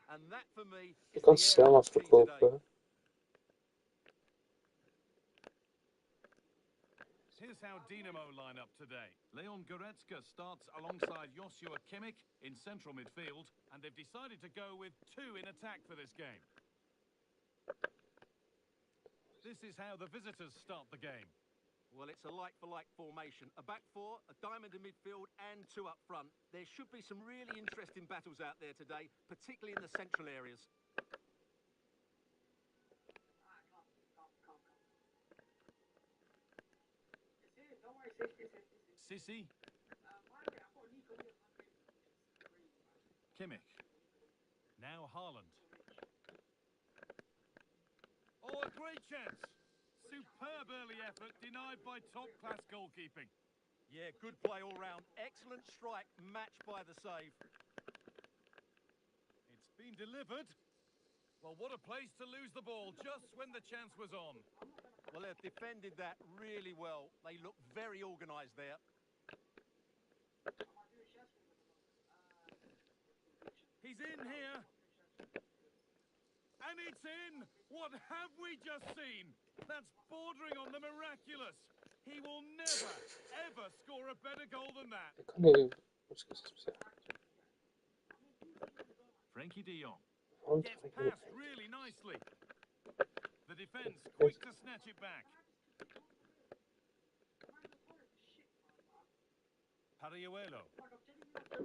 And that, for me, You is can't the sell area of after key today. Pogba. Here's how Dinamo line up today. Leon Goretzka starts alongside Joshua Kimmich in central midfield, and they've decided to go with two in attack for this game. This is how the visitors start the game. Well, it's a like-for-like formation. A back four, a diamond in midfield, and two up front. There should be some really interesting battles out there today, particularly in the central areas. Sissi. Kimmich. Now Haaland. Oh, a great chance. Superb early effort, denied by top-class goalkeeping. Yeah, good play all round. Excellent strike, matched by the save. It's been delivered. Well, what a place to lose the ball just when the chance was on. Well, they've defended that really well. They look very organised there. He's in here. And it's in! What have we just seen? That's bordering on the miraculous. He will never, ever score a better goal than that. Frankie de Jong gets past really nicely. The defence quick to snatch it back. Pariuelo.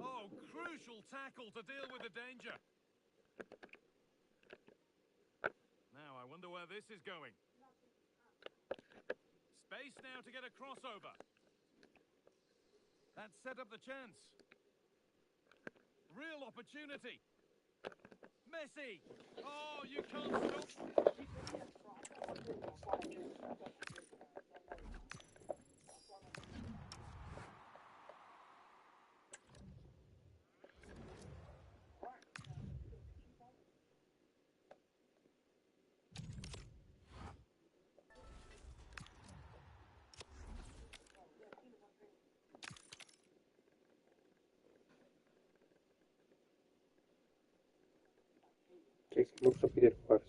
Oh, crucial tackle to deal with the danger. Now, I wonder where this is going. Space now to get a crossover. That set up the chance. Real opportunity. Messi. Oh, you can't stop. Kijk, ik moet op ieder part.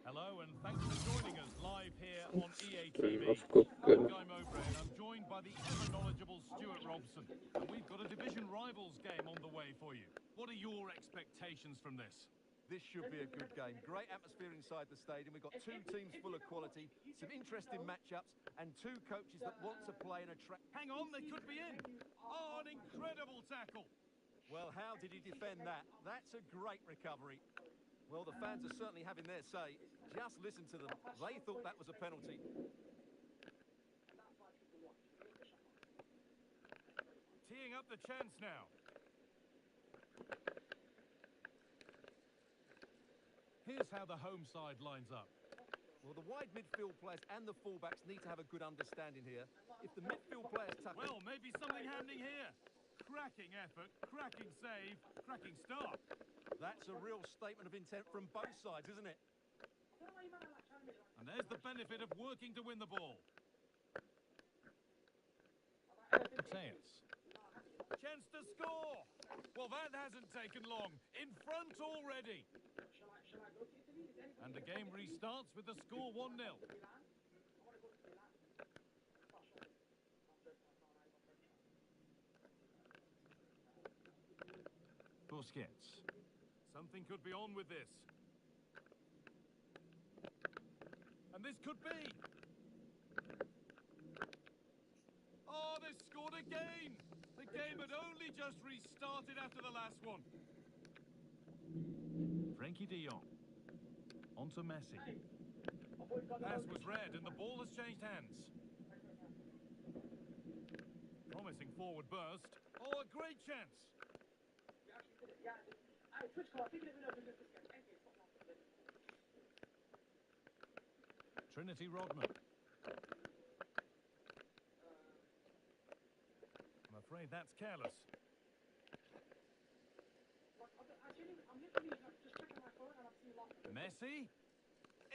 Hello and thanks for joining us live here on EA TV. Afkoken. I'm Guy Mowbray and I'm joined by the ever-knowledgeable Stuart Robson. And we've got a division rivals game on the way for you. What are your expectations from this? This should be a good game. Great atmosphere inside the stadium. We've got two teams full of quality, some interesting matchups, and two coaches that want to play and attract... Hang on, they could be in. Oh, an incredible tackle. Well, how did he defend that? That's a great recovery. Well, the fans are certainly having their say. Just listen to them. They thought that was a penalty. Teeing up the chance now. Here's how the home side lines up. Well, the wide midfield players and the fullbacks need to have a good understanding here. If the midfield players tuck... Well, maybe something happening here. Cracking effort, cracking save, cracking start. That's a real statement of intent from both sides, isn't it? And there's the benefit of working to win the ball. Mateus. Chance to score. Well, that hasn't taken long. In front already. And the game restarts with the score 1-0. Busquets. Something could be on with this. And this could be. Oh, they scored again. The game had only just restarted after the last one. Frankie de Jong. On to Messi. Pass was read and the ball has changed hands. Promising forward burst. Oh, a great chance. Trinity Rodman. I'm afraid that's careless. Messi.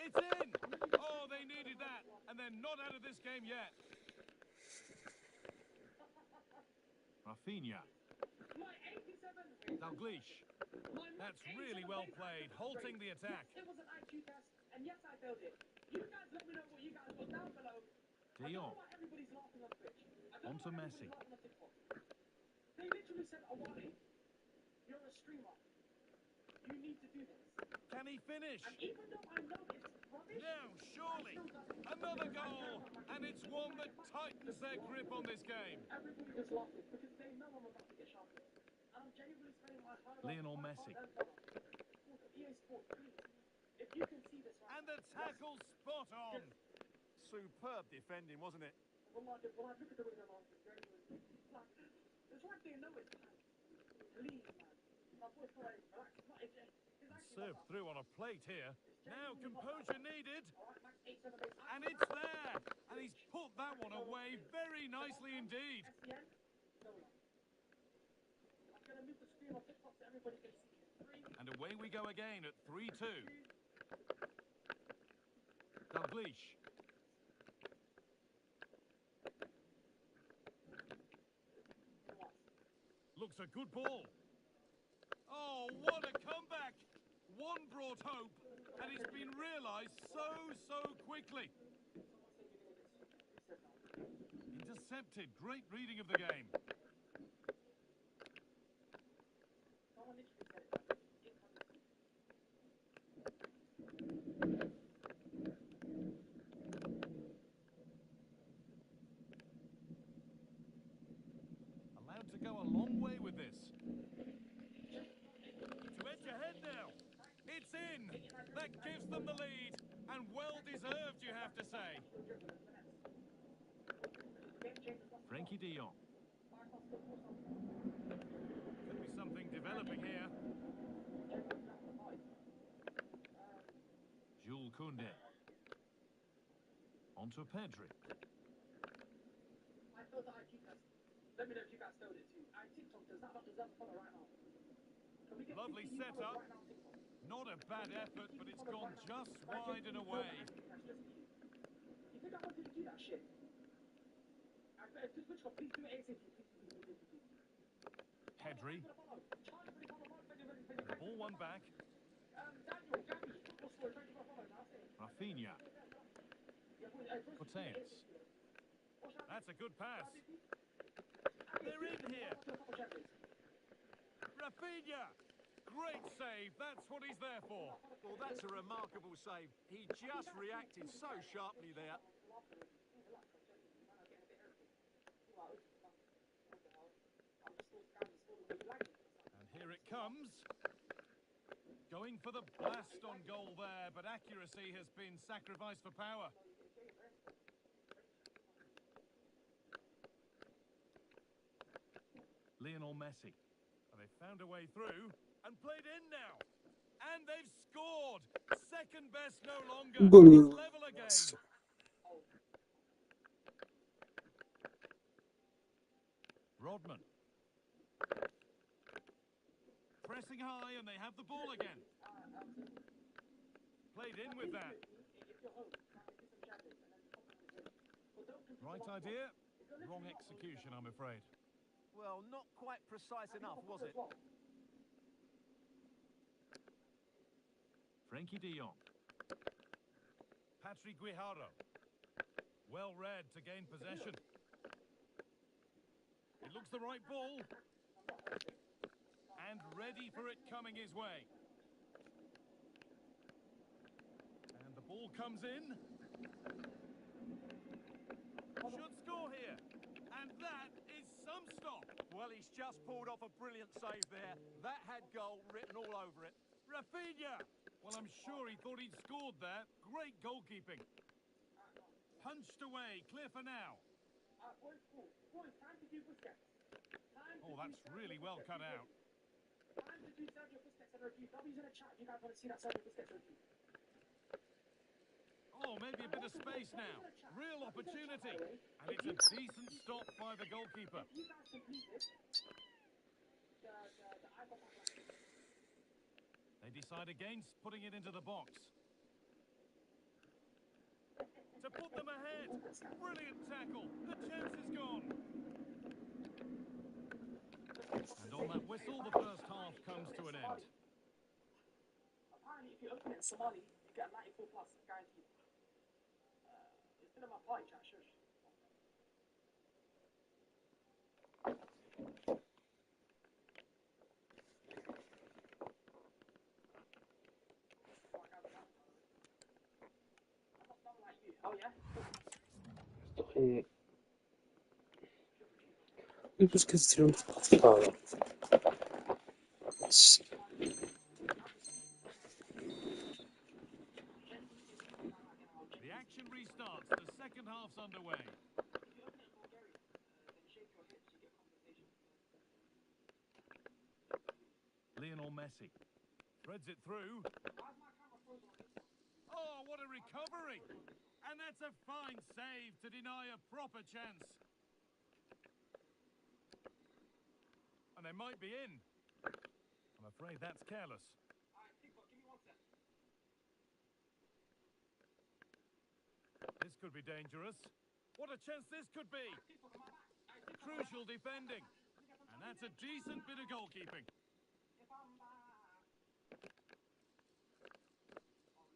It's in! Oh, they needed that, and they're not out of this game yet. Rafinha. Dalglish. That's really well played, halting the attack. It was an IQ test, and yes, I failed it. You guys let me know what you guys put down below. De Jong. I don't know why everybody's laughing on Twitch. I don't On know to why Messi. everybody's laughing on TikTok. They literally said, Awani, you're a streamer. You need to do this. Can he finish? And even though I know it's rubbish, Now, surely. Another goal, and it's one that tightens their grip on this game. everybody just laughing because they know I'm about to get sharpened. And I'm genuinely spending my hard Lionel Messi. EA Sports, please. If you can see this right And the tackle spot on. Superb defending, wasn't it? when I look at the way they're laughing, it's like they know it's time. Please, man. My boy's like, relax. It's not, it's actually Served not. through on a plate here. Now composure needed. All right, Max, 8, 7, 8. And it's there. And he's put that one away very nicely indeed. SCN? No, no. I'm going to move the screen on TikTok so everybody can see it. 3, And away we go again at 3-2. Dalglish. Looks a good ball. Oh, what a comeback! One brought hope, and it's been realised so quickly. Intercepted. Great reading of the game. someone literally said it. Allowed to go a long way with this. To edge ahead now. It's in. That gives them the lead. And well deserved, you have to say. Frankie de Jong. Could be something developing here. Jules Koundé. On to Pedri. I failed the IQ test. Let me know if you guys failed it too. TikTok, does that not deserve a follow right now? Can we get Lovely 50 followers setup. right now on TikTok? Not a bad effort, but it's gone just wide and away. That's just for you. You think I wanted to do that shit? I better just switch up. Please do it ASAP. Please. Pedri. Charge for the follow. And the ball won back. Daniel, Gabby, football score. Thank you for following. I'll say. Rafinha. Putellas. That's a good pass. They're in here. Rafinha. Great save. That's what he's there for. Well, that's a remarkable save. He just reacted so sharply there. And here it comes. Going for the blast on goal there, but accuracy has been sacrificed for power. Lionel Messi. And they've found a way through and played in now. And they've scored. Second best no longer. It's level again. Rodman. Pressing high and they have the ball again. Played in with that. Right idea, wrong execution, I'm afraid. Well, not quite precise enough, was it? Frankie de Jong. Patrick Guijarro. Well read to gain possession. It looks the right ball. And ready for it coming his way. And the ball comes in. Should score here. And that is some stop. Well, he's just pulled off a brilliant save there. That had goal written all over it. Rafinha! Well, I'm sure he thought he'd scored there. Great goalkeeping. Punched away, clear for now. Oh, that's really well cut out. Oh, maybe a bit of space now. Real opportunity. And it's a decent stop by the goalkeeper. They decide against putting it into the box. To put them ahead. Brilliant tackle. The chance is gone. And on that whistle, the first half comes to an end. Apparently, if you open it in Somali, you get a 94 plus guaranteed. It's still in my party chat, shush. Oh yeah? Depois que eles tiram fala. The action restarts. The second half's underway. Lionel Messi threads it through. Oh, what a recovery! And that's a fine save to deny a proper chance. And they might be in. I'm afraid that's careless. This could be dangerous. What a chance this could be. Crucial defending. And that's a decent bit of goalkeeping.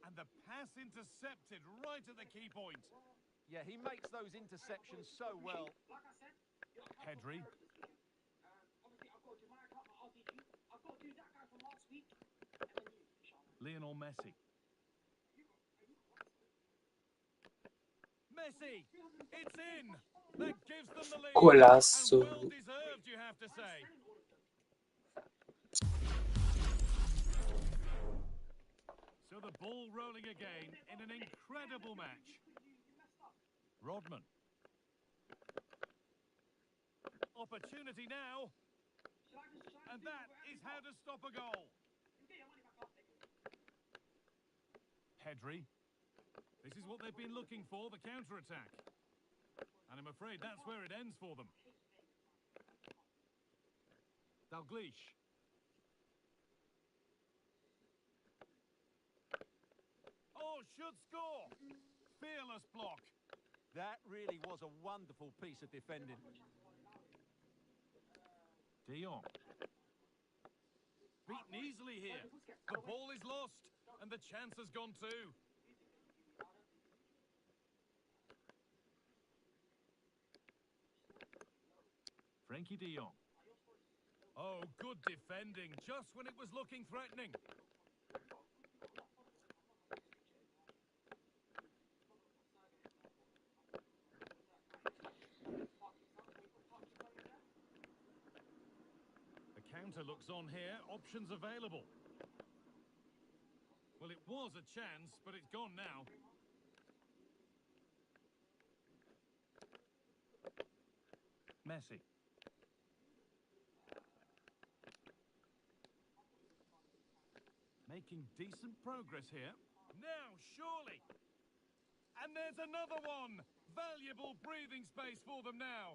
And the pass intercepted right at the key point. Yeah, he makes those interceptions so well. Pedri. Lionel Messi. Messi! It's in! That gives them the lead. Golaço. And well deserved, you have to say. So the ball rolling again in an incredible match. Rodman. Opportunity now. And that is how to stop a goal. Pedri. This is what they've been looking for, the counter-attack. And I'm afraid that's where it ends for them. Dalglish. Oh, should score. Fearless block. That really was a wonderful piece of defending. De Jong. Beaten easily here. The ball is lost, and the chance has gone too. Frankie de Jong. Oh, good defending, just when it was looking threatening. The counter looks on here, options available. Well, it was a chance, but it's gone now. Messi. Making decent progress here. Now, surely. And there's another one. Valuable breathing space for them now.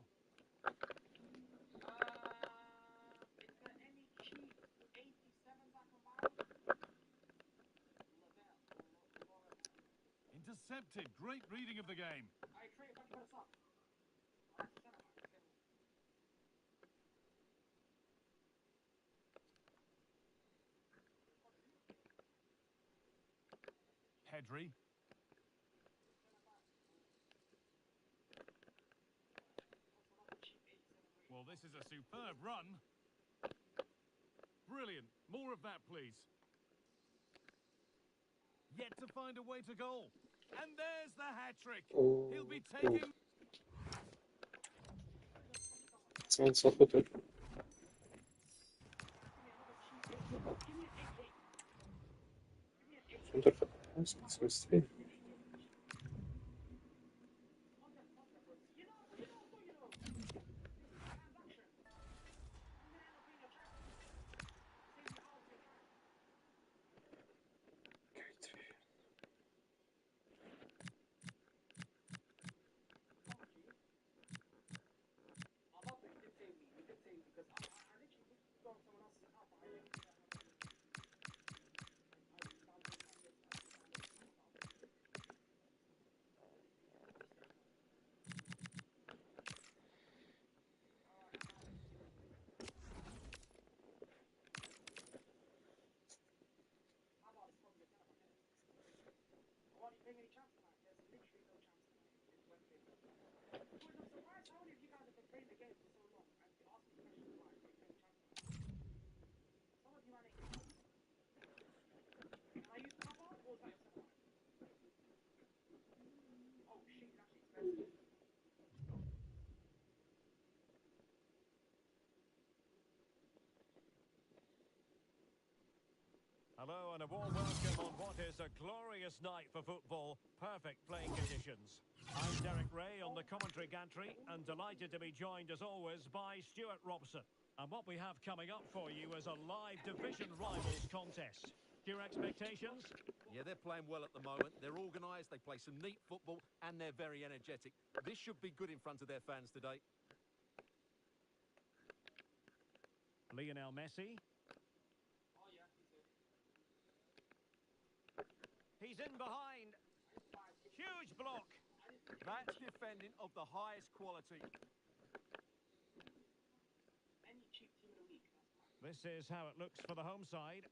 Is there any cheap 87s I can buy? Intercepted. Great reading of the game. I trade if I can put us up. Pedri. Well, this is a superb run. Brilliant. More of that, please. Yet to find a way to goal. And there's the hat-trick. He'll be taking... It's so good. Hello and a warm welcome on what is a glorious night for football. Perfect playing conditions. I'm Derek Ray on the commentary gantry and delighted to be joined as always by Stuart Robson. And what we have coming up for you is a live division rivals contest. Your expectations? Yeah, they're playing well at the moment. They're organised, they play some neat football, and they're very energetic. This should be good in front of their fans today. Lionel Messi. He's in behind. Huge block. That's defending of the highest quality. This is how it looks for the home side.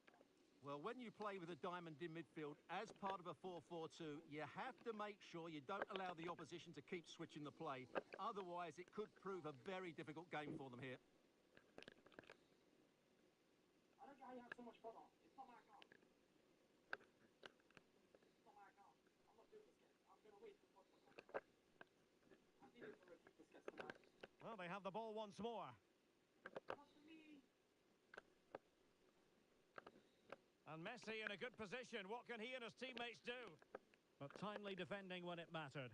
Well, when you play with a diamond in midfield as part of a 4-4-2, you have to make sure you don't allow the opposition to keep switching the play. Otherwise, it could prove a very difficult game for them here. I don't get how you have so much fun on. It's not my account. It's not my account. I'm not doing this yet. I'm going to wait for the podcast. I'm dealing for a few biscuits tonight. Well, they have the ball once more. That's for me. And Messi in a good position. What can he and his teammates do? But timely defending when it mattered.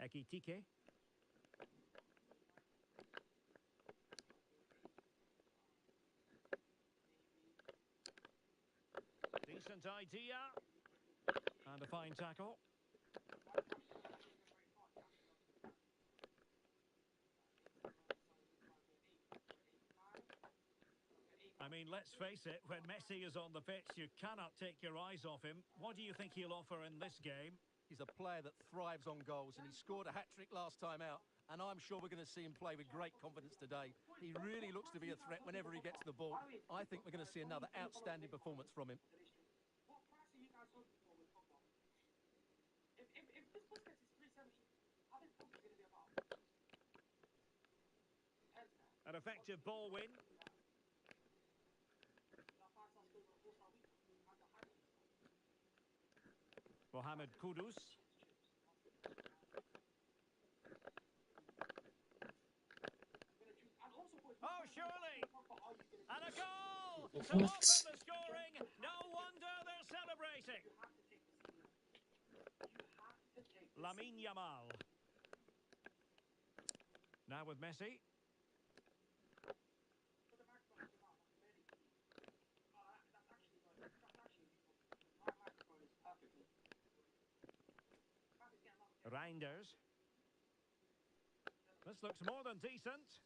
Ekitike. Decent idea. And a fine tackle. I mean, let's face it, when Messi is on the pitch, you cannot take your eyes off him. What do you think he'll offer in this game? He's a player that thrives on goals, and he scored a hat-trick last time out. And I'm sure we're going to see him play with great confidence today. He really looks to be a threat whenever he gets the ball. I think we're going to see another outstanding performance from him. What price are you guys hoping for with football? If this biscuit is 370, how big is going to be about? An effective ball win. Mohamed Kudus. Oh, surely! And a goal! To open the scoring! No wonder they're celebrating! Lamine Yamal. Now with Messi. Reinders. This looks more than decent.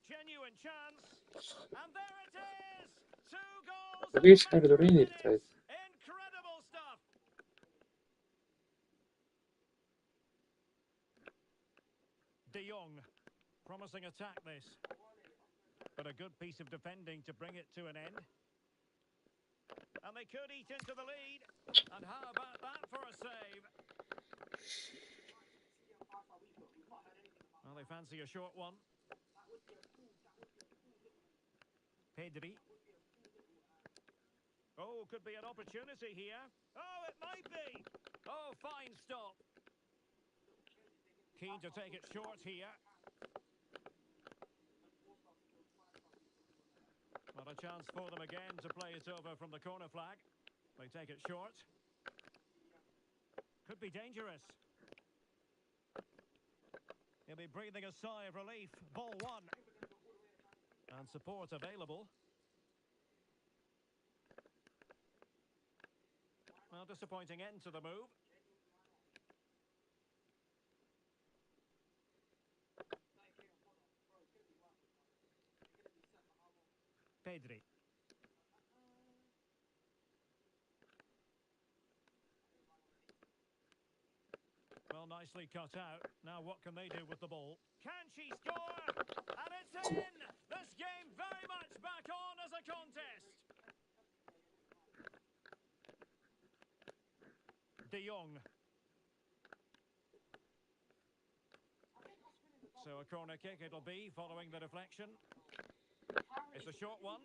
Genuine chance. And there it is! 2 goals in Wiesz, jak do minutes. tutaj. Incredible stuff. De Jong. Promising attack this. But a good piece of defending to bring it to an end. And they could eat into the lead. And how about that for a save? Well, they fancy a short one. Pedri. Oh, could be an opportunity here. Oh, it might be. Oh, fine stop. Keen to take it short here. Well, a chance for them again to play it over from the corner flag. They take it short. Could be dangerous. He'll be breathing a sigh of relief. Ball won. And support available. Well, disappointing end to the move. Pedri. Well, nicely cut out. Now what can they do with the ball? Can she score? And it's in! This game very much back on as a contest. De Jong. So a corner kick it'll be following the deflection. It's a short one.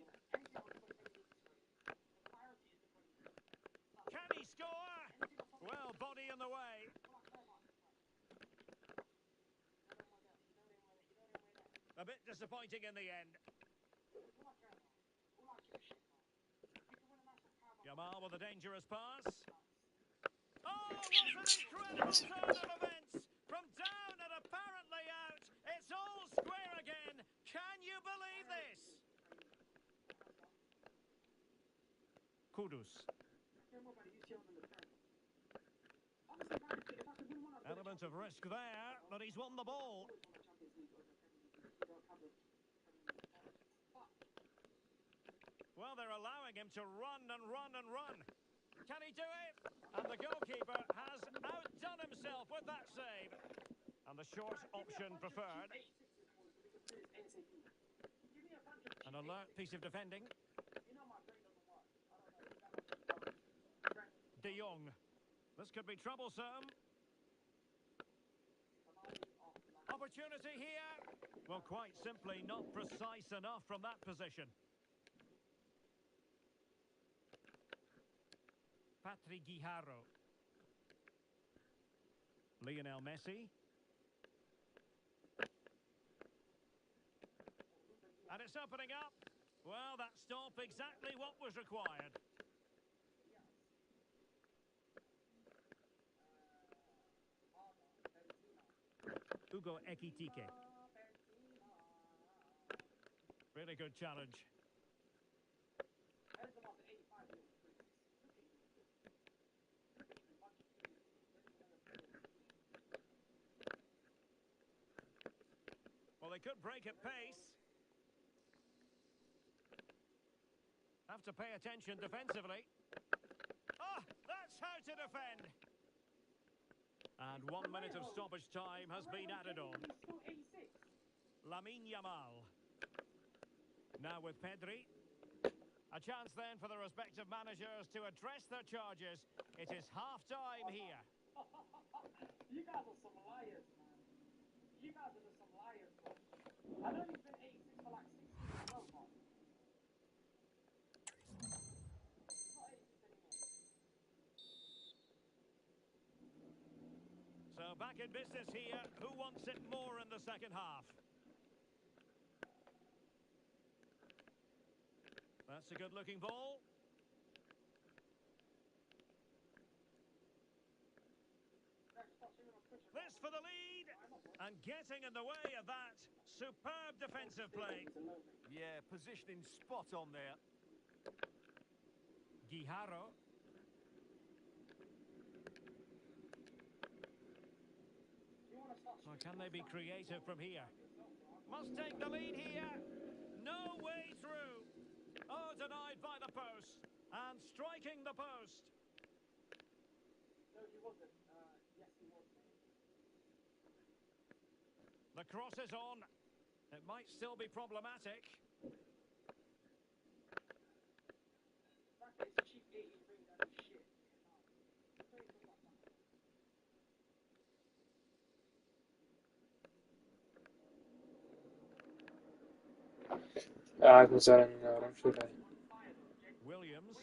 Can he score? Well, body in the way. A bit disappointing in the end. Yamal with a dangerous pass. Oh, what an incredible turn of events! From down and apparently out, it's all square again. Can you believe this? Kudus. Element of risk there, but he's won the ball. Well, they're allowing him to run and run and run. Can he do it? And the goalkeeper has outdone himself with that save. And the short option preferred. An alert piece of defending. De Jong. This could be troublesome. Opportunity here. Well, quite simply not precise enough from that position. Patrick Guijarro. Lionel Messi. And it's opening up. Well, that stop exactly what was required. Hugo Ekitike. Really good challenge. Well, they could break at pace. Have to pay attention defensively. Oh, that's how to defend. And 1 minute of stoppage time has been added on. Lamine Yamal. Now with Pedri. A chance then for the respective managers to address their charges. It is half-time here. You guys are some liars, man. You guys are just some liars, bro. I know you've been 86 for like 6 years in a row, man. It's not 86 anymore. So back in business here. Who wants it more in the second half? That's a good-looking ball. This for the lead. And getting in the way of that. Superb defensive play. Yeah, positioning spot on there. Guijarro. Or can they be creative from here? Must take the lead here. No way through. Oh, denied by the post. And striking the post. No, he wasn't. Yes, he was. The cross is on. It might still be problematic. Fact that it's cheap 83, that is shit. cos'era non ce l'hai. Williams.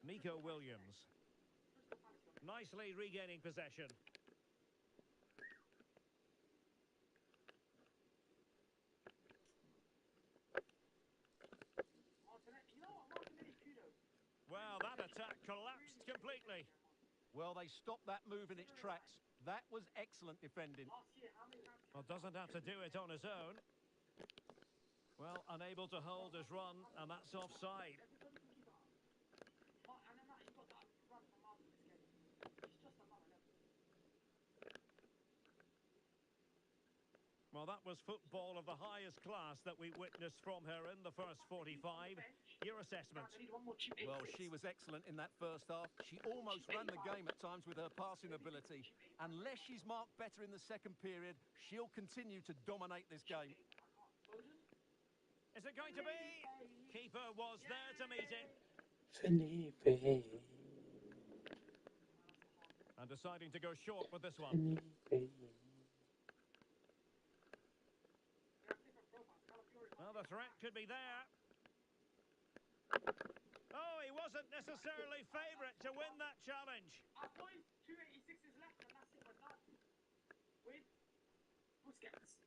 Nico Williams. Nicely regaining possession. Well, that attack collapsed completely. Well, they stopped that move in its tracks. That was excellent defending. Well, doesn't have to do it on his own. Well, unable to hold his run, and that's offside. Well, that was football of the highest class that we witnessed from her in the first 45. Your assessment? Well, she was excellent in that first half. She almost ran the game at times with her passing ability. Unless she's marked better in the second period, she'll continue to dominate this game. Is it going to be? Keeper was there to meet it. Felipe. And deciding to go short with this one. Felipe. Well, the threat could be there. Oh, he wasn't necessarily favourite to win that challenge. Our boys, 286 is left, and that's it, we're done. With Busquets.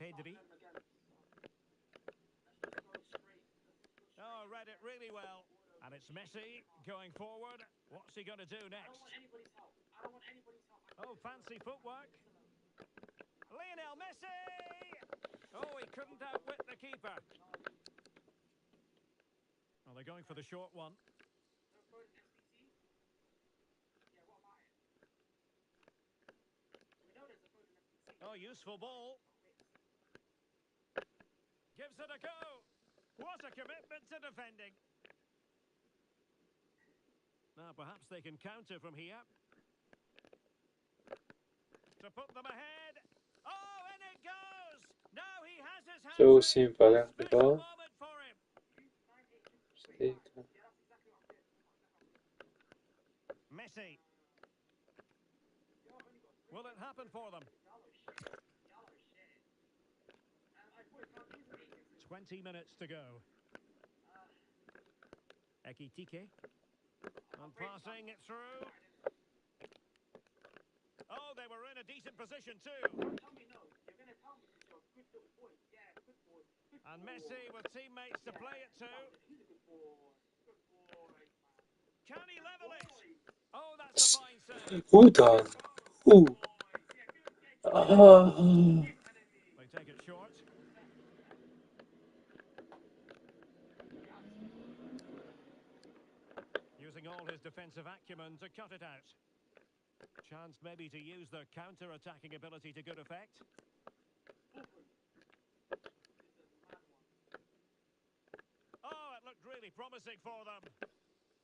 Pedri. Oh, read it really well. And it's Messi going forward. What's he going to do next? Oh, fancy footwork. Lionel Messi! Oh, he couldn't outwit the keeper. Well, they're going for the short one. Oh, useful ball. Gives it a go. What a commitment to defending. Now, perhaps they can counter from here. To put them ahead. Oh, and it goes! Now he has his hands So free. simple, A ¿eh? special Todo. moment for him. Sí, claro. Messi. Will it happen for them? 20 minutes to go. Ekitike. And passing it through. Oh, they were in a decent position too. And Messi with teammates to play it to. Can he level it? Oh, that's a fine save. Goed dan. Oeh. Ah. They take it short. Using all his defensive acumen to cut it out. Chance maybe to use their counter-attacking ability to good effect. Oh, it looked really promising for them.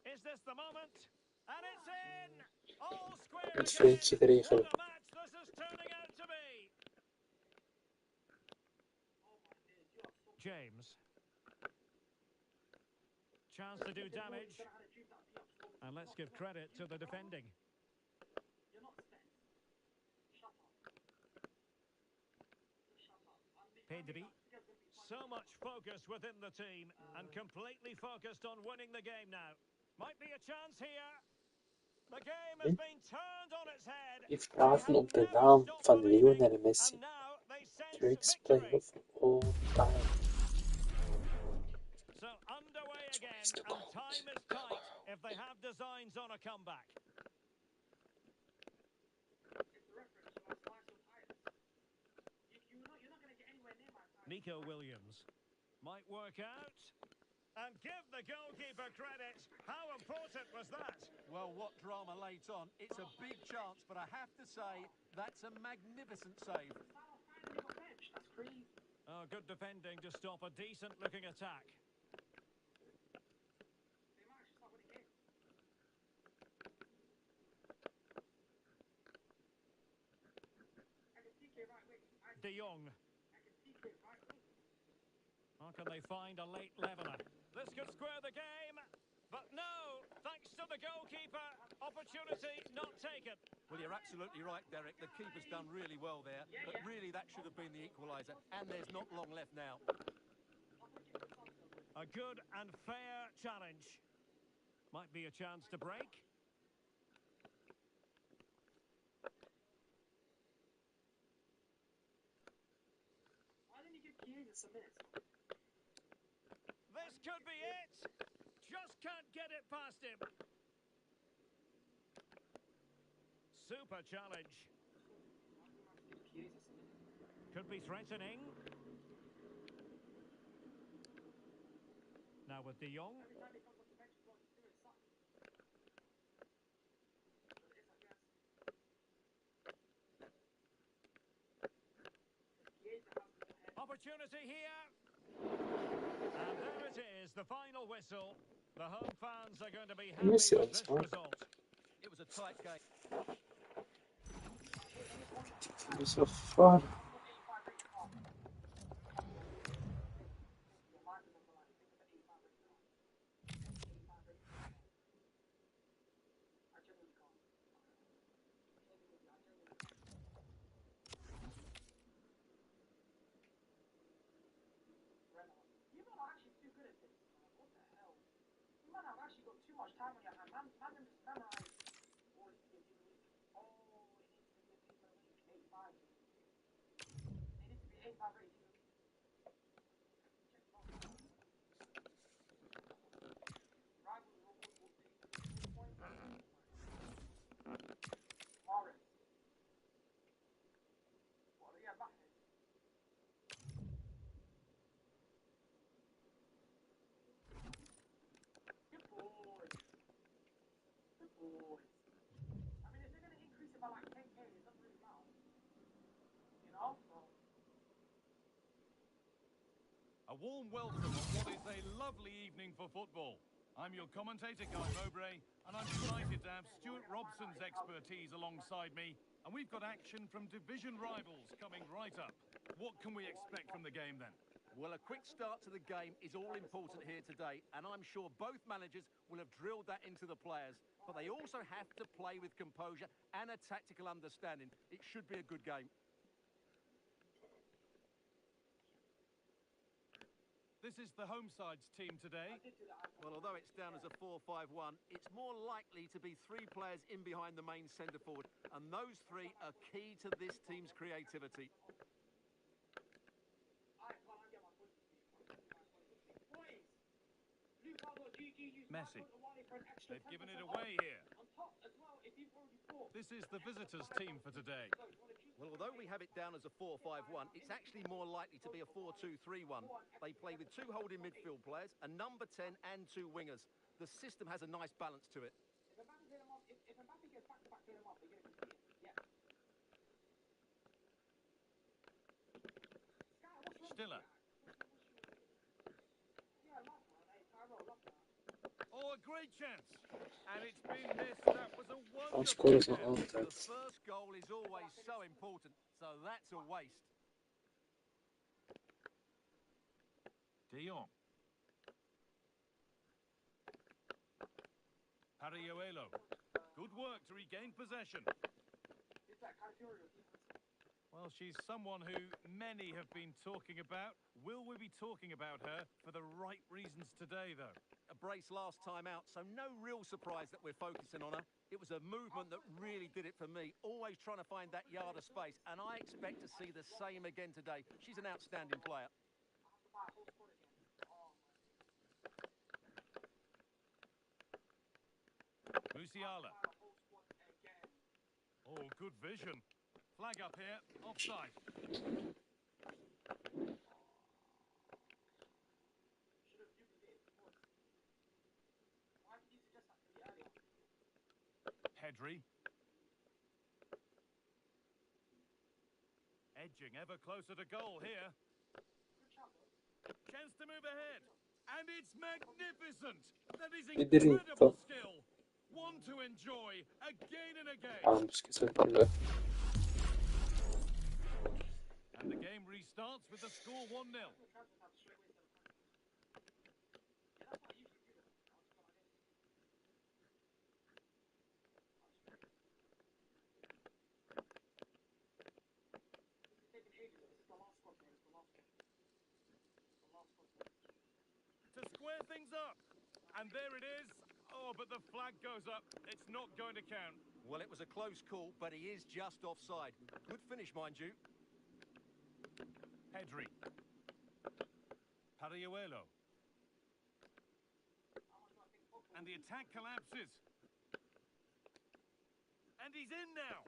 Is this the moment? And it's in! All square Het again! vriendje erin What gelopen. a match this is turning out to be! James. Chance to do damage. And let's give credit to the defending. Pedri. So much focus within the team and completely focused on winning the game now. Might be a chance here. The game has been turned on its head. Die vragen op de naam van Lionel Messi. And now they sense Can you explain victory. of all time? So underway again, and time is tight if they have designs on a comeback. Nico Williams might work out and give the goalkeeper credit. How important was that? Well, what drama late on. It's a big chance, but I have to say, that's a magnificent save. Oh, good defending to stop a decent-looking attack. De Jong. How can they find a late leveller? This could square the game, but no, thanks to the goalkeeper, opportunity not taken. Well, you're absolutely right, Derek. The keeper's done really well there, but really that should have been the equaliser, and there's not long left now. A good and fair challenge. Might be a chance to break. This could be it. Just can't get it past him. Super challenge. Could be threatening. Now with De Jong. Opportunity here. And there it is, the final whistle. The home fans are going to be happy with this result. It was a tight game. So far. A warm welcome on what is a lovely evening for football. I'm your commentator, Guy Mowbray, and I'm delighted to have Stuart Robson's expertise alongside me. And we've got action from division rivals coming right up. What can we expect from the game then? Well, a quick start to the game is all important here today, and I'm sure both managers will have drilled that into the players. But they also have to play with composure and a tactical understanding. It should be a good game. This is the home side's team today. Well, although it's down as a 4-5-1, it's more likely to be three players in behind the main centre forward, and those three are key to this team's creativity. Messi. They've given it away here. This is the visitors' team for today. Well, although we have it down as a 4-5-1, it's actually more likely to be a 4-2-3-1. They play with two holding midfield players, a number 10 and two wingers. The system has a nice balance to it. Stiller. Oh, a great chance. And it's been missed. That was a I'll score wonderful as an attempt. The outlet. first goal is always so important, so that's a waste. De Jong. Parayuelo. Good work to regain possession. Well, she's someone who many have been talking about. Will we be talking about her for the right reasons today, though? A brace last time out, so no real surprise that we're focusing on her. It was a movement that really did it for me, always trying to find that yard of space, and I expect to see the same again today. She's an outstanding player. Musiala. Oh, good vision. Flag up here, offside. Pedri. Edging ever closer to goal here. Chance to move ahead. And it's magnificent. That is Pedrinho. incredible skill. One to enjoy again and again. Vamos, que essa coisa. And the game restarts with the score 1-0. To square things up. And there it is. Oh, but the flag goes up. It's not going to count. Well, it was a close call, but he is just offside. Good finish, mind you. Pedri. Parayuelo. And the attack collapses. And he's in now.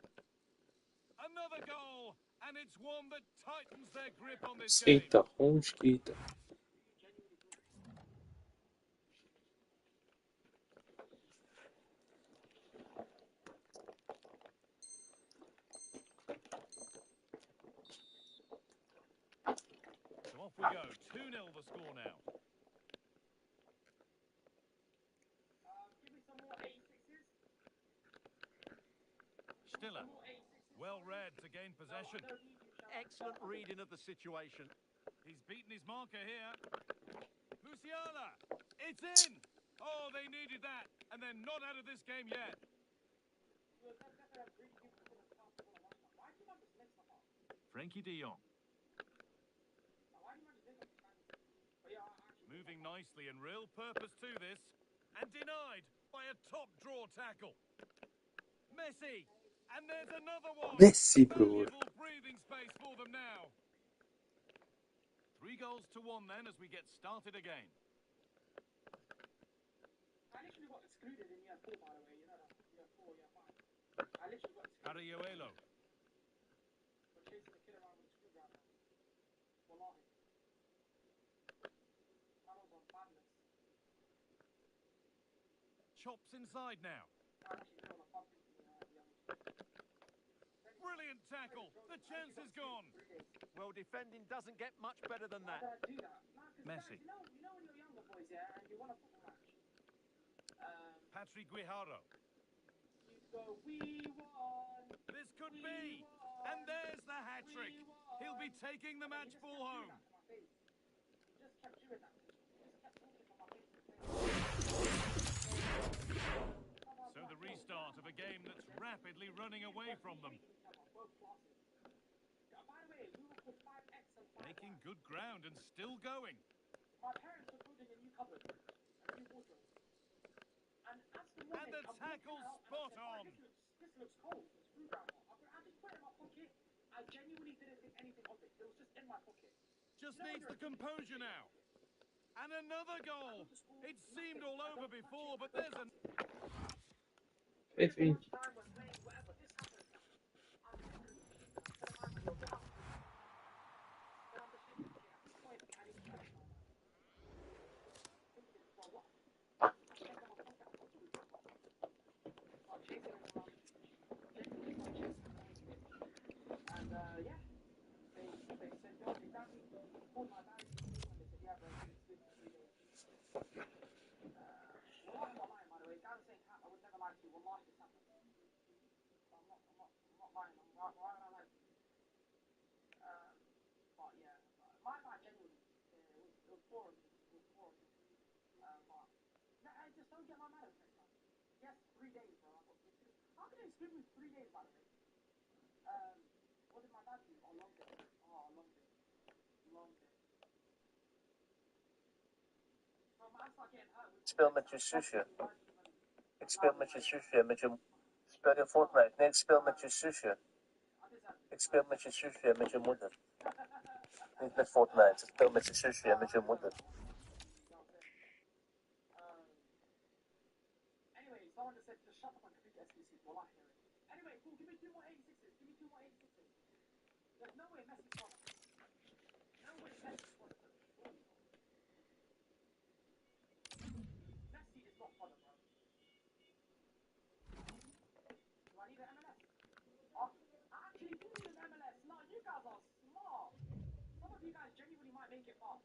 Another goal. And it's one that tightens their grip on this game. Eita, onde que tá? So off we go. 2-0 the score now. Stiller. Well read to gain possession. Excellent reading of the situation. He's beaten his marker here. Musiala. It's in. Oh, they needed that. And they're not out of this game yet. Frankie de Jong. Moving nicely and real purpose to this. And denied by a top draw tackle. Messi. And there's another one. Messi, bro. Valuable breathing space for them now. 3-1 then as we get started again. I literally got excluded in year 4, by the way. You know that? Year 4, year 5. I literally got excluded Arioelo. for chasing the kid around with a screwdriver. Wallahi. I was on badness. Chops inside now. I actually feel like I'm thinking, Brilliant tackle. The chance is gone. Well, defending doesn't get much better than Why that. did I do that? Nah, 'cause Messi. guys, you know when you're younger boys, yeah, and you won a football match. Patrick Guijarro. You go, we won. This could be. And there's the hat-trick. He'll be taking the match ball home. He just kept doing that. He just kept talking to my face. So the restart of a game that's rapidly running away from them. Both classes. By the way, we were called 5X and 5Y. Making good ground and still going. My parents were building a new cupboard, a new wardrobe. And as the And morning, the I'm walking tackle's out and I spot said, "Oh, on." this looks cold. It's screwdriver. I just put it in my pocket. I genuinely didn't think anything of it. It was just in my pocket. Just needs the composure now. And another goal. It seemed all over before, but there's an... Fifi. Much time we're playing, whatever. This happens. I'm literally cheating. I'm telling my man, yo, get out. Then I'm just thinking, okay, at this point, I need to check my man. Thinking, well, what? I check on my pocket. What do we do? Start chasing him around. Genuinely start chasing him around. And, yeah. They said, yo, they grabbed me. Called my dad. And they said, yeah, bro, it's been 3 days. Wallahi, I'm not lying, by the way. Guys saying hat, I would never lie to you. Wallahi, this happened. I'm not lying. Why would I lie to you? But yeah, my bad, genuinely. It was poor of me. It was poor of me. But I just don't get my mad at next time. Yes, 3 days, bro. I got excluded. How can they exclude me 3 days, by the way? What did my dad do? Oh, long day. Oh, long day. Long day. So I start getting hurt with Speelmetje zusje. Ik speel met je zusje. Speel je Fortnite? Nee, ik speel met je zusje. Ik speel met je zusje en met je moeder. Niet met Fortnite. Ik speel met je zusje en met je moeder. Anyway, someone just said, just shut up and complete the SBC. Well, I hear it. Anyway, cool. Give me 2 more 86s. Give me 2 more 86s. There's no way Messi's got it. No way Messi's got it. Messi is not fun, bro. Do I need an MLS? Oh, I actually do need an MLS. No, you guys are smart. Some of you guys genuinely might make it far.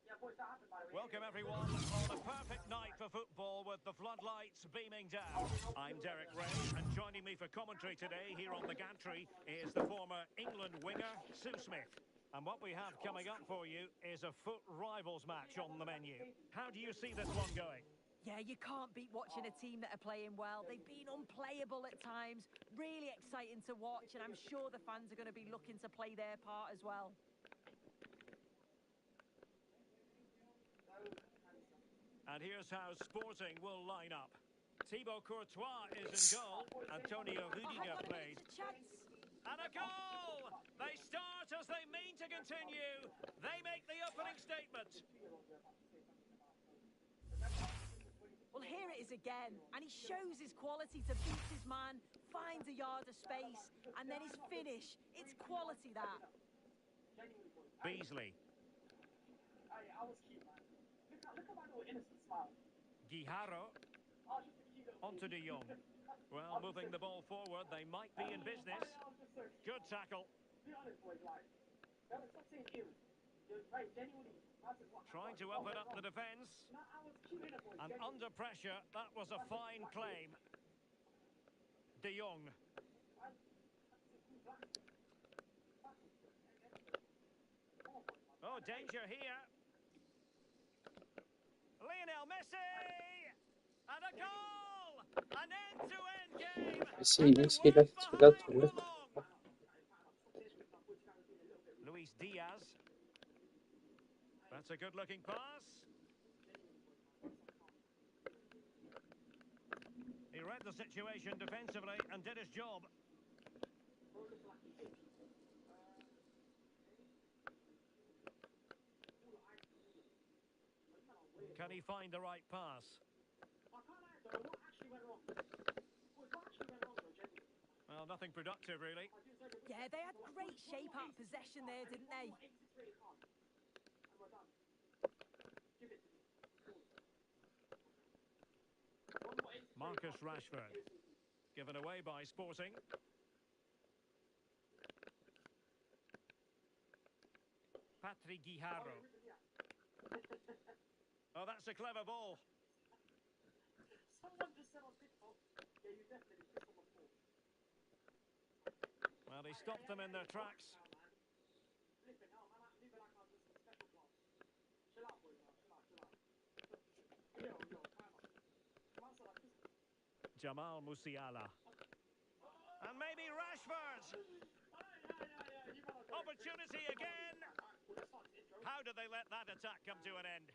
Yeah, boys, that happened, by the way. Welcome everyone on a perfect night for football with the floodlights beaming down. I'm Derek Ray, and joining me for commentary today here on the gantry is the former England winger, Sue Smith. And what we have coming up for you is a foot rivals match on the menu. How do you see this one going? Yeah, you can't beat watching a team that are playing well. They've been unplayable at times. Really exciting to watch, and I'm sure the fans are going to be looking to play their part as well. And here's how Sporting will line up. Thibaut Courtois is in goal. Antonio Rudiger played. And a goal! They start as they mean to continue. They make the opening statement. Well, here it is again, and he shows his quality to beat his man, finds a yard of space, and then his finish. It's quality, that. Beasley. I was cute, man. Look at my little innocent smile. Guijarro. I was just a cute little Onto De Jong. Well, moving the ball forward, they might be in business. Good tackle. Be honest, boys, like, stop saying cute. You're right, genuinely. Trying to open up the defence. No, I was cute in it, boys. And under pressure, that was a fine claim. De Jong. Oh, danger here. Lionel Messi! And a goal! An end-to-end game! Messi läks spelat hållet. Luis Diaz. That's a good-looking pass. He read the situation defensively and did his job. Can he find the right pass? I can't lie, though. What actually went wrong? What actually went wrong, though, genuinely? Well, nothing productive, really. I do say the Yeah, they had great shape out of possession there, didn't they? 86 rated card. And we're done. Give it to me. One more 86 Marcus rated card. Rashford. Given away by Sporting. Patrick Guijarro. Oh, that's a clever ball. Someone just said on TikTok, yeah, you definitely pissed on the floor. Well, he stopped them in their tracks. Flipping hell, man. Leave it like I was just in special class. Chill out, boy, man. Chill out, chill out. Yo, time out. Man said I pissed. Jamal Musiala. And maybe Rashford. Opportunity again. How did they let that attack come to an end?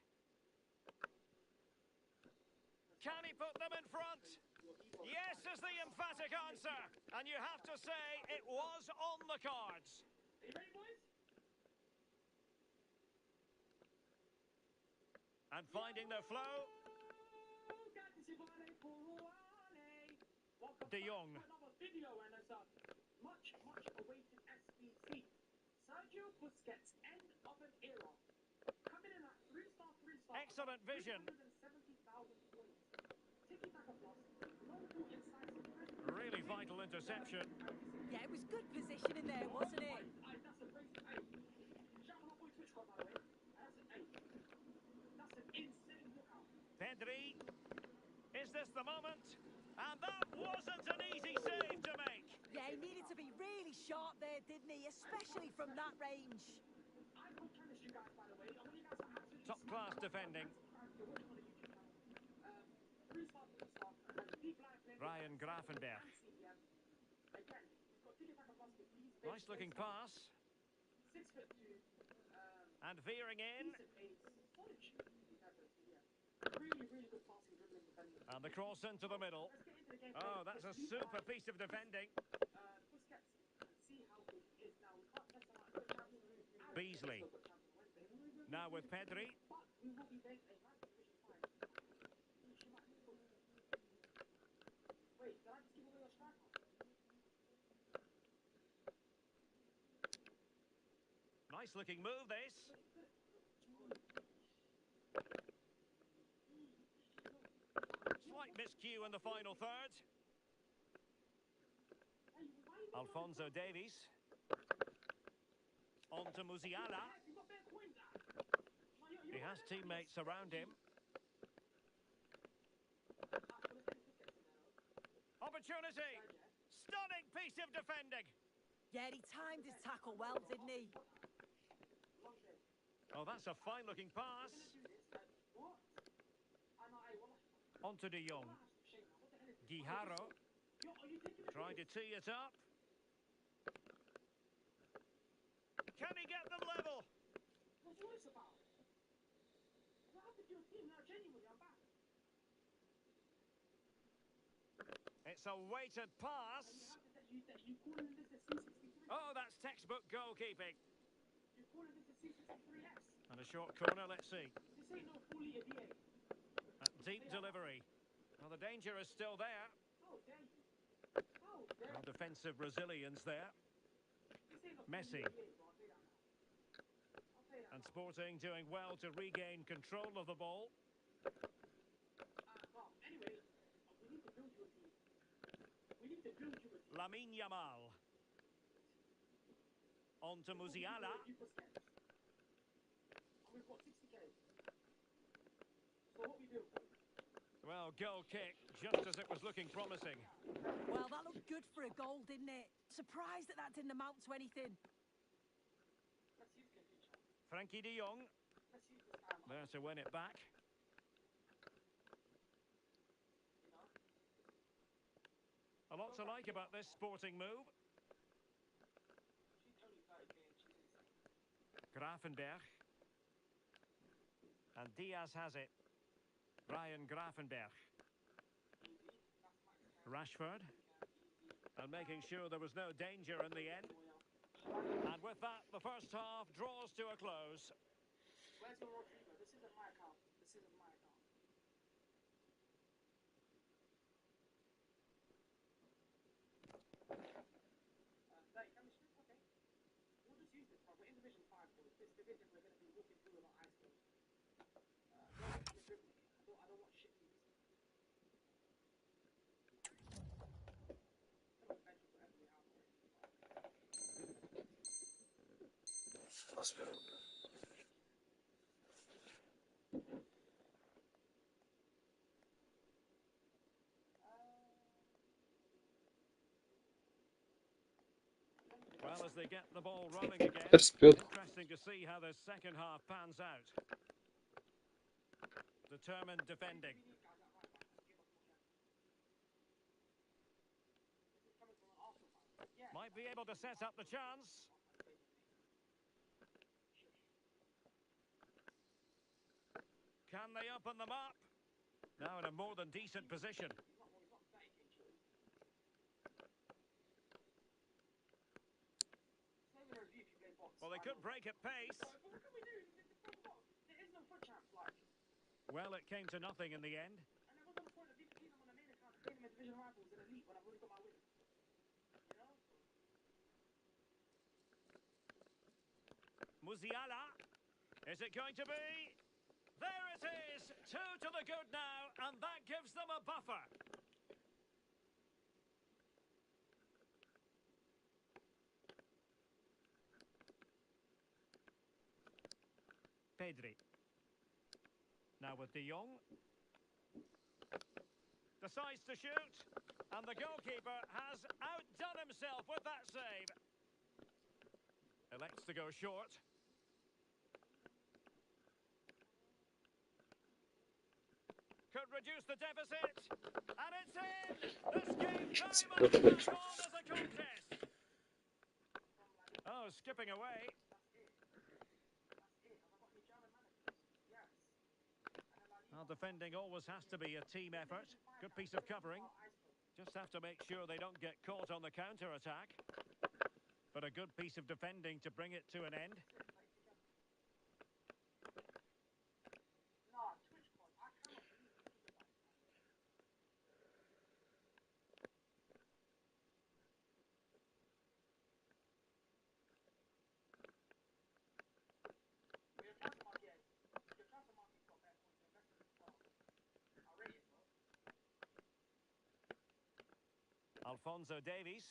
Can he put them in front? Yes is the emphatic answer. And you have to say it was on the cards. Are you ready, boys? And finding their flow. De Jong. Another video and it's a much awaited SBC. Sergio Busquets, end of an era. Coming in at 3-star. Excellent vision. 370,000 points. Tiki-taka plus. No ball inside. Really vital interception. Yeah, it was good positioning there, wasn't it? That's a crazy. Shout out my boy Twitch God, by the way. That's an insane lookout. Pedri. Is this the moment? And that wasn't an easy save to make. Yeah, he needed to be really sharp there, didn't he? Especially from that range. I got challenge you guys, by the way. I want you guys to absolutely Top class defending. You're watching on the YouTube channel. 3-star. Deep line play. Ryan Gravenberch. Again, we've got tiki-taka plus with these Nice looking pass. 6'2". And veering in. Decent pace. Solid shoot. Really good passing, dribbling, defending. And the cross into the middle. Let's get into the game. Oh, that's a super piece of defending. Busquets, see how good he is now. We can't test him out. We've got Champions League. Beasley. Now with Pedri. But we will be begging a nice position fine. She might be good. Wait, did I just give away a striker? Nice looking move, this. Slight miscue in the final third. Alphonso Davies. On to Musiala. He has teammates around him. Opportunity. Stunning piece of defending. Yeah, he timed his tackle well, didn't he? Oh, that's a fine-looking pass. On to De Jong. Guijarro. Trying to tee it up. Can he get them level? What's all this about? What happened to your team now? Genuinely, I'm back. It's a weighted pass. You calling this a C63? Oh, that's textbook goalkeeping. You calling this a C63S? And a short corner, let's see. This ain't no fully a VA. Deep delivery. Well, the danger is still there. How dare you? How dare Well, defensive resilience there. This ain't no Messi. fully a VA, bro. I'll say that now. I'll say that And now. Sporting doing well to regain control of the ball. Well, anyway, we need to build you a team. We need to build you a team. Lamine Yamal. On to Musiala. And we've got 60k. So what we do? Well, goal kick, just as it was looking promising. Well, that looked good for a goal, didn't it? Surprised that didn't amount to anything. Let's use the feature. Frankie de Jong. Let's use this time. There to win it back. You know? A lot to like about this Sporting move. She's only 30k and she's insane. Gravenberch. And Diaz has it. Ryan Gravenberch. Rashford. And making sure there was no danger in the end. And with that, the first half draws to a close. Where's your Rodrigo? This isn't my account. This isn't my account. rozbiór. Well, as they get the ball rolling again, Rozbiór. interesting to see how the second half pans out. Determined defending. Might be able to set up the chance. Can they open them up? Now in a more than decent position. Well, they could break at pace. Well, it came to nothing in the end. Musiala. Is it going to be? There it is! 2 to the good now, and that gives them a buffer. Pedri. Now with De Jong. Decides to shoot. And the goalkeeper has outdone himself with that save. Elects to go short. Could reduce the deficit. And it's in! This game very much on as a contest. Oh, skipping away. Well, defending always has to be a team effort. Good piece of covering. Just have to make sure they don't get caught on the counter-attack. But a good piece of defending to bring it to an end. Alphonso Davies.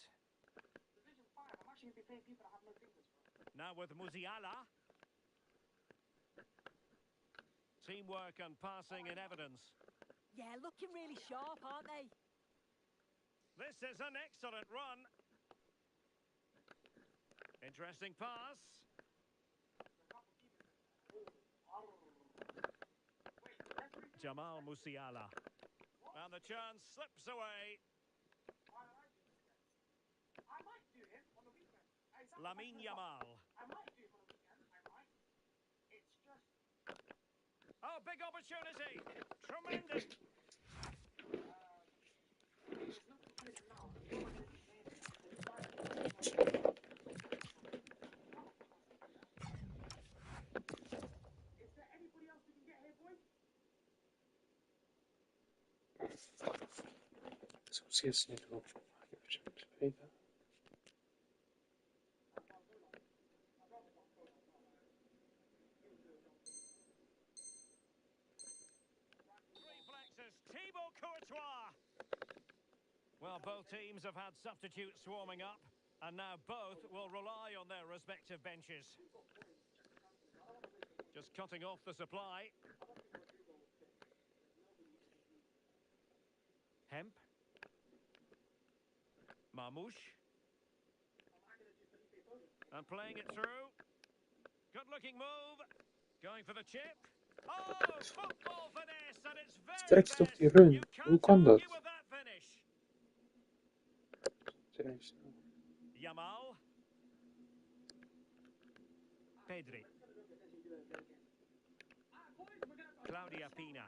Now with Musiala. Teamwork and passing in evidence. Yeah, looking really sharp, aren't they? This is an excellent run. Interesting pass. Jamal Musiala. And the chance slips away. Lamine Yamal. Oh, big opportunity. Tremendous. Das muss jetzt nicht drauf. Reflexes. Thibaut Courtois. Well, both teams have had substitutes swarming up, and now both will rely on their respective benches. Just cutting off the supply. Hemp. Marmouche. And playing it through. Good-looking move. Going for the chip. Oh, football finesse, and it's very Straks toch best. die run. You Hoe can't kan dat? argue with that finish. Yamal. Pedri. Claudia Pina.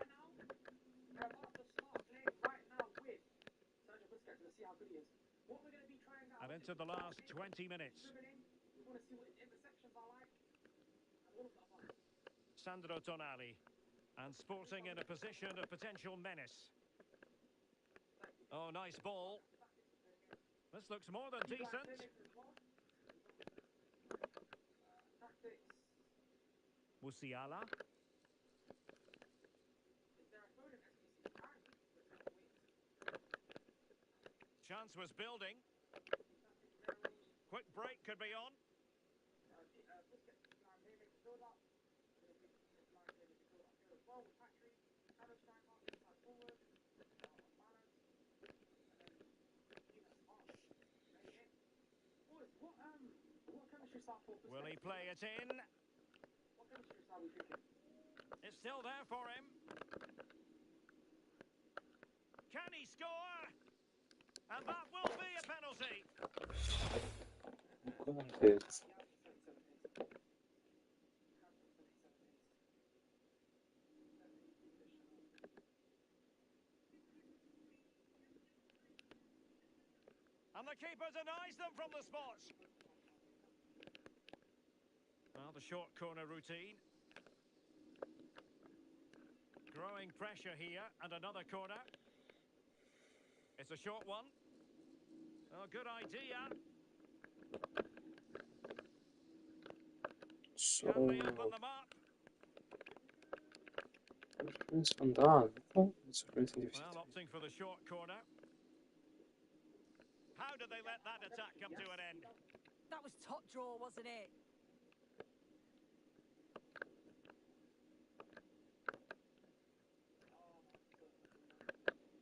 And into the last 20 minutes. Sandro Tonali. And Sporting in a position of potential menace. Oh, nice ball. This looks more than decent. Musiala. Chance was building. Quick break could be on. What chemistry style for Will he play it in? What chemistry style are we thinking? It's still there for him. Can he score? And that will be a penalty. Granted. And the keeper denies them from the spot. Well, the short corner routine. Growing pressure here, and another corner. It's a short one. Oh, good idea. So, Can they open them up? what's Van Daan? Oh, it's a great Well, opting for the short corner. How did they let that attack come to an end? That was top draw, wasn't it?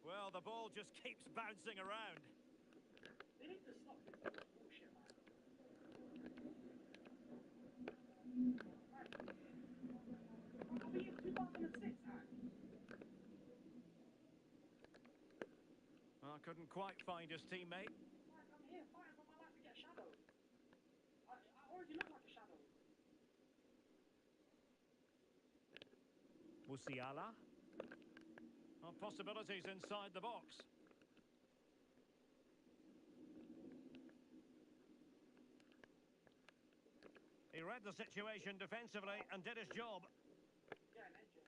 Well, the ball just keeps bouncing around. They need to stop this bullshit, man. Are we in 2006, man? Well, couldn't quite find his teammate. Like, I'm here fighting for my life to get shadowed. I already look like a shadow. Musiala. Well, possibilities inside the box. He read the situation defensively and did his job. Yeah, an engine.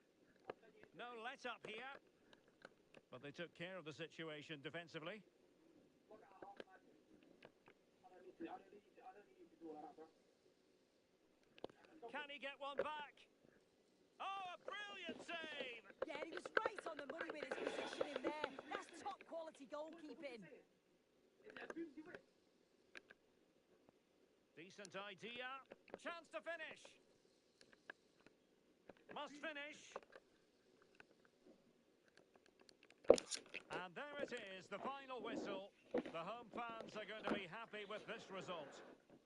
I'll tell you. No let-up here. But they took care of the situation defensively. Look at how half time is. I don't need you to do all that, bro. Can he get one back? Oh, a brilliant save! Yeah, he was right on the money with his positioning there. That's top quality goalkeeping. It's a boomsy whip. Decent idea. Chance to finish. Must finish. And there it is, the final whistle. The home fans are going to be happy with this result.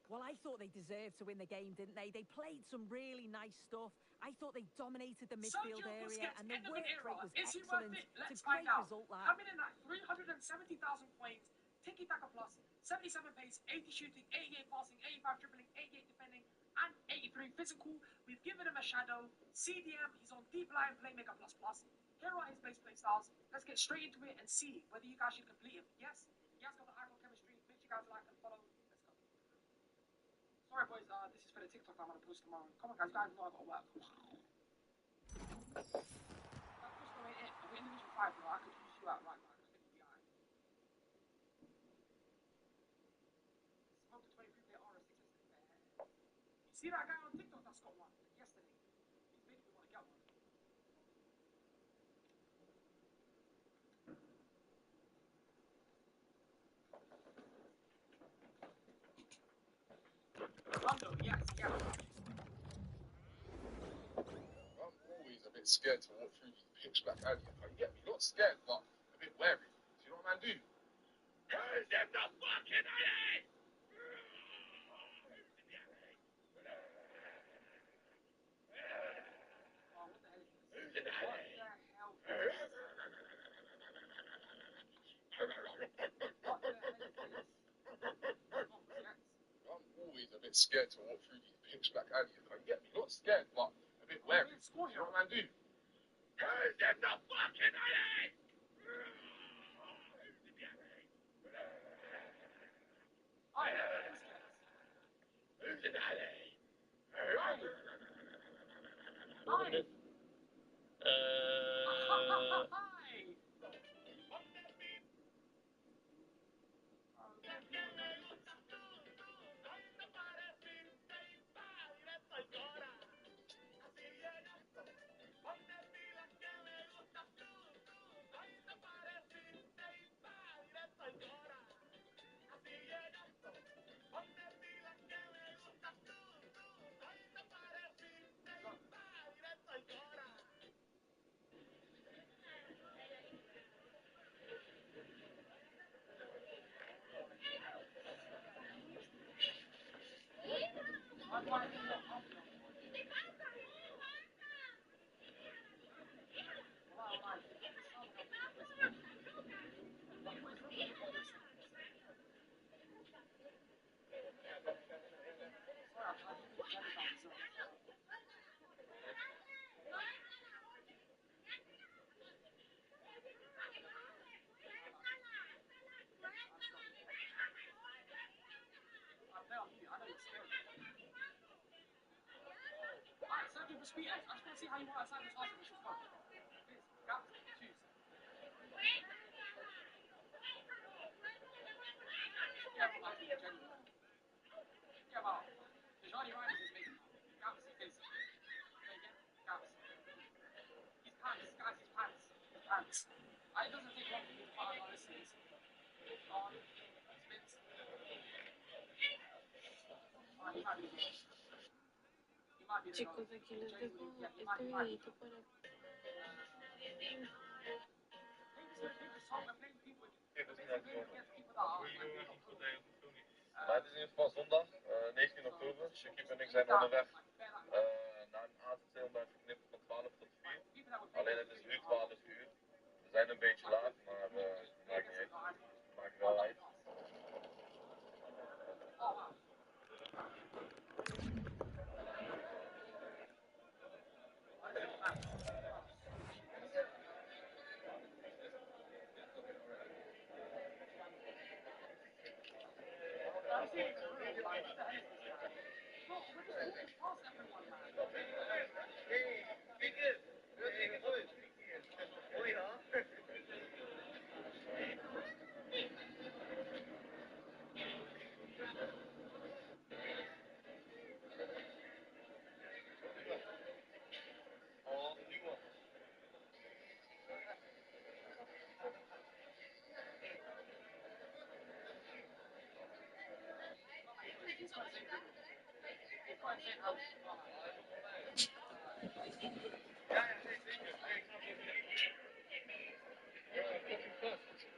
Well, I thought they deserved to win the game, didn't they? They played some really nice stuff. I thought they dominated the midfield Sergio area, Busquets, and the end of work an era. rate was Is he worth excellent. it? It's Let's a great find out. result, that. Coming in at 370,000 points, tiki-taka plus, 77 pace, 80 shooting, 88 passing, 85 dribbling, 88 defending, and 83 physical. We've given him a shadow. CDM, he's on deep line, playmaker plus plus. Here are his base play styles. Let's get straight into it and see whether you guys should complete him. Yes? He has got the icon chemistry. Make sure you guys like and follow. Let's go. Sorry, boys. This is for the TikTok I'm going to post tomorrow. Come on, guys. You guys know I've got to work. That Crystal ain't it. I'm individual 5, bro. I could use you out right now. I think you'll be alright. Smoke the 23-player RS6 yesterday. You see that guy on TikTok that's got one yesterday? He's making me want to get one. Rondo, yes, yes. I'm always a bit scared to walk through these pitch black alleys. If I get me, not scared, but a bit wary. Do you know what I do? Who's in the fucking alley? Oh, what the hell is this? Who's in the What alley? the hell is this? What the hell is this? Oh, yes. I'm always a bit scared to walk through these pitch black alleys. If I get me, not scared, but a bit wary. Let's score Do you here. know what I do? Who's in the fucking alley? Aye, Busquets. Who's in the alley? Aye. Aye. Sweet, I just want to see how you want outside this hospital. Let's go. Please, grab the shoes. Yeah, but like, genuine. Yeah, but the Johnny Riders is making Gaps is Gaps. His pants, guys, his pants. His pants. It doesn't take long for me to find out this is. On, spins. He might be the ghost. He might be the Chicos, ghost. aquí les dejo Yeah, he este might be. videito para Maar het is in ieder geval zondag, 19 oktober. Shakib en ik zijn onderweg naar een AZC om daar te knippen van 12 tot 4. Alleen het is nu 12 uur. We zijn een beetje laat, maar maakt niet uit. Maakt wel uit.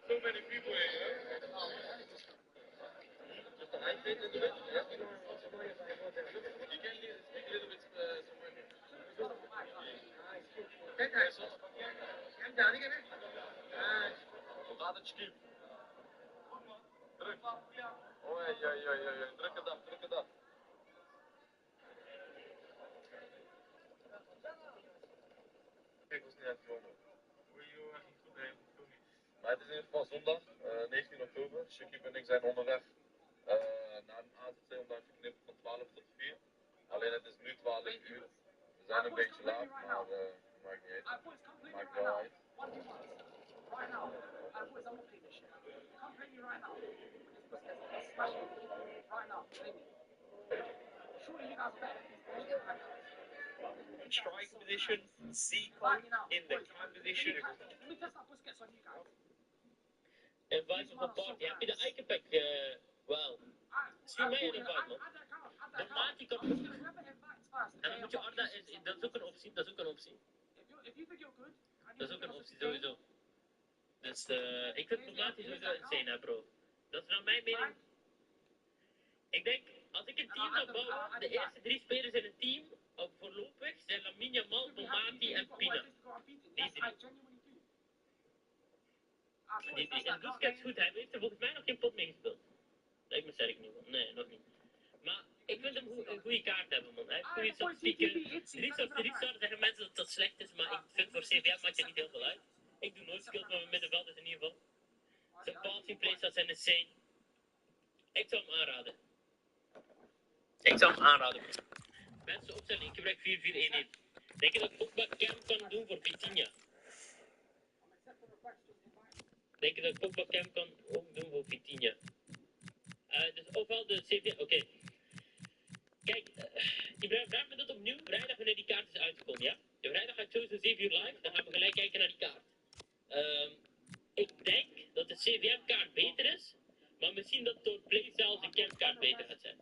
So many people here. Just a handshake in the bit. Yeah. You can speak a little bit Somali. Kijk eens. Kijk daar, niet hè? Hoe gaat het, Skip? Druk. Oei, drukke dag, drukke dag. Ik was niet uitgekomen. Maar het is in ieder geval zondag, 19 oktober. Shakib en ik zijn onderweg naar een AZC om daar te knippen van 12 tot 4. Alleen het is nu 12 uur. We zijn een beetje laat, maar maakt niet uit. Maakt wel uit. Right now, boys, I'm not playing this shit. Come play me right now. Smash it. Right now, play me. Surely you guys are better than these right now. Strike position, Zico in the time position. Let me test that Busquets on you guys. Invite op party. Heb je de Eikenpack wel? Zie mij een invite man. De maat die kan. En dan moet je Arda, dat is ook een optie, dat is ook een optie. Dat is ook een optie sowieso. Dus ik vind Tomati sowieso insane hè bro. Dat is naar mijn mening. Ik denk, als ik een team zou bouwen, de eerste 3 spelers in het team, voorlopig, zijn Lamine Yamal, Tomati en Pina. Die 3. En Busquets goed, hij heeft er volgens mij nog geen pot mee gespeeld. Lijkt me sterk niet man, nee, nog niet. Maar ik vind hem een goede kaart hebben man. Hij heeft goede statistieken. Rizard zeggen mensen dat dat slecht is, maar ik vind voor CVM maakt het niet heel veel uit. Ik doe nooit skills met mijn middenveld, dus in ieder geval. Zijn passing plays, dat zijn insane. Ik zou hem aanraden. Mensen opstellen, ik gebruik 4-4-1-1. Denk je dat Pogba Cam kan doen voor Vitinha? Denk je dat Pogba Cam kan ook doen voor Vitinha? Dus ofwel de CV... Oké. Kijk, Ibrahim, vraag me dat opnieuw. Vrijdag wanneer die kaart is uitgekomen, ja? De vrijdag ga ik sowieso 7 uur live. Dan gaan we gelijk kijken naar die kaart. Ik denk dat de CVM-kaart beter is. Maar misschien dat door Play zelfs de Cam-kaart beter gaat zijn.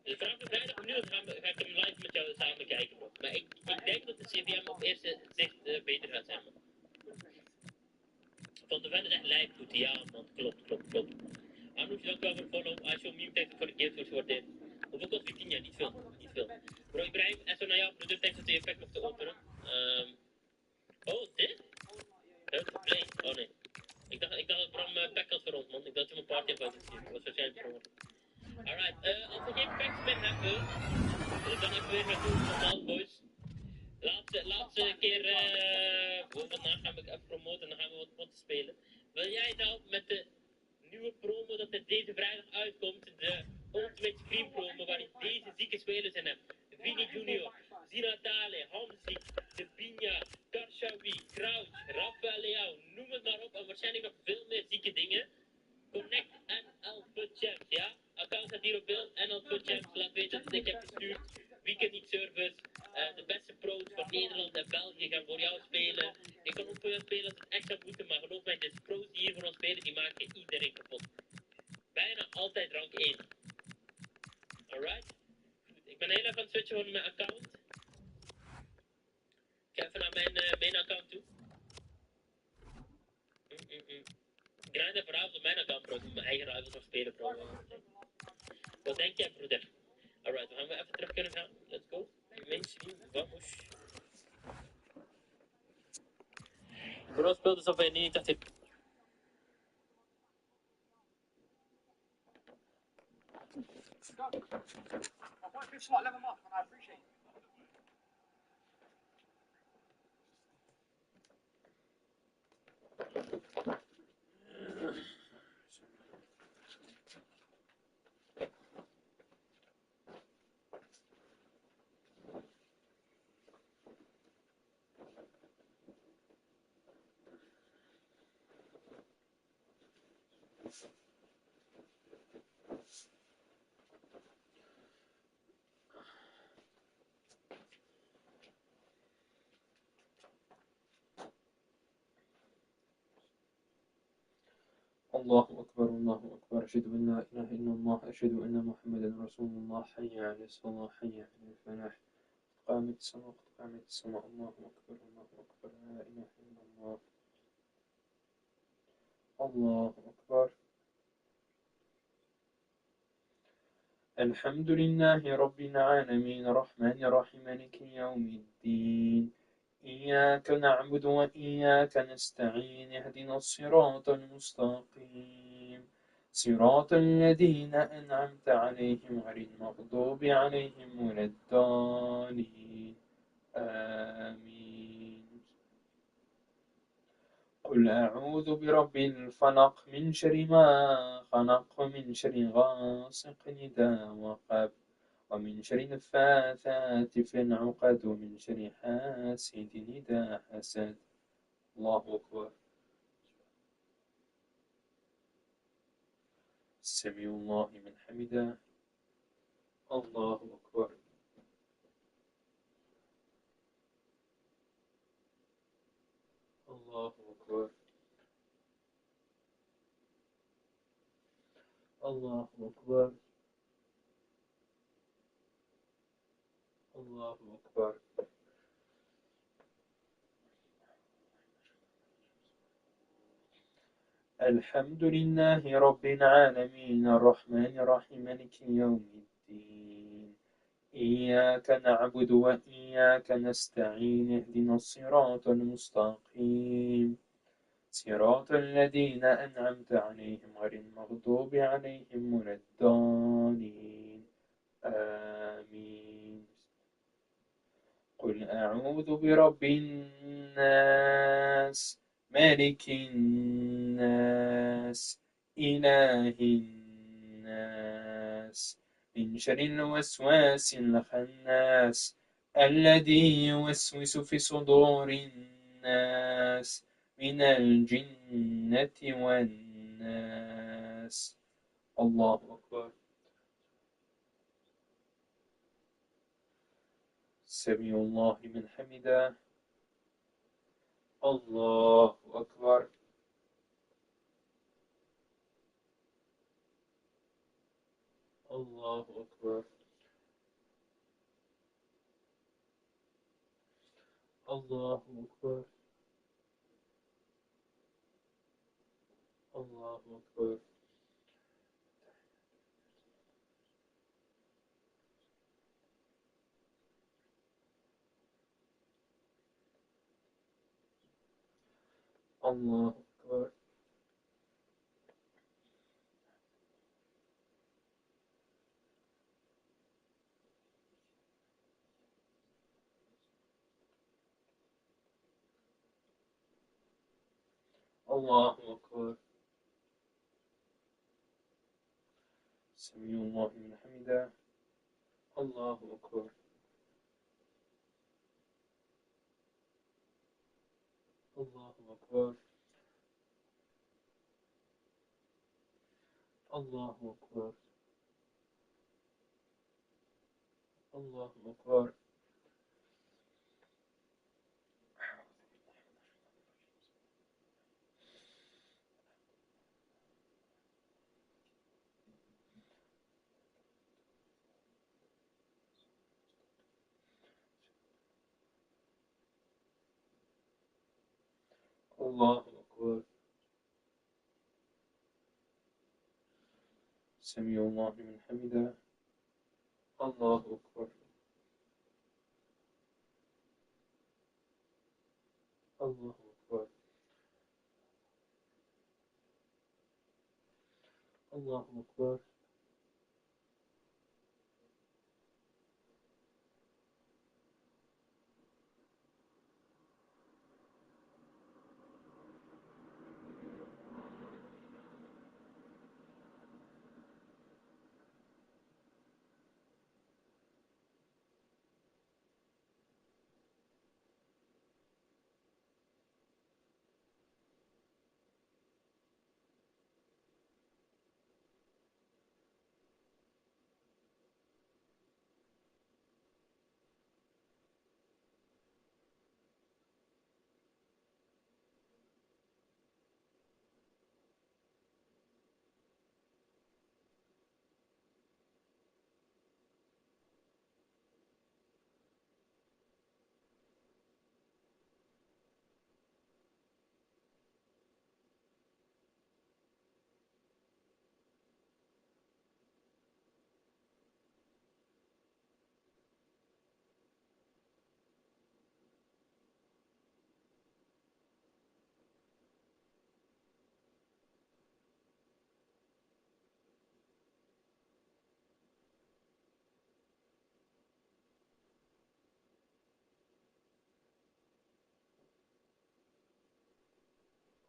Dus vraag me vrijdag opnieuw. Dan ga ik hem live met jou samen kijken, bro. Maar ik denk dat de CVM op eerste zicht beter gaat zijn, man. Van de Ven is echt lijp goed. Ja, man. Klopt. Arnoefje, dank u wel voor de follow. Als je op meme tekst voor de games wordt gewaardeerd. Hoeveel kost Vitinha? Niet veel. speel. Bro Ibrahim, en zo naar jou, broeder, thanks dat je effect mocht openen. Oh, dit? Health play? Oh nee. Ik dacht dat Bram pack had voor ons, man. Ik dacht dat hij mijn party had uitgestuurd. Dat was waarschijnlijk voor ons. Alright, als we geen packs meer hebben, dan even weer naartoe, nogmaals, boys. Laatste keer, vandaag gaan we even promoten en dan gaan we wat potten spelen. Wil jij nou met de nieuwe promo dat er deze vrijdag uitkomt, de Ultimate Scream promo, waarin deze zieke spelers in hebt? Vinny Junior, Zina Dale, Hamzik, De Pina, Karshawi, Crouch, Rafael Leao, noem het maar op, en waarschijnlijk nog veel meer zieke dingen. Connect NL Champs, ja? Account staat hier op beeld, NL Champs, laat weten dat ik heb gestuurd. Weekend Niet Service, de beste pro's van Nederland en België gaan voor jou spelen. Ik kan ook voor jou spelen als het echt zou moeten, maar geloof mij, de pro's die hier voor ons spelen, die maken iedereen kapot. Bijna altijd rank 1. Alright? Goed, ik ben heel even aan het switchen van mijn account. Ik ga even naar mijn main account toe. Ik rijd even vanavond op mijn account, bro. Ik moet mijn eigen rivals nog spelen, bro. Wat denk jij, broeder? Alright, we gaan weer even terug kunnen gaan. Let's go. Mainstream, vamos. Bro speelt dus op bij 89. I want to slot 11 off, and I appreciate it. الله أكبر الله أكبر أشهد أن لا إله إلا الله أشهد أن محمدا رسول الله حي على الصلاة حي على الفلاح قامت الصلاة قامت الصلاة الله أكبر لا إله إلا الله الله أكبر الحمد لله رب العالمين الرحمن الرحيم مالك يوم الدين إياك نعبد وإياك نستعين اهدنا الصراط المستقيم صراط الذين أنعمت عليهم غير المغضوب عليهم ولا الضالين آمين قل أعوذ برب الفلق من شر ما خلق ومن شر غاسق إذا وقب ومن شر النفاثات في العقد ومن شر حاسد إذا حسد الله أكبر سمع الله من حمده الله أكبر الله أكبر الله أكبر الله أكبر الحمد لله رب العالمين الرحمن الرحيم مالك يوم الدين إياك نعبد وإياك نستعين اهدنا الصراط المستقيم صراط الذين أنعمت عليهم غير المغضوب عليهم ولا الضالين آمين قل أعوذ برب الناس مالك الناس إله الناس من شر الوسواس الخناس الذي يوسوس في صدور الناس من الجنة والناس الله أكبر سمع الله من حمده الله أكبر الله أكبر الله أكبر الله أكبر الله أكبر. الله أكبر. سمع الله لمن حمده. الله أكبر. الله أكبر. الله أكبر. الله أكبر. الله أكبر. سمع الله لمن حمده. الله أكبر. الله أكبر. الله أكبر.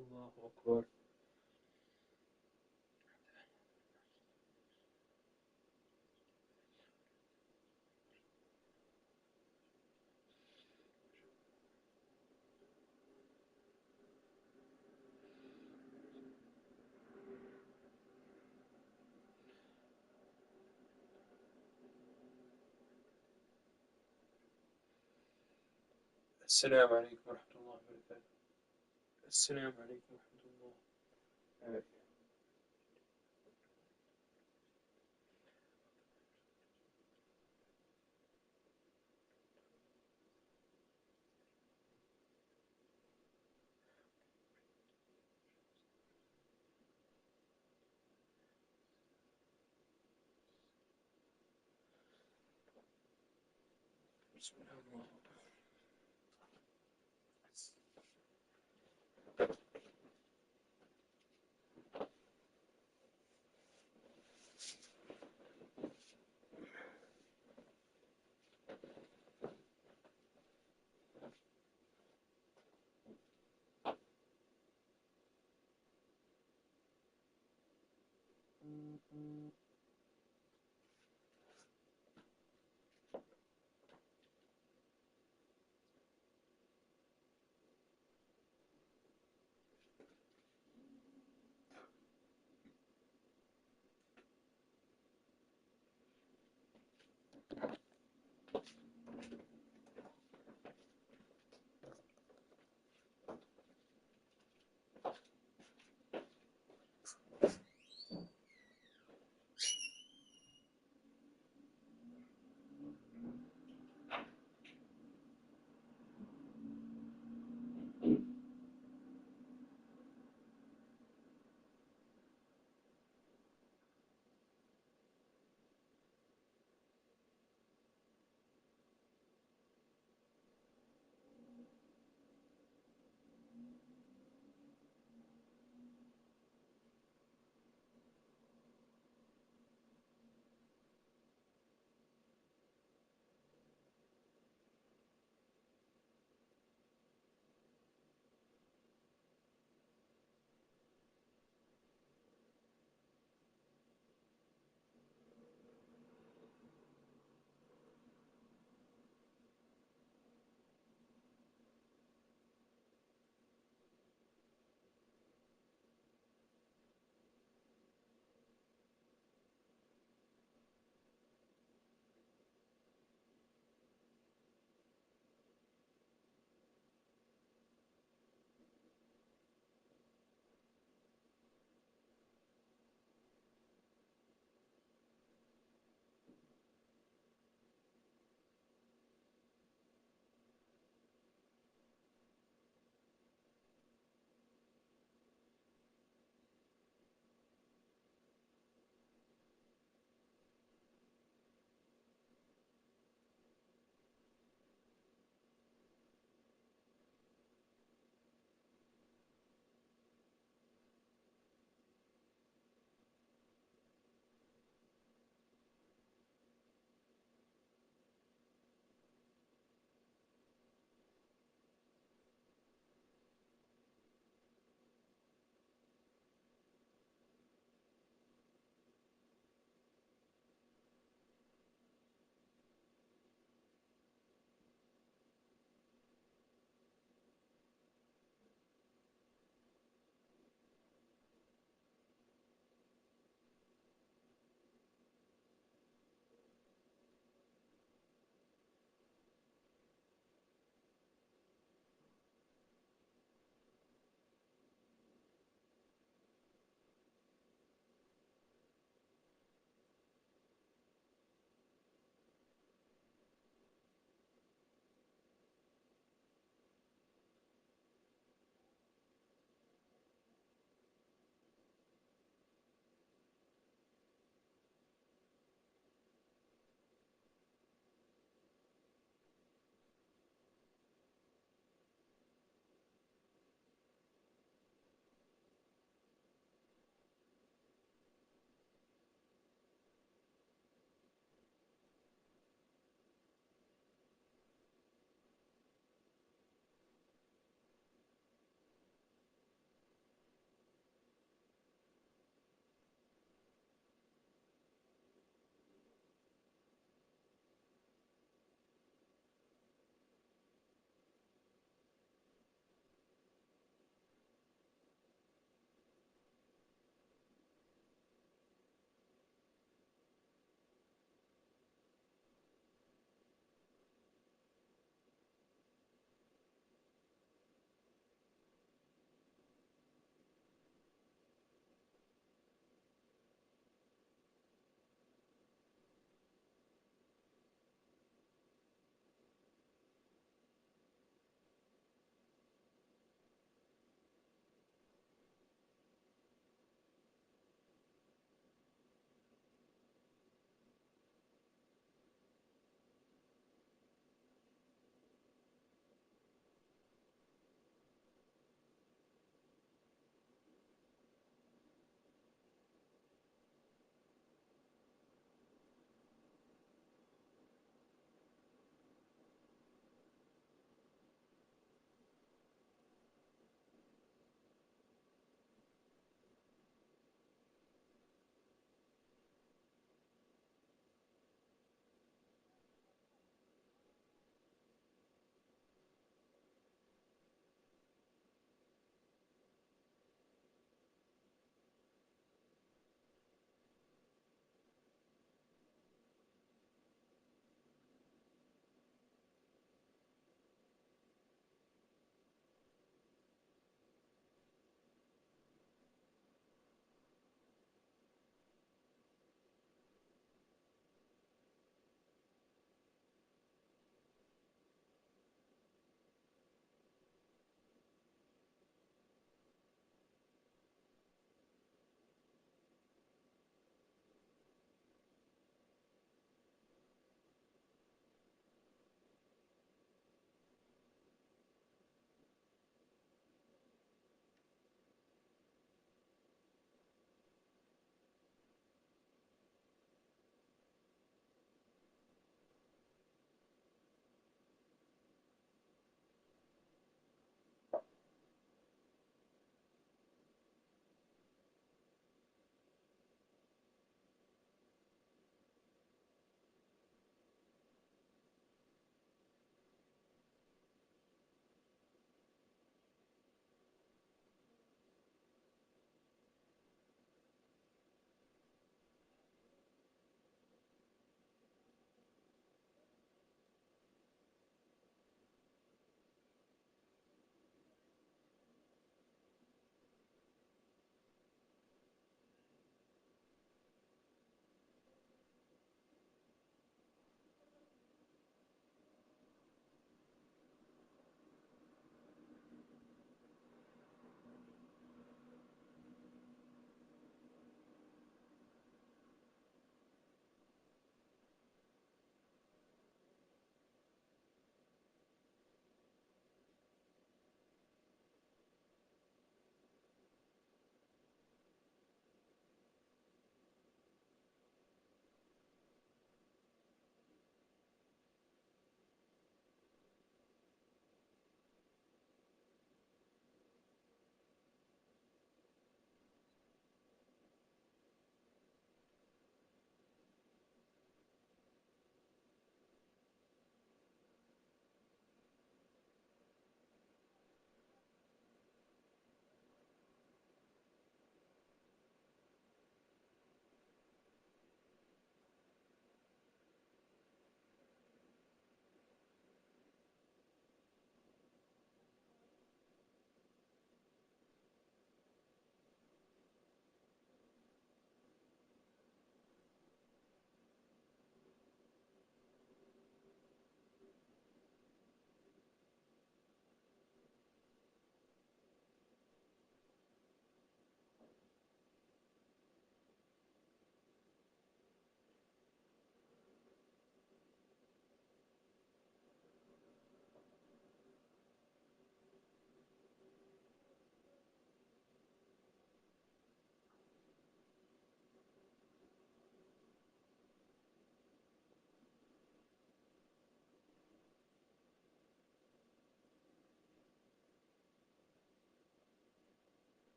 الله أكبر. السلام عليكم ورحمة الله وبركاته. السلام عليكم ورحمة الله وبركاته. بسم الله الرحمن الرحيم.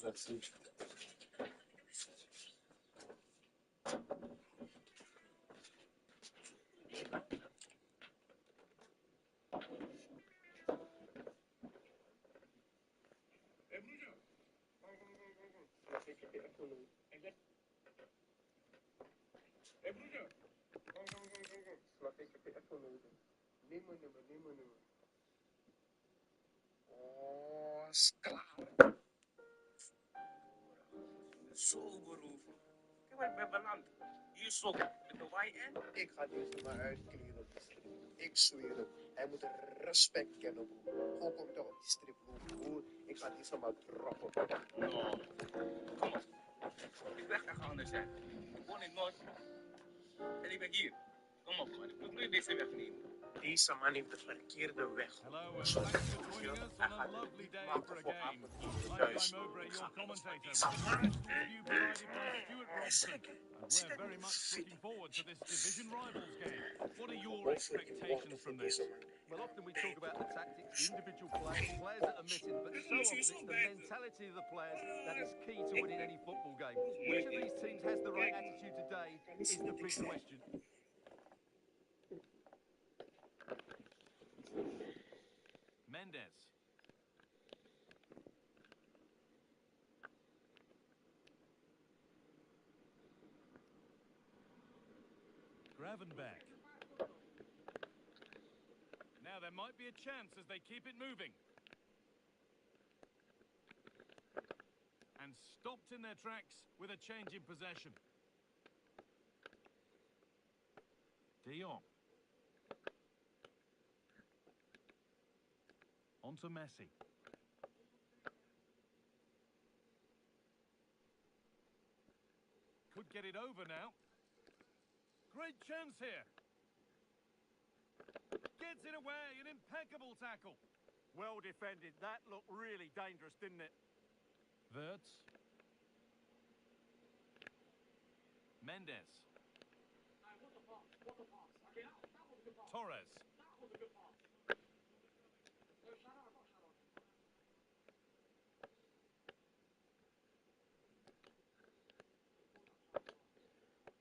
Merci. Snap ik, heb je echt wel nodig. Neem mijn nummer, neem mijn nummer. Oh, is klaar. Zo beroven. Kijk waar ik ben beland. Hier zo, met de YN. Ik ga deze maar uitkleden op die strip. Ik zweer het. Hij moet respect kennen, broer. Hoe komt hij op die strip, broer? Ik ga deze maar droppen. No, kom op. Ik weg echt anders zijn. Ik woon in Noord. En ik ben hier. Kom op, man. Ik moet nu deze weg nemen. Deze man heeft de verkeerde weg. Hello and thanks for joining us on a lovely day for a game. I'm Guy Mowbray, your commentator, with the professional view provided by Stuart Robson. And we're very much looking forward to this division rivals game. What are your expectations from this? Well, often we talk about the tactics, the individual players that are missing, but so often it's the mentality of the players that is key to winning any football game. Which of these teams has the right attitude today is the big question. Mendes. Gravenberch. Now there might be a chance as they keep it moving. And stopped in their tracks with a change in possession. De Jong. On to Messi. Could get it over now. Great chance here. Gets it away, an impeccable tackle. Well defended. That looked really dangerous, didn't it? Wirtz. Mendes. Torres.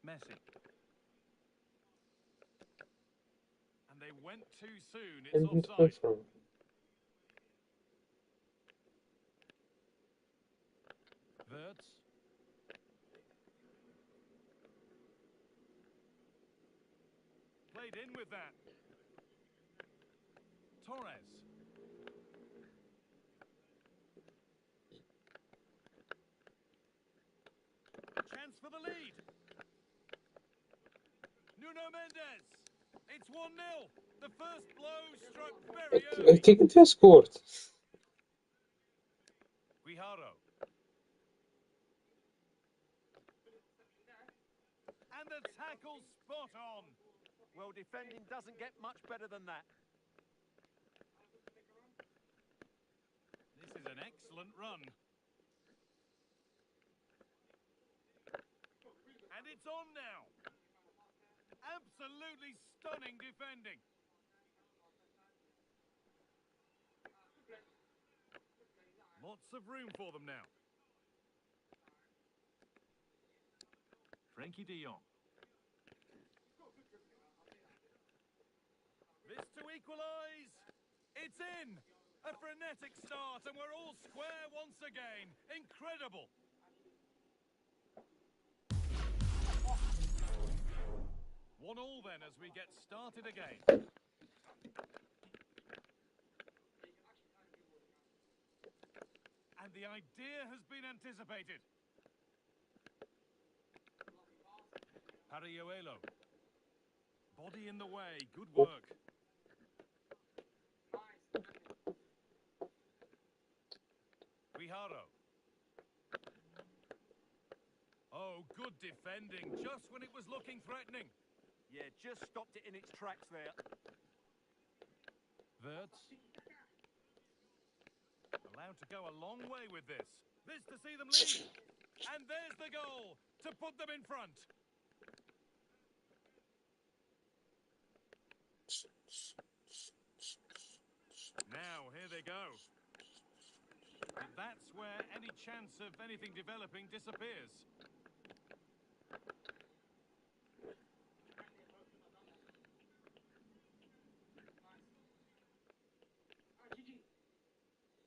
Messi. And they went too soon. It's En niet offside. van. Wirtz. Played in with that. Torres. Chance for the lead. Nuno Mendes. It's 1-0. The first blow struck very early. Kijk, het weer scoort. Guijarro. And the tackle spot on. Well, defending doesn't get much better than that. This is an excellent run. And it's on now. Absolutely stunning defending. Lots of room for them now. Frenkie de Jong. This to equalise. It's in. A frenetic start and we're all square once again. Incredible. One all then as we get started again. And the idea has been anticipated. Parayuelo. Body in the way. Good work. Guijarro. Oh, good defending. Just when it was looking threatening. Yeah, just stopped it in its tracks there. Wirtz. Allowed to go a long way with this. This to see them lead. And there's the goal to put them in front. Now, here they go. Did that's where any chance of anything developing disappears.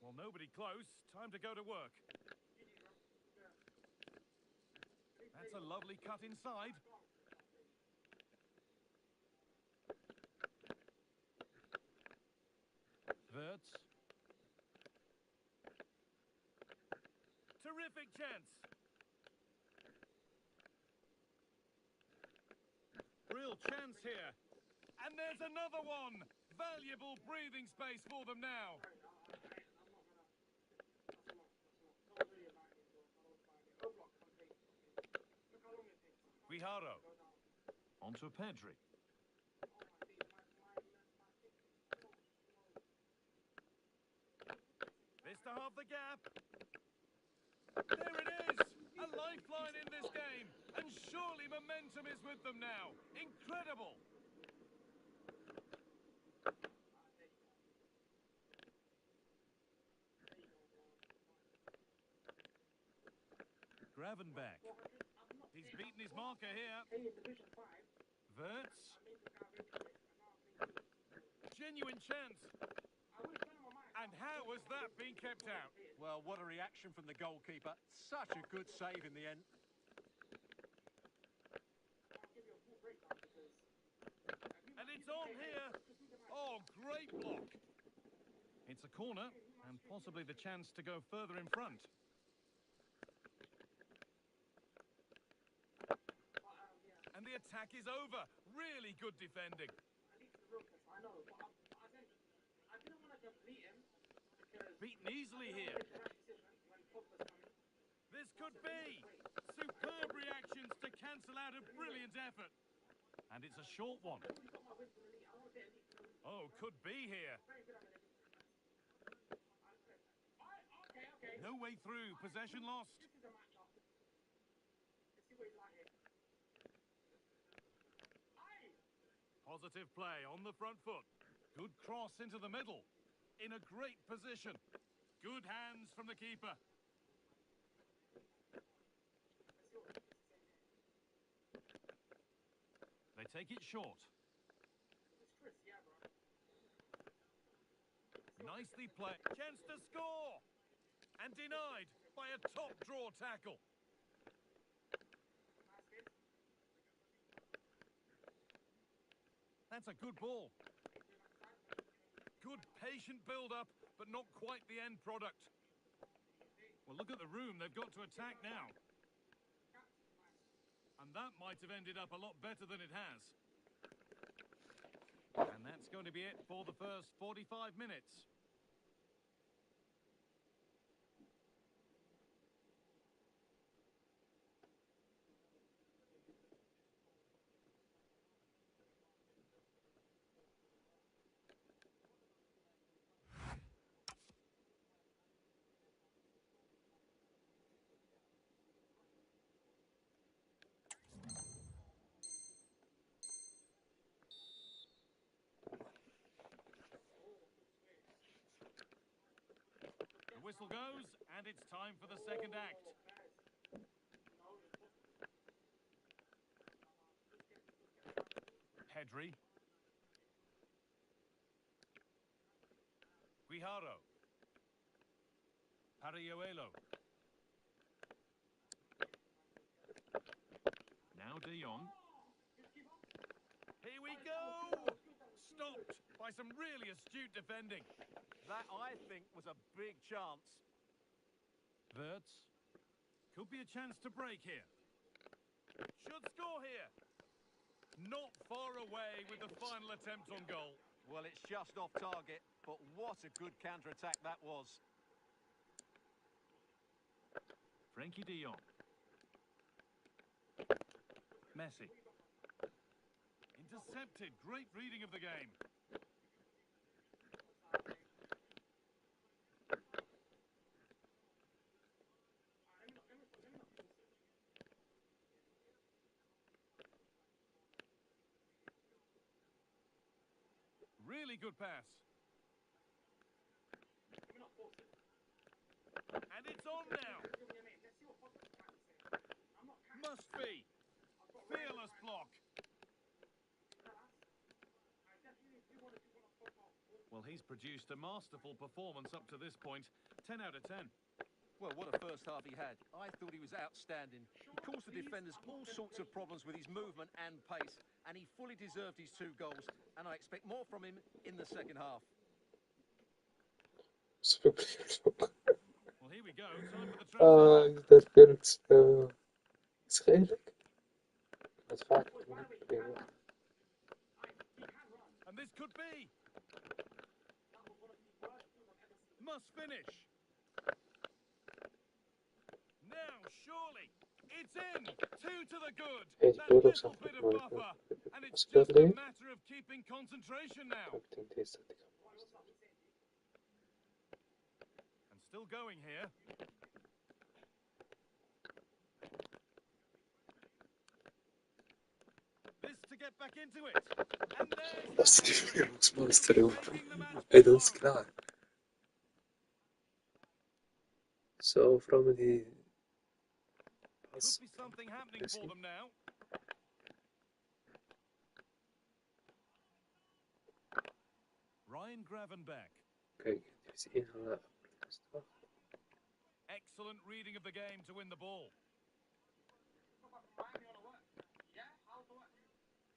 Well, nobody close. Time to go to work. That's a lovely cut inside. Wirtz. Terrific chance. Real chance here. And there's another one. Valuable breathing space for them now. Guijarro. Onto Pedri. This to halve the gap. There it is! A lifeline in this game. And surely momentum is with them now. Incredible! Gravenberch. He's beaten his marker here. Wirtz. Genuine chance. And how has that been kept out? Well, what a reaction from the goalkeeper. Such a good save in the end. And it's on here. Oh, great block. It's a corner and possibly the chance to go further in front. And the attack is over. Really good defending. Beaten easily here. This could be. Superb reactions to cancel out a brilliant effort. And it's a short one. Oh, could be here. No way through. Possession lost. Positive play on the front foot. Good cross into the middle. In a great position. Good hands from the keeper. They take it short. Nicely played. Chance to score. And denied by a top draw tackle. That's a good ball. Good patient build-up, but not quite the end product. Well, look at the room they've got to attack now. And that might have ended up a lot better than it has. And that's going to be it for the first 45 minutes. Whistle goes, and it's time for the second act. Pedri. Guijarro. Parayuelo. Now De Jong. Here we go! Stopped by some really astute defending. That, I think, was a big chance. Wirtz. Could be a chance to break here. Should score here. Not far away with the final attempt on goal. Well, it's just off target, but what a good counter-attack that was. Frenkie de Jong. Messi. Intercepted. Great reading of the game. Really good pass. And it's on now. Must be. Fearless block. Well, he's produced a masterful performance up to this point. 10 out of 10. Well, what a first half he had. I thought he was outstanding. He caused the defenders all sorts of problems with his movement and pace, and he fully deserved his 2 goals, and I expect more from him in the second half. Well, here we go. Time for the transfer. dat werkt schelijk. Dat vaak. And this could be. Must finish. Now, surely. It's in. 2 to the good. Hey, That doe dat little zo bit of mooi. buffer. And it's Speel just a die. matter of keeping concentration now. Ik denk deze dat ik And still going here. This to get back into it. And there's the Verwerkingsmonster ook. taking the match Hey, dat is forward. klaar. Zo, vooral met die Could pas. be something happening for them now. Ryan Gravenbeck. Kijk, die is inhalen. Excellent reading of the game to win the ball.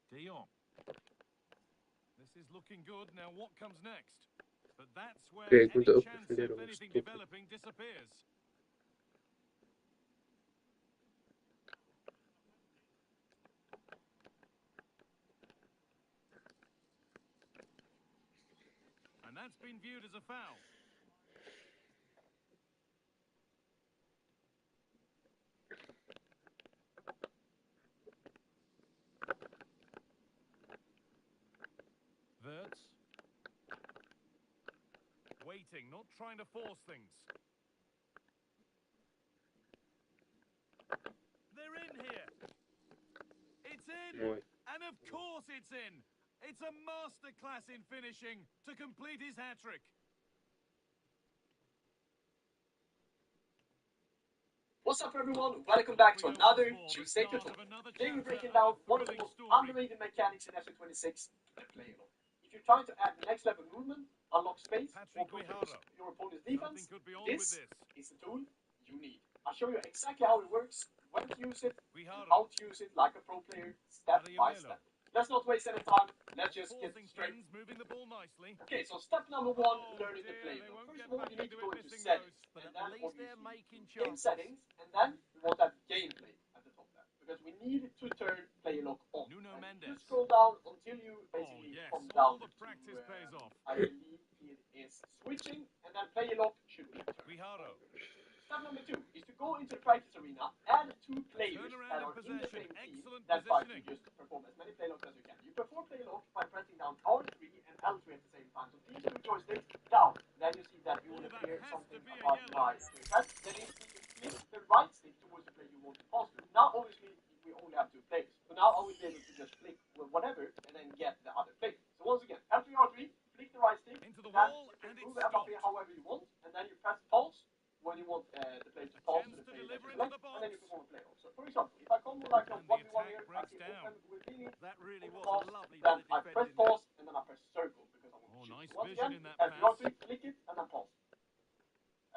De Jong. This is looking good. Now what comes next? But that's where Oké, ik moet any ook chance even leren of om te anything stoppen. developing disappears. And that's been viewed as a foul. Wirtz. Waiting, not trying to force things. They're in here. It's in. Mooi. And of course it's in. It's a masterclass in finishing to complete his hat-trick. What's up, everyone? Welcome back to another Tuesday Tutorial. Today we're breaking down one of the most underrated mechanics in FC26, the play along. If you're trying to add next level movement, unlock space, or propose your opponent's defense, this is the tool you need. I'll show you exactly how it works, when to use it, and how to use it like a pro player, step by step. Let's not waste any time, let's just get straight. Moving the ball nicely. Okay, so step number 1, learning the play. First of all, you need to go into settings, and then At least they're making in chances. settings, and then we want that gameplay at the top there, because we need to turn play lock on. Nuno And Mendes. you scroll down until you basically yes, come all down the practice pays off. I believe it is switching, and then play lock should be turned. Guijarro. Step number 2 is to go into the practice arena, add 2 players Turn that around are in in the possession. same team Excellent that try to positioning. just perform as many play locks as you can. You perform play lock by pressing down R3 and L3 at the same time. So these 2 joysticks down. Then you see that you will Oh, that appear has something to be a about yellow. my that then you flip the right stick towards the player you want to pass to. Now obviously we only have 2 players. So now I will be able to just flick with whatever and then get the other player. So once again, L3 R3, flick the right stick, Into the then wall, you can and move it's Mbappe stopped. however you want, and then you press pause when you want the player to pass to the Chance to player deliver that you into select, the and then you box. perform a play off. So for example, if I come like a And the 1v1 here, attack I breaks see down. open with Vini, That really was pause, a lovely then bit of I press defending. pause, and then I press circle because I want Oh, to shoot. nice Once vision again, in that L3 pass. R3, click it, and then pause.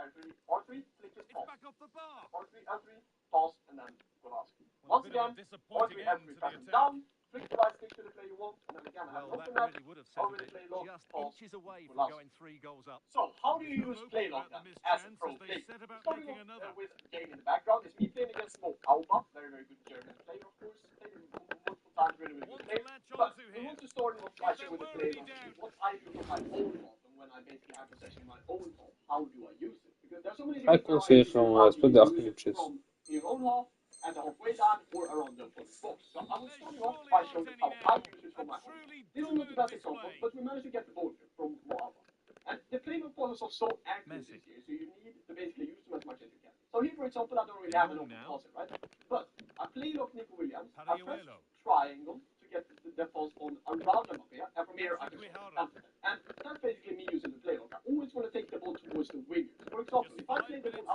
R3, flick it, It's pause. back off the bar. R3, L3, pause, and then go last. Well, a Once bit of a again, disappointing R3, end L3, to press the it attack. down, flick the right stick to the player you want, and then again I have Well, an open that match. really would have Over settled the it. play lock, Just pause, inches away go from last. going 3 goals up. So, how do you No use moping play lock about the then, missed as a chance pro as they player? set about Starting making off another. with a game in the background is me playing against Mo Alba, very, very good German player, of course. Played him multiple times, really, really One good to player. latch But onto we here. want to start off If by there showing the were play any lock, doubt. what I do from my own half, and when I basically have possession of my own half, how do I use it? Because there's so many Hij different kon varieties zeggen, of how het speelt you 8 use it minuutjes. from your own half, at the halfway line, or around the opponent's box. So I will They start off surely by aren't showing any how now. I use it A from my own. truly This is not the dominant best example, display. but we managed to get the ball from Moaba. And the playment process of so accurate Messi. this year, so you need to basically use them as much as you can. So here, for example, I don't really have an Young open now. passer, right? But I play lock Nico Williams, I press Pariuelo. triangle to get the pass on around Mbappe, and from here I can Guijarro. and that's basically me using the play lock. I always want to take the ball towards the wingers. For example, Just if I 5 play the ball minutes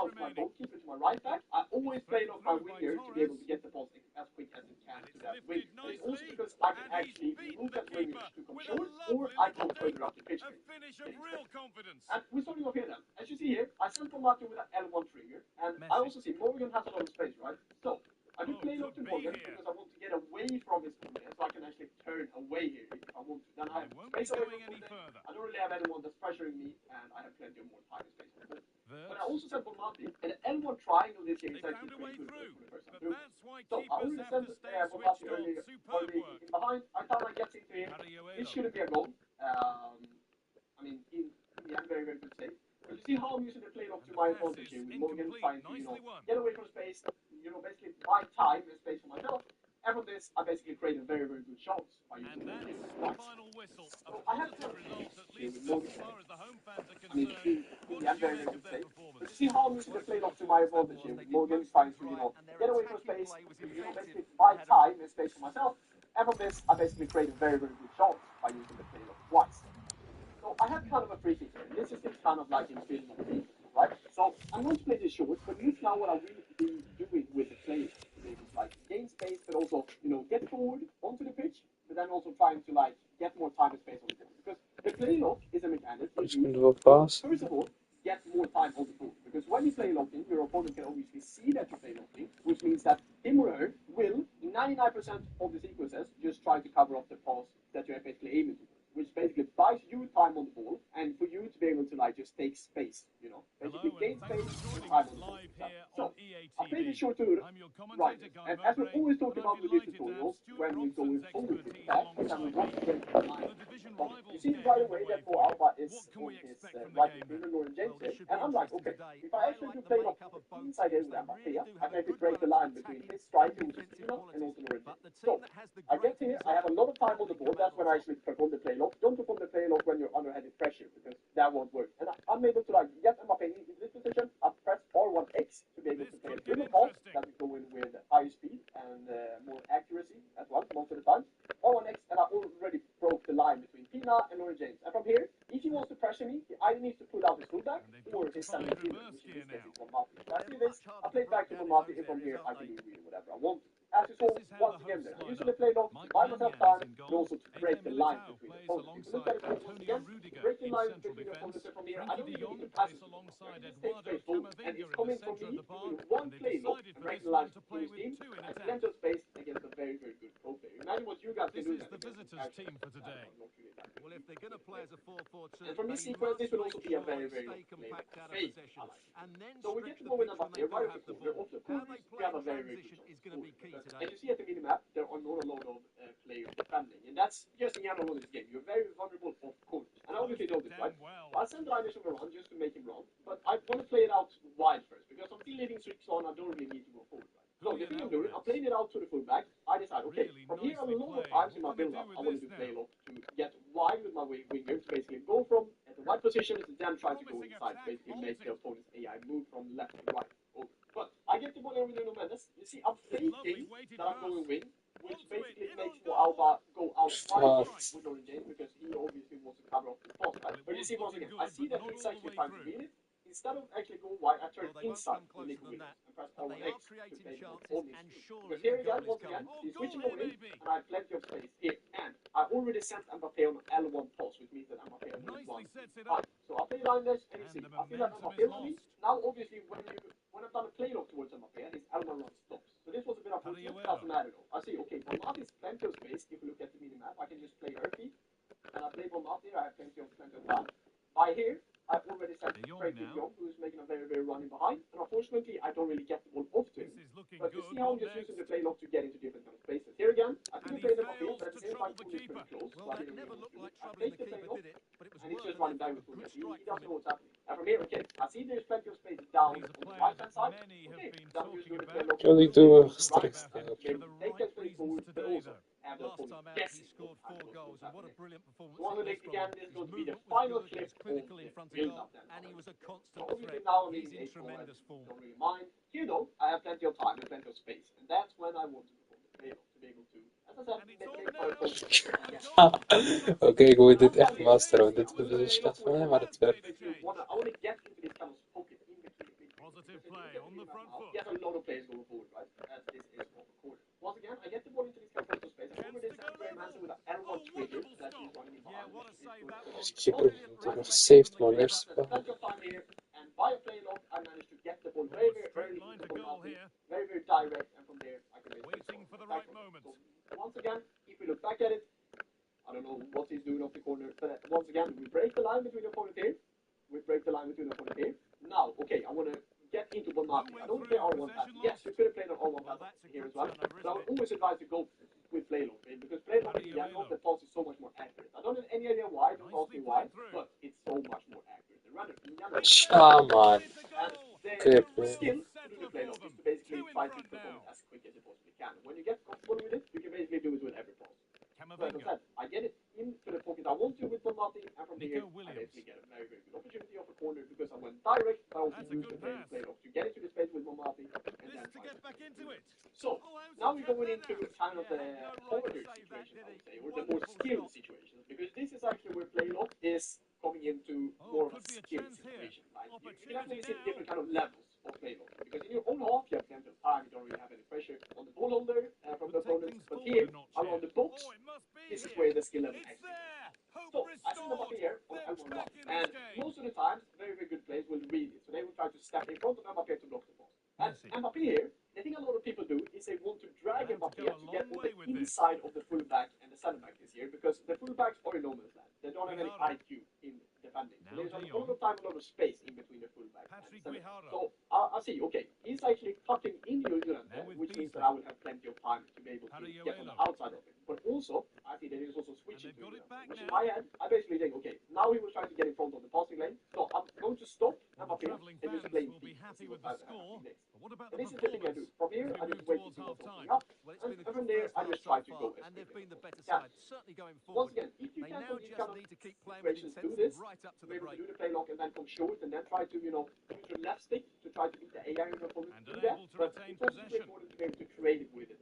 actually move that wing to come with a short, or lovely I little go further dink. up the pitch. A finish of real confidence. And we're starting off here then. As you see here, I sent Morgan with an L1 trigger, and I also see Morgan has a lot of space, right? So I do play lock to Morgan because I want to get away from his movement, so I can actually turn away here if I want to. Then I have space away from Morgan. I don't really have anyone that's pressuring me, and I have plenty of more time and space for Morgan. But I also sent Bonmati, and the L1 triangle this here is actually pretty good for the first time through. So I already sent Bonmati early in behind. I thought I get into him. It shouldn't be a goal. I mean, in the end, very, very good save. But you see how I'm using the play lock to my advantage here with Morgan trying to, get away from space, basically buy time and space for myself. And from this, I basically create a very, very good chance by using the play lock twice. So I have kind of here with Morgan. I mean, in the end, very, very good save. But you see how I'm using the play lock to my advantage here with Morgan trying to, get away from space, basically buy time and space for myself. And from this, I basically create a very, very good chance by using the play lock twice. So I have kind of a free kick here. This is kind of like in film of me, right? So I'm going to play this short, but look now what I will be doing with the play. It's like gain space, but also, get forward onto the pitch, but then also trying to like get more time and space on the ball. Because the play lock is a mechanic. First of all, get more time on the ball. Because when you play locking, your opponent can obviously see that you play locking, which means that him or her will, in 99% of the sequences, just try to cover up the pass that you're basically aiming to. Which basically buys you time on the ball, and for you to be able to like just take space, basically gain space and time on the ball. So I played this short tour, right? And as we always talk about with these tutorials, when we go forward with that, is that we want to break the line. You see right away that Bo Alba is on his right finger, Lauren James here, and I'm like, okay, if I actually do play off inside here with Mbappe, I can actually break the line between his striker, which is Pina, and also Lauren James. So I get here, I have a lot of time on the ball. That's when I actually perform the play lock. Don't perform the play lock when you're under heavy pressure, because that won't work. And I'm able to like get Mbappe in this position. I press R1X to be able to play a dribble pass that is going with higher speed and more accuracy as well most of the time. R1X, and I already broke the line between Pina and Lauren James. And from here, if he wants to pressure me, he either needs to pull out his fullback or his center midfielder, which in this case is Bonmati. So I see this, I play back to Bonmati, and from here I can do really whatever I want. As you saw, once again there, using the play lock to buy myself time, and also to break the line between the opponents. If you look at it once again, breaking line between the opponents, and from here, I don't even need to pass it. I just take straight forward, and it's coming from me doing one play lock and break the line between his team, and plenty of space against a very, very good pro player. Imagine what you guys can do. This is the visitors' team for today. Well, if they're going to play as a 4-4-2, and from this sequence, this will also be a very, very long play lock phase. So we get to go with Mbappe right off the corner. Off the corners, we have a very, very good chance. As you see at the minimap, there are not a lot of players defending, and that's just in general in this game. You're very vulnerable off corners, and I obviously know this, right? I'll send Reinisch on a run just to make him run, but I want to play it out wide first, because I'm still leaving streaks on. I don't really need to go forward, right? So the thing I'm doing, I'm playing it out to the fullback. I decide, okay, from here a lot of times in my build-up, I want to do play lock to get wide with my winger to basically go from at the right position and then try to go inside, basically make the opponent's AI move from left to right. Over. But I get the ball over Nuno Mendes. You see, I'm faking that I'm going wing, which basically makes Bo Alba go outside with Lauren James, because he obviously wants to cover up the pass, right? But you see, once again, I see that he's actually trying to win it. Instead of actually going wide, I turn inside to Nico Williams and press R1X to play on his feet. Because here again, once again, he's switching over in, and I have plenty of space here. And I already sent Mbappe on L1 pass, which means that Mbappe has one. So I play line this, and you see, I feel like Mbappe on me. Now, obviously, when I've done a play lock towards Mbappe, his L1 run stops. So this was a bit unfortunate. Doesn't matter though. I see, okay, Bonmati has plenty of space. If you look at the minimap, I can just play Urfi, and I play Bonmati. I have plenty of time. By here, I've already sent straight to Young, who's making a very, very running behind. And unfortunately, I don't really get the ball off to him. But you see how I'm just using the play lock to get into different kind of spaces. Here again, I could have played them upfield, but at the same time, Pool is pretty close. So I didn't really want to. I take the play lock, and he's just running down with Pool. He doesn't know what's happening. And from here, okay, I see there's plenty of space down on the right-hand side. Okay, I'm using the play lock. Really do stress there. Take that space forward, but also have the Last opponent time out, he guessing. scored 4 goals, and what a brilliant performance. One of it the was again, from this is him. going to be His the movement final was good, he clip was clinical in front of build goal, up then. and he was a constant Obviously threat. now He's in tremendous form. Don't really mind. Here though, I have plenty of time and plenty of space, and that's when I want to perform the play to be able to, as I said, Oké, ik moet dit echt masteren, want dit is een slecht van mij, maar het werkt. I want to get into this kind of pocket in between. Positive play on the front foot. He has a lot of players going forward, right? As this is off the corner. Once again, I get the ball into this kind of space. I already sent Graham Hansen with the airlock trigger that is running Yeah, what a save that was. Keeper saved my life. plenty of time here, and by a play lock, I managed to get the ball very, very early Line into to the goal penalty, here. very, very direct, and from there I can basically Waiting for the score. right moment. So once again, if we look back at it, I don't know what he's doing off the corner, but once again, we break the line between the opponent here. We break the line between the opponent here. Now, okay, I want to get into Bonmati. I don't play R1 pass. Yes, you could have played an R1 pass here as well, but I would always advise to go with Playlock, because Playlock in general, the pass is so much more accurate. I don't have any idea why, don't ask me why, but it's so much more accurate. The runner in general, Shaman. and Good, the man. skill to do the Playlock is to basically try to perform it as quick as you possibly can. When you get comfortable with it, you can basically do it with every pass. But as I said, I get it into the pocket I want to with Bonmati, and from here, I basically get a very, very good opportunity off the corner because I went direct, but I also used the Playlock to get into the space with Bonmati, and then To get back into it. so, now we're going into kind of the harder situation, I would say, or the more skilled situations, because this is actually where Playlock is coming into more of a skilled situation. Like, you can actually see the different kind of levels of Playlock, because in your own half, you have plenty of time, you don't really have any pressure on the ball holder from the opponents, but here, around the box, this is where the skill level actually is. So, I see the Mbappe here on L1, and most of the times, very, very good players will read it, so they will try to step in front of Mbappe to block the ball. And Mbappe here, the thing a lot of people do is they want to drag Mbappe to get on the inside of the fullback and the centre back this year, because the fullbacks are in no man's land. They don't have any IQ in defending. So there's a lot of time, a lot of space in between the fullback and the centre back. So I see, okay, he's actually cutting in Llorente, which means that I will have plenty of time to be able to get on the outside of it. But also, I think that he's also switching to Llorente, which in my head, I basically think, okay, now he was trying to get in front of the passing lane, so I'm going to stop Mbappe and just play Will be happy with the the score. But what about and the this is the thing I do. performance? From here, I We just move wait to towards see what's half-time. opening up. Well, it's been And a from good there, first I half just so try to far, go and they've been the better Yeah. side, certainly going Once forward. again, if you They can now from these just kind of need to keep playing with situations do intensity this, right up to to the be able to break. do the play lock and then come short and then try to, use your left stick to try to beat the AI in your opponent. And Do unable that, to but retain it's also possession. important to be able to create it with it.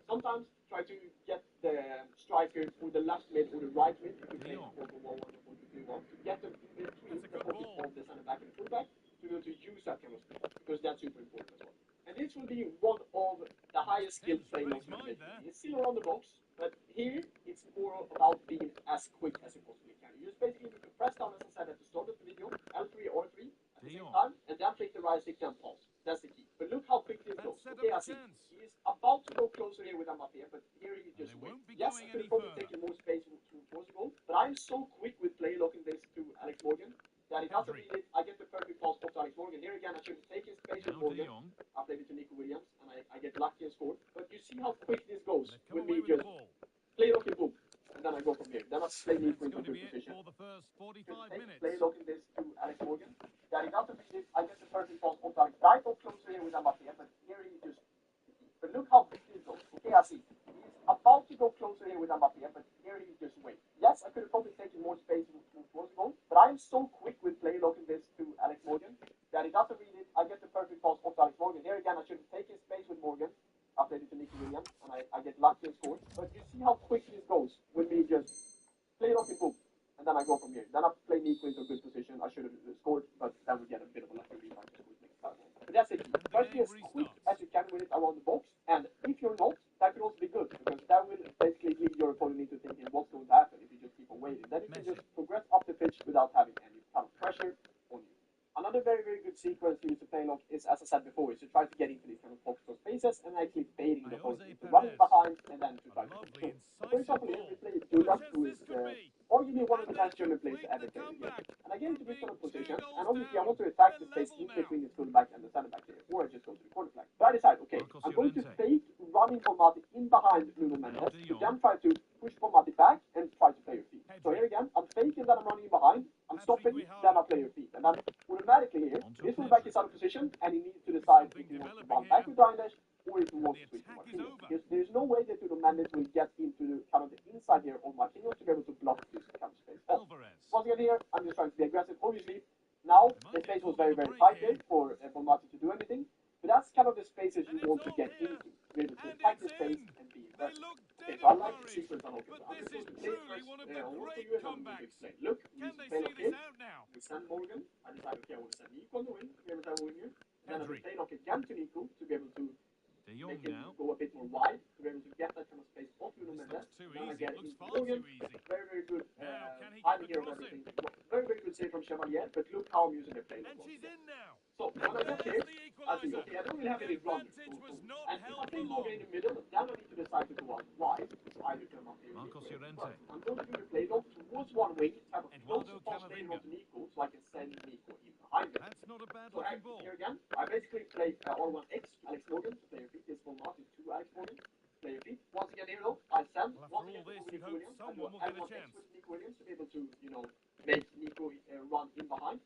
Sometimes try to get the striker or the left mid or the right mid, if you play 4-4-1 or 4-2-3-1, to get them in between the pocket of the centre back and the fullback to be able to use that kind of space, because that's super important as well. And this will be one of the highest skilled play locks you can make. It's still around the box, but here it's more about being as quick as you possibly can. You just basically need to press down, as I said at the start of the video, L3 or R3 at the same time, and then click the right stick and pause. That's the key. But look how quickly it goes. Okay, I see. He is about to go closer here with Mbappe, but here he just waits. Yes, I could have probably taken more space towards the goal, but I'm so quick with play locking this to Alex Morgan that he doesn't read it. I get the perfect pass off to Alex Morgan. Here again, I should have taken space with Morgan. I played it to Nico Williams, and I get lucky and scored. But you see how quick this goes with me just play locking, boom, and then I go from here. Then I play Nico into a good position. For the first 45 minutes. Play locking this to Alex Morgan. That he doesn't read it. I get the perfect pass off to Alex. Right up closer here with Mbappe, but here he just. But look how quick this goes. Okay, I see. He's about to go closer here with Mbappe, but here he just waits. Yes, I could have probably taken more space towards the goal, but I'm so quick with play locking this to Alex Morgan that he doesn't read it. I get the perfect pass off to Alex Morgan. Here again, I should have taken space with Morgan. I played it to Nico Williams, and I get lucky and scored. But you see how quick this goes with me just play locking, boom, and then I go from here. Then I play Nico into a good position. I should have scored, but then we get a bit of a lucky rebound. But that's it. Try to be as quick as you can with it around the box, and if you're not, that could also be good, because that will basically lead your opponent into thinking what's going to happen if you just keep on waiting. Then you can just progress up the pitch without having any kind of pressure on you. Another very, very good sequence to use to play lock is, as I said before, is to try to get into these kind of box or spaces and actually baiting the opponent into running behind and then to try to control. For example, here we play Duda, who is arguably one of the best German players to ever play the game. And I get into this kind of position, and obviously I want to attack the space in between the fullback and the centre back here, or I just go to the corner flag. But I decide, okay, I'm going to fake running Bonmati in behind Nuno Mendes to then try to push Bonmati back and try to play your feet. So here again, I'm faking that I'm running behind, I'm stopping, then I play your feet. And then automatically here, this fullback is out of position, and he needs to decide if he wants to run back with Reindesh or if he wants to switch to Marquinhos. Because there's no way that Nuno Mendes will get into the kind of the inside here of Marquinhos to be able to block this kind of space. Once again here, I'm just trying to be aggressive. Obviously, now the space was very, very tight here for Bonmati to do anything. But that's kind of the spaces you want to get into, to be able to attack the space and be aggressive. Okay, so I like the sequence on offense. I'm just going to play first. I want for you and I'm going to explain. Look, we use play lock here. We send Morgan. I decide, okay, I want to send Nico on the wing to be able to have a winger. Then I play lock again to Nico to be able to make him go a bit more wide, to be able to get that kind of space off Nuno Mendes. Then easy. again, It looks in far Morgan, too easy. very, very good Now, can he get timing the here of cross in? everything. Very, very good save from Chevalier, but look how I'm using the play. And she's in now. So when I got There's here, the I think, equaliser. okay, I don't really have The any run. advantage was not And if I held play for Morgan long. in the middle, then I need to decide to go out wide. It's either turn up here. Marcos Llorente. But I'm going to do the play lock towards one wing, have a close Eduardo pass later Camavinga. onto Nico, so I can send Nico in behind him. That's not a bad So looking ball. here again, I basically play R1X, Alex Morgan, to player feet. This will not is 2 Alex Morgan, player feet. Once again here though, I send. Well, Once after again, all this, with you'd Nico hope Williams, I do someone will get a L1X chance. with Nico Williams to be able to, make Nico run in behind.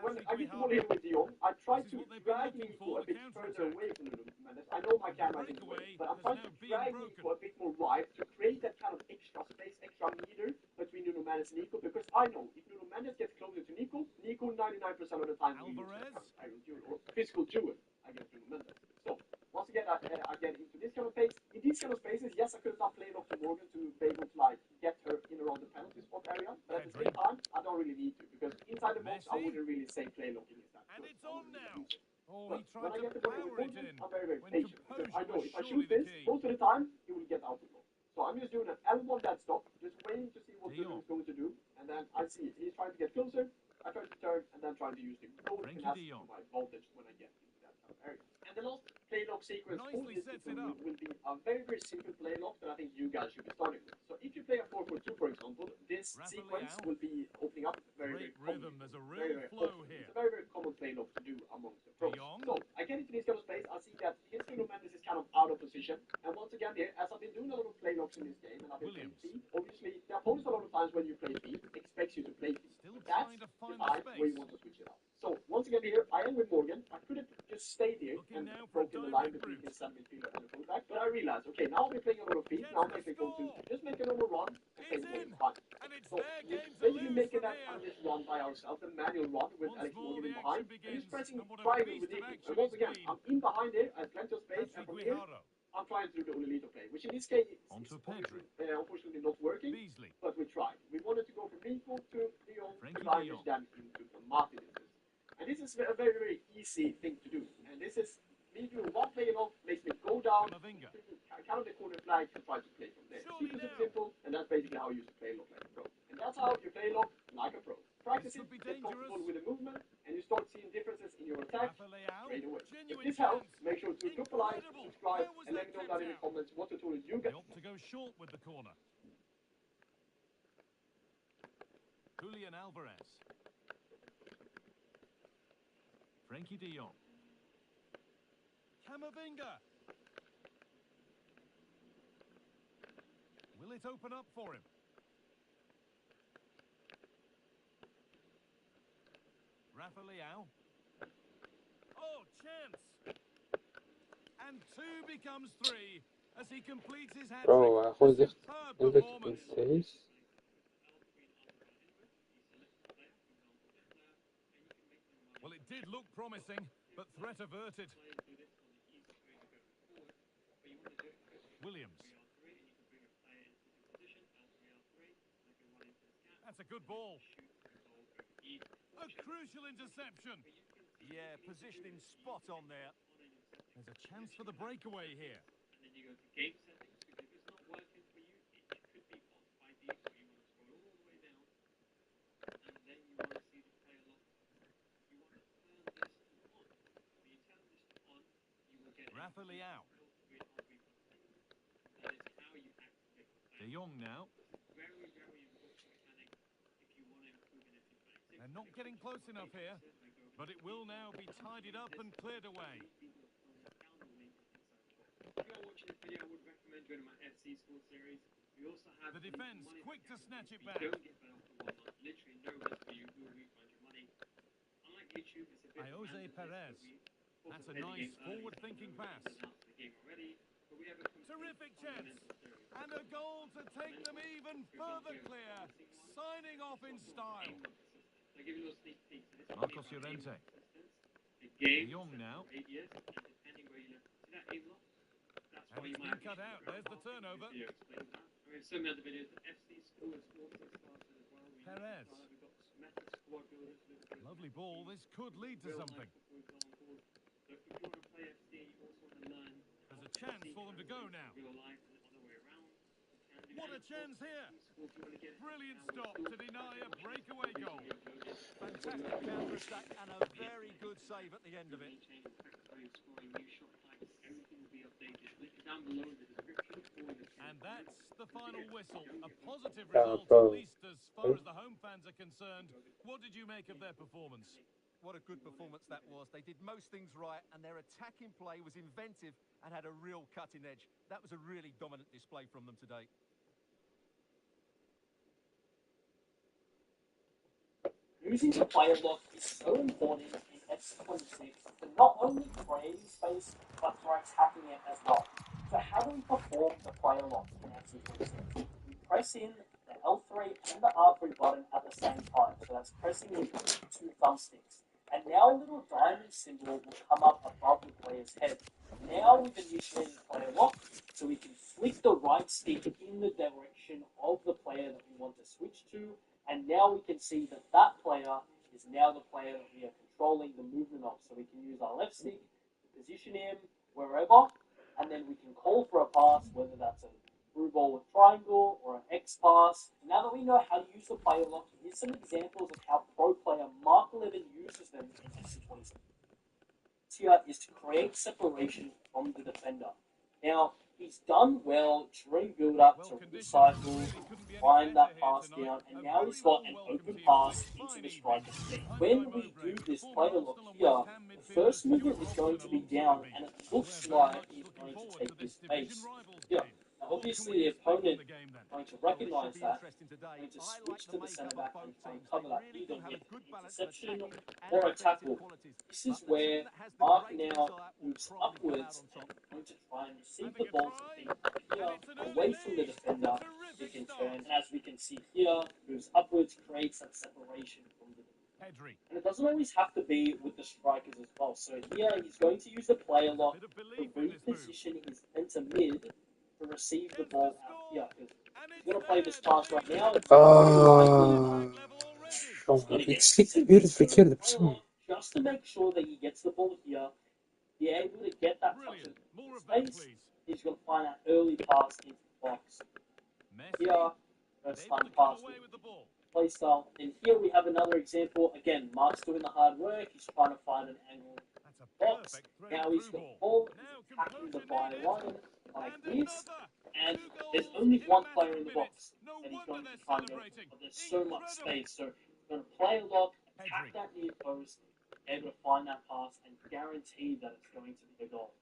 When Patrick I get the ball Guijarro. here with De Jong, I try This is to what they've been drag looking Nico for, a the bit counter-attack. further away from Nuno Mendes. I know my camera is in the way, breakaway but I'm has trying now to been drag broken. Nico a bit more wide to create that kind of extra space, extra meter between Nuno Mendes and Nico, because I know if Nuno Mendes gets closer to Nico, Nico 99% of the time will use Alvarez. that kind of aerial duel or physical duel against Nuno Mendes. So once again, I get into this kind of pace. In these kind of spaces, yes, I could have done play off to Morgan to be able to like get her in around the penalty spot area, but at the same time, I don't really need to because inside the box, I Messi. wouldn't really say play locking is that. And good. it's I on wouldn't now. use it. Oh, But he when tried I to get the ball power with it Morgan, in. I'm very, very When patient because I know composure if I was shoot surely the this, key. most of the time, he will get out the goal. So I'm just doing an L1 dead stop, just waiting to see what De Nuno Jong. is going to do, and then I see it. He's trying to get closer, I try to turn, and then trying to use the goal Frenkie finesse De to Jong. my advantage when I get into that kind of area. And the last play lock sequence for Nicely this sets it tutorial up. will be a very, very simple play lock that I think you guys should be starting with. So if you play a 4-4-2, for example, this Rafa sequence Leao. will be opening up very, Great very rhythm. common. There's a Very, real very flow often. here. It's a very, very common play lock to do amongst the pros. Jong. So I get into this kind of space, I see that his Nuno Mendes is kind of out of position. And once again here, as I've been doing a lot of play locks in this game, and I've been playing Williams. feet, obviously the opponents a lot of times when you play feet expects you to play feet. Still But that's trying to the find time the where you space. want to switch it up. So once again here, I am with Morgan. I could have just stayed here Looking and now for a broken the line direct between route. his center midfielder and the fullback. But I realized, okay, now we're playing a lot of feet. Chance Now to I'm actually going to score. just make a normal run and play He's the game in. fine. And it's So their we're game to basically lose making from that kind of here. just run by ourselves, a manual run with Once Alex more Morgan the in behind. action And begins. he's pressing And what a triangle beast with of Nico. action And once it's again, been. I'm in behind there. I have plenty of space. And Patrick from here, Guijarro. I'm trying to do the Olelito play, which in this case is Onto obviously, Pedri. unfortunately not working. Beasley. But we tried. We wanted to go from Nico to De Jong, Frenkie to De Jong. then into the Martinez. And this is a very, very easy thing to do. And this is me doing one play lock makes me go down, Camavinga. count the corner flag and try to play from there. Surely Super, super now. simple, and that's basically how you use a play lock like a pro. And that's how you play lock like a pro. Practice This it, could be get comfortable dangerous. with the movement, and you start seeing differences in your attack Rafa Leao. straight away. If Genuine this helps, chance. make sure to drop a like, Incredible. subscribe, How was and let that me know kept down in the out? comments what tutorial you They get. opt to go short with the corner. Julian Alvarez. Frenkie De Jong. Camavinga. Will it open up for him? Rafa Leao. Oh, chance. And 2 becomes 3 as he completes his hat-trick. Bro, gewoon zegt Superb in dat performance. face. Well, it did look promising, but threat averted. Williams. That's a good ball. A crucial interception. Yeah, positioning spot on there. There's a chance for the breakaway here. And then you go to game settings, because if it's not working for you, it could be off by default. You want to scroll all the way down, and then you want to see the player lock. You want to turn this to on. When you turn this to on, you will get Rafa Leao. That is how you activate the De player. Jong now. Very, very important mechanic if you want to improve in every mechanic. They're not getting close enough here, but it will now be tidied up and cleared away. If you are watching this video, I would recommend going to my FC School series. We also have The defence money quick to account. snatch it If back. you don't get that after 1 month, literally no risk for you. We will refund your money. Unlike YouTube, it's a bit Jose random, Perez. but we also That's a play the nice game early, forward-thinking so we pass. haven't announced the game already, but we have a complete Terrific chance. fundamental series. And a goal to take them even further clear. Signing off in style. I'll give you a little sneak peek. So this is Marcos about aim Llorente. assistance. The game De Jong now. for 8 years, and depending where you left. See that aim lock? That's And why it's you been might cut out. There's the turnover. This video explains that. I mean, so many other videos. The FC School has also started as well. Perez. We've got method squad builders. Lovely ball. This could lead to something. For example. So if you want to play FC, you also want to learn. There's a chance for them to go now. Real life and the other way around. You can do What a chance here. Brilliant stop to deny a breakaway goal. Fantastic counter-attack and a very good save at the end of it. And that's the final whistle. A positive Yeah, result, bro. at least as far as the home fans are concerned. What did you make of their performance? What a good performance that was. They did most things right, and their attacking play was inventive and had a real cutting edge. That was a really dominant display from them today. Using the player lock is so important in FC26 for not only creating space, but for attacking it as well. So how do we perform the player lock in FC26? We press in the L3 and the R3 button at the same time. So that's pressing in 2 thumbsticks. And now a little diamond symbol will come up above the player's head. Now we've initiated player lock, so we can flick the right stick in the direction of the player that we want to switch to. And now we can see that that player is now the player that we are controlling the movement of. So we can use our left stick to position him wherever, and then we can call for a pass, whether that's a through ball with triangle or an X pass. Now that we know how to use the player lock, here's some examples of how pro player Mark Levin uses them in FC26. Here is to create separation from the defender. Now, he's done well during build-up to recycle, find that pass down, and now he's got an open pass into the striker's feet. When we do this player lock here, the first movement is going to be down, and it looks like he's going to take this space here. Now, obviously, the opponent is going to recognise that, going to switch to the centre back and try and cover that either with interception or a tackle. This is where Mark now moves upwards and going to try and receive the ball to feet here, away from the defender. He can turn, and as we can see here, moves upwards, creates that separation from the defender. And it doesn't always have to be with the strikers as well. So here, he's going to use the player lock to reposition his into mid to receive the ball out here. He's going to play this pass right now. Just to make sure that he gets the ball here, be able to get that touch in space, he's going to find that early pass into the box. Here, first time pass with play style. And here we have another example. Again, Mark's doing the hard work. He's trying to find an angle box. Now he's got the ball. He's attacking the byline like this. And there's only one player in the box. And he's going to try and go. But there's so much space. So he's going to play a lock, attack that near post, able to find that pass, and guarantee that it's going to be a goal.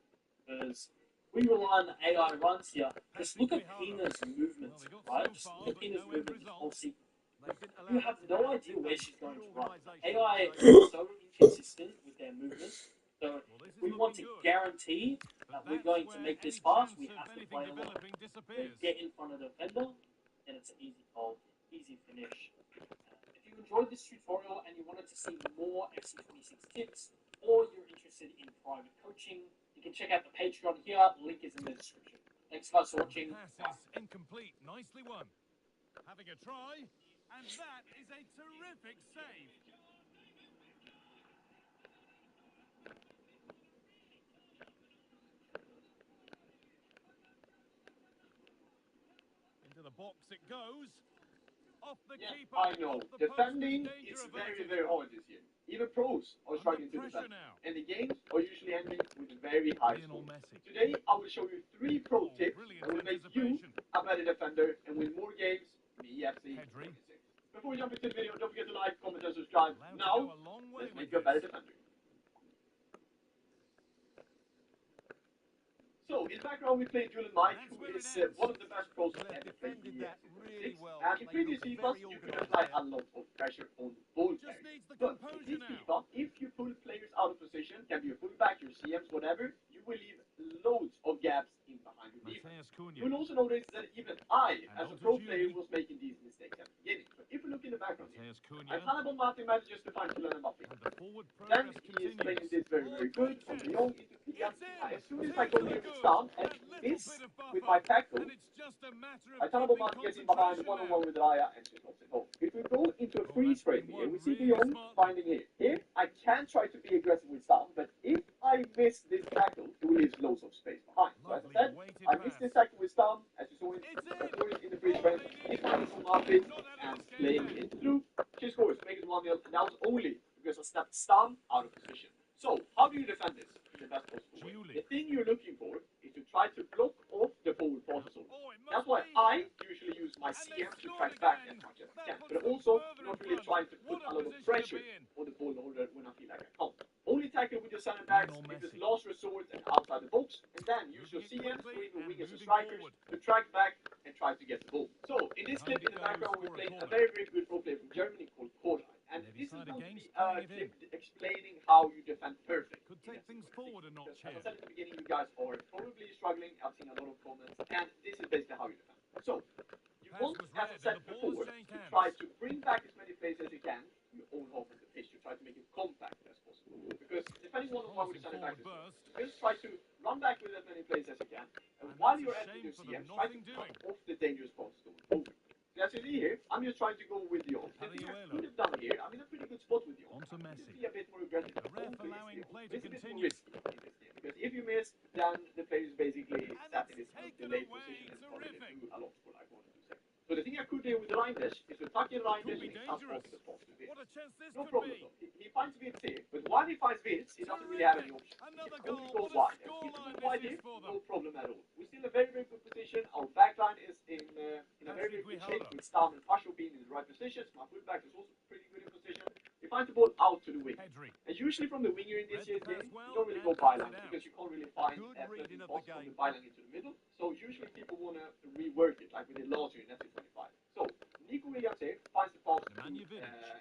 Because we rely on the AI runs here. Just look at Pina's movements, right? Just look at Pina's movements. You have no idea where she's going to run. AI is so inconsistent with their movements. So if we want to guarantee that we're going to make this pass, we have to play a lot. Get in front of the defender, and it's an easy goal, easy finish. If you enjoyed this tutorial and you wanted to see more FC26 tips, or you're interested in private coaching, you can check out the Patreon here. Link is in the description. Thanks guys for watching. Pass is incomplete. Nicely won. Having a try, and that is a terrific save. Into the box it goes. Off the keeper. I know. Defending is very, very hard this year. Even pros are struggling to defend. And the games are usually ending with very high scores. Today, I will show you 3 pro tips that will make you a better defender and win more games in the FC26. Before we jump into the video, don't forget to like, comment, and subscribe. Now, let's make you a better defender. So, in the background, we played Julian Mike, who is one of the best pros I've ever played in the FC26. And in previous FIFAs, you could apply a lot of pressure on ball players. But in this FIFA, if you pull players out of position, can be a fullback, your CMs, whatever, you will leave loads of gaps in behind your defense. You will also notice that even I, as a pro player, was making these mistakes at the beginning. So if we look in the background here, I kind of Martin manages to find Kylian Mbappe. Then he is playing this very, very good. From Lyon into Kylian. As soon as my goalkeeper is down, and miss bit of with buffer, my tackle, and it's just a matter of Aitana keeping Boman gets in behind concentration one-on-one now. with Raya and she drops it home. If we go into a freeze frame here, we see De Jong finding here. Here, I can try to be aggressive with Sam, but if I miss this tackle, he will leave loads of space behind. So as I said, I missed this tackle with Sam, as you saw in the freeze frame. He's finding some Martin and playing it through. She scores, make it 1-0, and that was only because I stepped Stam out of position. So, how do you defend this in the best possible way? The thing you're looking for is to try to block off the forward passes. That's why I usually use my CM to track back as much as I can, but also not really trying to put a lot of pressure on the ball holder when I feel like I can't. Only tackle with your center backs if it's last resort and outside the box, and then use your CMs or even wingers or strikers to track back and try to get the ball. So, in this clip in the background, we're playing a very, very good role player from Germany called Koray. And this is going to be a clip explaining how you defend perfect. Could take things forward and not As I cheer. said at the beginning, you guys are probably struggling. I've seen a lot of comments, and this is basically how you defend. So, you want, as I said before, to try to bring back as many players as you can to your own half of the pitch to try to make it compact as possible. Because depending on one with the center back, just try to run back with as many players as you can, and while you're at your CM, try to cut off the dangerous passes going over. As you see here, I'm just trying to go with the on. The thing I could have done here, I'm in a pretty good spot with the on. I could be a bit more aggressive. The ref allowing play to It's a bit more continue. risky in this game, because if you miss, then the player is basically sat in his delayed position and probably didn't do a lot for like 1 or 2 seconds. So the thing I could do with Reinders is to tuck in Reinders and cut off the pass to Vince. What a chance this No could problem be. though. He finds Vince here, but while he finds Vince, he doesn't really have any options. Another He only goal. goes What a wide. And if he scoreline goes wide this here, is for no them. problem at all. We're still in a very, very good position. Our backline is in a very, very good shape with Stam and Pasho being in the right positions. My fullback is also pretty good in position. He finds the ball out to the wing. Pedri. And usually from the winger in this year's game, you well don't really go and byline passes it out. because you can't really find Good a reading perfect of the pass from game. the byline into the middle. So usually people want to rework it like we did last year in FC25. So Nico Williams here finds the pass to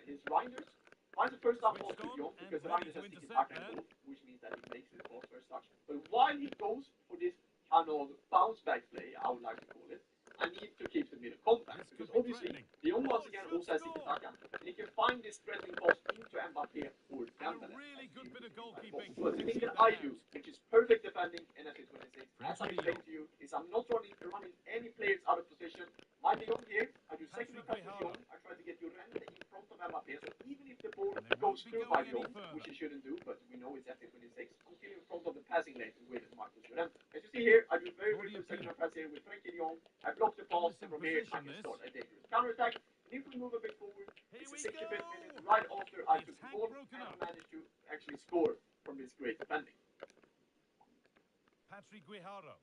his Reinders. Finds the first time pass to Dion because Reinders has taken back and goal, which means that he makes the pass first touch. But while he goes for this kind of bounce back play, I would like to call it, I need to keep the middle compact because obviously Dion once again also has taken back and he can find this threatening pass into Mbappe or Dembele. Really good bit of goalkeeping. But the thing that I do, which is perfect defending in FC26, as I explained to you, is I'm not running any players out of position. My De Jong here, I do second pass to De Jong. I try to get Llorente in front of Mbappe. So even if the ball goes through by De Jong, which it shouldn't do, but we know it's FC26, I'm still in front of the passing lane with Marcus Llorente. As you see here, I do very, very good second pass here with Frenkie De Jong. I block the pass, and from here I can start a dangerous counter-attack. And if we move a bit forward, it's a 60-bit minute right after I took the ball and I managed to actually score from this great defending. Patrick Guijarro.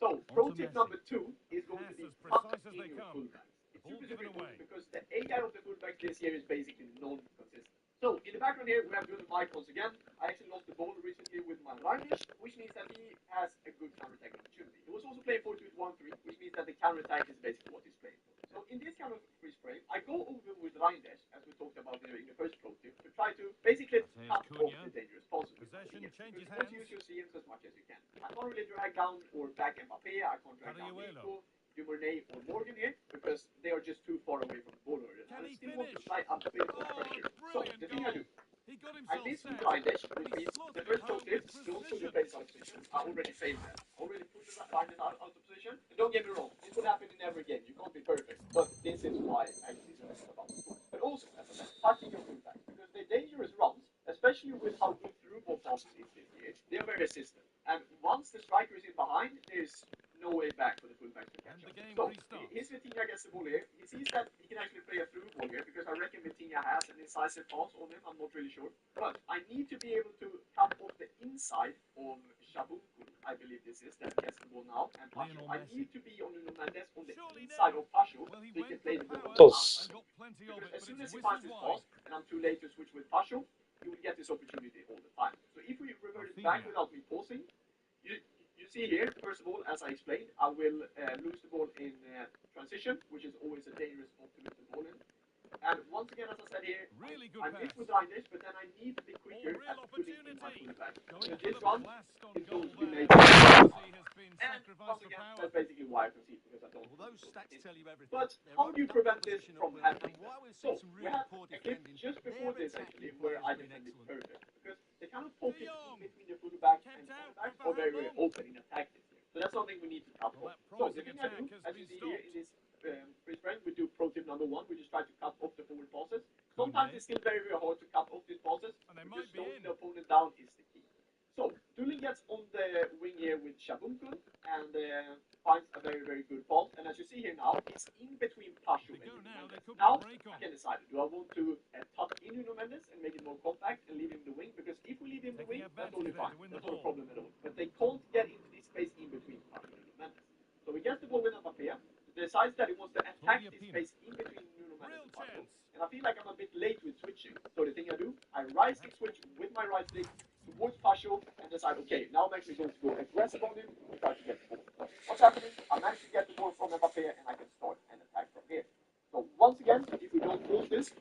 So, pro tip number 2 is going to be tuck in your fullbacks. It's super, super important because the AI of the fullbacks this year is basically non-consistent. So, in the background here, we have Bruno Mike once again. I actually lost the ball recently with my Reinders, which means that he has a good counter-attack opportunity. He was also playing 4-2-1-3, which means that the counter-attack is basically what he's playing for. So, in this kind of freeze frame, I go over with Reinders, as we talked about in the first pro tip, to try to basically cut off the dangerous passes. Possession changes hands. You want to use your CMs as much as you can. I can't really drag down or back Mbappe, I can't drag down Nico, Dumornay or Morgan here, because they are just too far away from the ball already. I still want to apply a bit of pressure. So, the thing I do, I miss with Reinders, which means the first pro tip, don't put your face out of position. I already failed that. I already put the Reinders out of position. And don't get me wrong, this will happen in every game. You can't be perfect. But this is why I actually stress about it. But also, as I said, touching your fullbacks, because the dangerous runs, especially with how good through ball passes is this year, they are very resistant. And once the striker is in behind, there's no way back for the fullbacks to catch up. So, here's Vitinha gets the ball here. He sees that he can actually play a through ball here, because I reckon Vitinha has an incisive pass on him. I'm not really sure. But I need to be able to come off the inside of Shabuku, I believe this is, that gets the ball now, and Pasho. I need to be on Nuno Mendes on the inside of Pasho, so he can play the ball outside. Because as soon as he finds his pass, and I'm too late to switch with Pasho, you will get this opportunity all the time. So if we revert it back without me pausing, you see here, first of all, as I explained, I will lose the ball in transition, which is always a dangerous spot to lose the ball in. And once again, as I said here, I miss with Reinders, but then I need to be quicker at putting in my fullback. So this run is going to be made. And once again, that's basically why I concede, because I don't. Well, those stats tell you everything. But how do you prevent this from happening? So we have a clip just before this actually where I defended perfect, because the kind of focus between the fullback and the back are very, very open in attack this year. So that's something we need to cut off. So the thing I do, as you see here in this free spread, we do pro tip number 1, we just try to cut off the forward passes. Sometimes it's still very, very hard to cut off these passes, because slowing the opponent down is the key. So, Dulin gets on the wing here with Shabunkun and finds a very, very good pass. And as you see here now, it's in between Pasho and Nuno Mendes. Now, I can decide, do I want to tuck in Nuno Mendes and make it more compact and leave him the wing? Because if we leave him the wing, that's only fine. That's not a problem at all. But they can't get into this space in between Pasho and Nuno Mendes. So he gets the ball with Mbappé, decides that he wants to attack this space in between Nuno Mendes and Pasho. And I feel like I'm a bit late with switching. So the thing I do, I right stick switch with my right stick towards Pasho and decide, okay, now I'm actually going to go aggressive on him and try to get the ball. What's happening? I managed to get the ball from Mbappé and I can start an attack from here. So once again, if we don't hold this,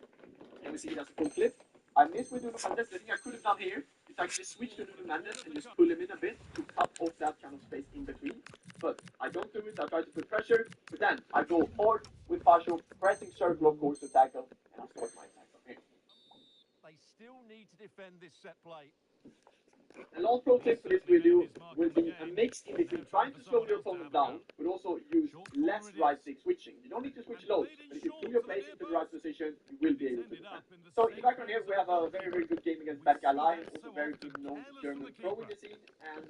and we see it as a full clip, I miss with Nuno Mendes. The thing I could have done here is actually switch to Nuno Mendes and just pull him in a bit to cut off that kind of space in between. But I don't do it, I try to put pressure, but then I go hard with Pasho, pressing circle of course to tackle, and I start my attack from here. They still need to defend this set play. The last pro tip for this video will be a mix in between trying to slow your opponent down, but also use less right stick switching. You don't need to switch loads, but if you pull your place into the right position, you will be able to defend. So in the background here, we have a very, very good game against Bad Guy Lion, also very good known German pro in the scene, and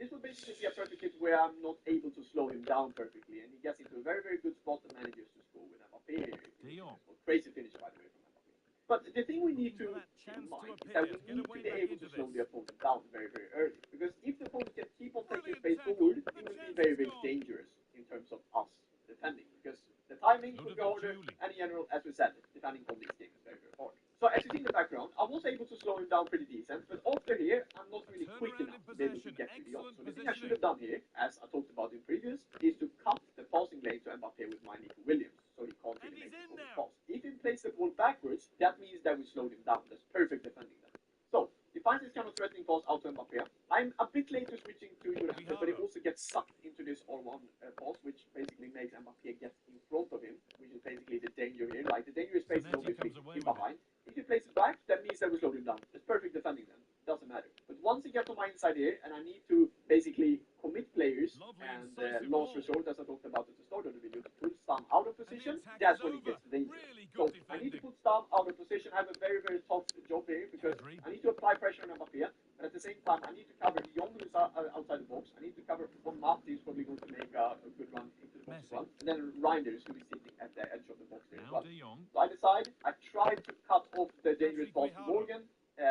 this will basically be a perfect hit where I'm not able to slow him down perfectly, and he gets into a very, very good spot and manages to score with Mbappé here. Crazy finish, by the way, from Mbappé. But the thing we need to keep in mind is that we need to be able to slow the opponent down very, very early. Because if the opponent can keep on taking space forward, it will be very, very dangerous in terms of us defending. Because the timing will be harder, and in general, as we said, defending on this game is very, very hard. So as you see in the background, I was able to slow him down pretty decent, but after here, I'm not really quick enough to be able to get to the off. So the thing I should have done here, as I talked about in previous, is to cut the passing lane to Mbappé with my Nico Williams, so he can't really make the pass. If he plays the ball backwards, that means that we slowed him down. That's perfect defending then. So, he finds this kind of threatening pass out to Mbappé. I'm a bit later switching to Llorente, but he also gets sucked into this R1 pass, which basically makes Mbappé get in front of him, which is basically the danger here. Like, the danger is basically obviously in behind. If he plays it back, that means that we slowed him down. It's perfect defending then. Doesn't matter. But once he gets on my inside here, and I need to basically commit players, and last resort, as I talked about at the start of the video, to pull Stam out of position, that's when it gets dangerous. So I need to put Stam out of position. I have a very, very tough job here, because I need to apply pressure on Mbappé, but at the same time, I need to cover Young, who's outside the box. I need to cover Matti, who's probably going to make a good run into the box as well. And then Reinders, who is sitting at the edge of the box there as well. So I decide, I try to cut off the dangerous pass to Morgan.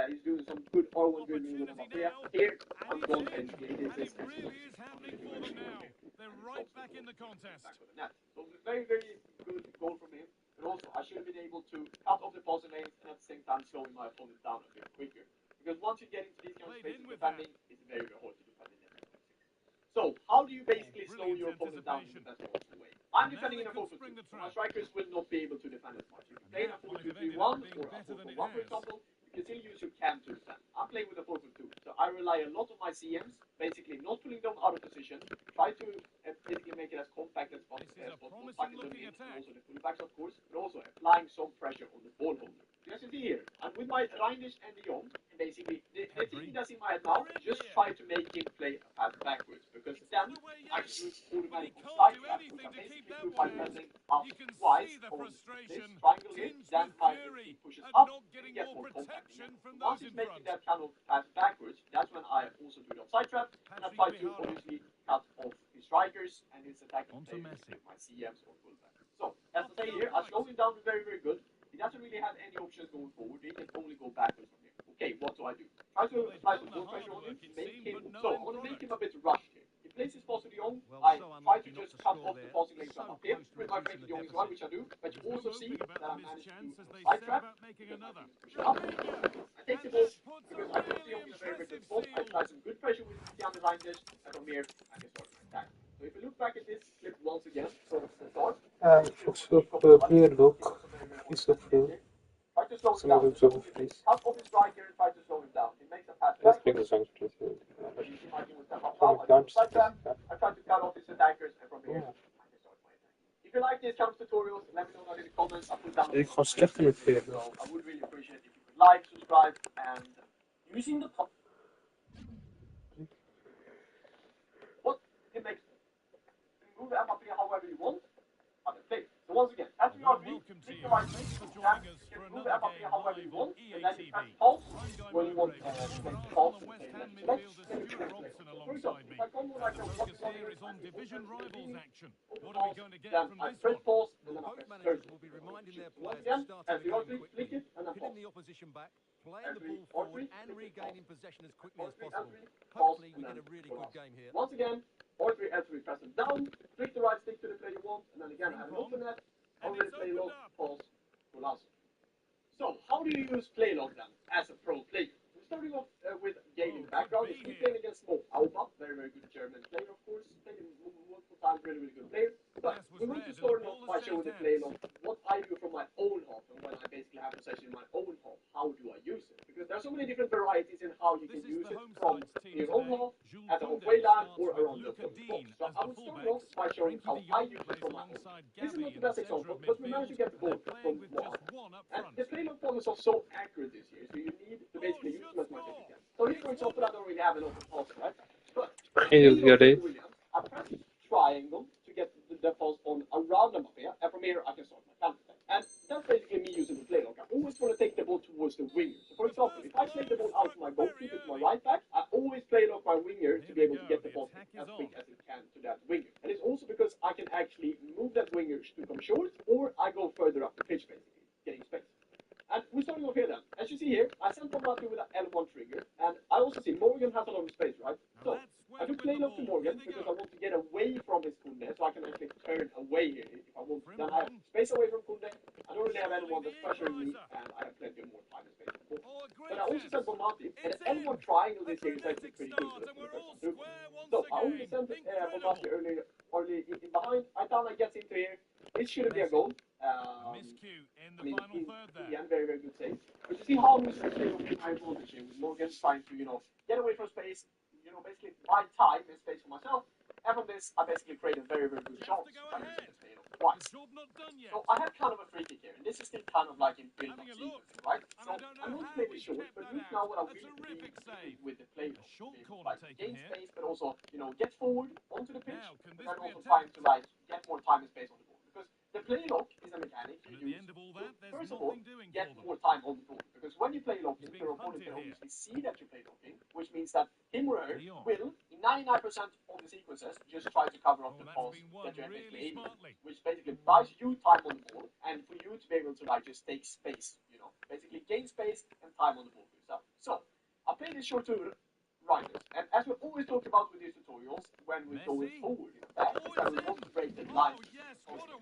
He's doing some good R1 dribbling with Mbappé. Here, I'm gone, and it is happening for them now. They're right back in the contest. So very, very good goal from him. But also, I should have been able to cut off the passing lanes and at the same time slowing my opponent down a bit quicker. Because once you get into these kind of spaces defending, it's very, very hard to defend in this. So, how do you basically slow your opponent down in the best possible way? I'm defending in a 4-4-2, so my strikers will not be able to defend as much. If you play in a 4-2-3-1 or a 4-4-1, for example, you can still use your cam to defend. I'm playing with a 4-4-2, so I rely a lot on my CMs, basically not pulling them out of position, try to basically make it as compact as possible, tucking them in, and also the fullbacks of course, but also applying some pressure on the ball holder. As you see here, I'm with my Reinders and De Jong, and basically, the thing that's in my head now, just try to make him play a pass backwards, because then I can use automatic offside trap, which I basically do by pressing up twice on this triangle here, then he pushes up and gets more contact. Once he's making that kind of pass backwards, that's when I also do the offside trap, and I try to obviously cut off his strikers and his attacking players with my CMs or fullbacks. So, as I say here, I slow him down very, very good. He doesn't really have any options going forward. He can only go backwards from here. Okay, what do I do? Try to apply some goal pressure on him. So I want to make him a bit rushed here. He plays his pass to De Jong. I try to just cut off the passing lanes from up here with my friend De Jong as well, which I do. But you also see that I managed to do a side trap. I take the ball because I think De Jong is a very, very good spot. I apply some good pressure with Tiago Reinders, and from here I can start my attack. So if you look back at this clip once again, from the start. Också Bredlock i så fall. Som är runt över fris. Jag springer sånt precis. Från ett lunch. Det är konstigt med fel. Like, subscribe, and using the top. What it makes move Mbappé however you want. On the play. So once again, after you are free, click the right stick, you can move Mbappé however you want, and then you press pause when you want to make pause to play next select. For example, if I come like a Focus here is on division rivals action. What are we going to get then from I this press one? pause, and then I Both press managers third. will be reminding their Once players again, to start as the you are game free, quickly, click it, and then pinning pause. the opposition back, playing the Entry, ball R3, forward and click it, regaining pause. possession as quickly as R3, possible. L3, pause, Hopefully we and get then a really pull good out. game here. Once again, R3, L3, press it down, click the right stick to the player you want, and then again, I have an open net, already play log, pause, pull out. So, how do you use play log then, as a pro player? We're starting off with Galen background. He's playing against Mo Auba, very, very good German player, of course. Played him multiple times, really, really good player. But we're going to start off by showing the play log, what I do from my own half, and when I basically have possession in my own half, how do I use it? Because there are so many different varieties in how you can use it from your own half, at the halfway line, or around the box. So I will start off by showing how I use it from my own. This is not the best example, but we managed to get the ball from one. And the play log form is so accurate this year, so you need to basically use them as much as you can. So here, for example, I don't really have an open pass, right? But I press triangle to get the pass on around Mbappé, and from here I can start my counter attack. And that's basically me using the play log. I always want to take the ball towards the winger. So for example, if I play the ball out to my goalkeeper, to my right back, I always play log my winger to be able to get the ball as quick as it can to that winger. And it's also because I can actually move that winger to come short, or I go further up the pitch basically, getting space. And we're starting off here then. As you see here, I sent Mormati with an L1 trigger, and I also see Morgan has a lot of space, right? So I do play log to Morgan because I want to get away from his Kunde, so I can actually turn away here if I want. Then I have space away from Kunde. I don't really have anyone that's pressuring me, and I have plenty of more time and space for ball. But I also sent Mormati, and the L1 triangle this here is actually pretty good for the first time. So I only sent Mormati early in behind. Aitana gets into here. It shouldn't be a goal. Miscue in the final third there. Again, very, very good save. But you see how I'm using the high voltage here with Morgan trying to, get away from space, basically buy time and space for myself. And from this, I basically create a very, very good chance by using the play twice. So I have kind of a free kick here, and this is still kind of like in build-up sequence, right? So I'm not playing it short, but look now what I really do with the play. Like gain space, but also, get forward onto the pitch, but then also trying to get more time and space on the ball. Because the play lock is a mechanic you use to, first of all, get more time on the ball. Because when you play locking, your opponent can obviously see that you play locking, which means that him or her will, in 99% of the sequences, just try to cover up the pass that you're basically aiming, which basically buys you time on the ball, and for you to be able to just take space, basically gain space and time on the ball for yourself. So I play this short to Riders, and as we always talk about with these tutorials, when we go forward in the back, is that we want to break the line.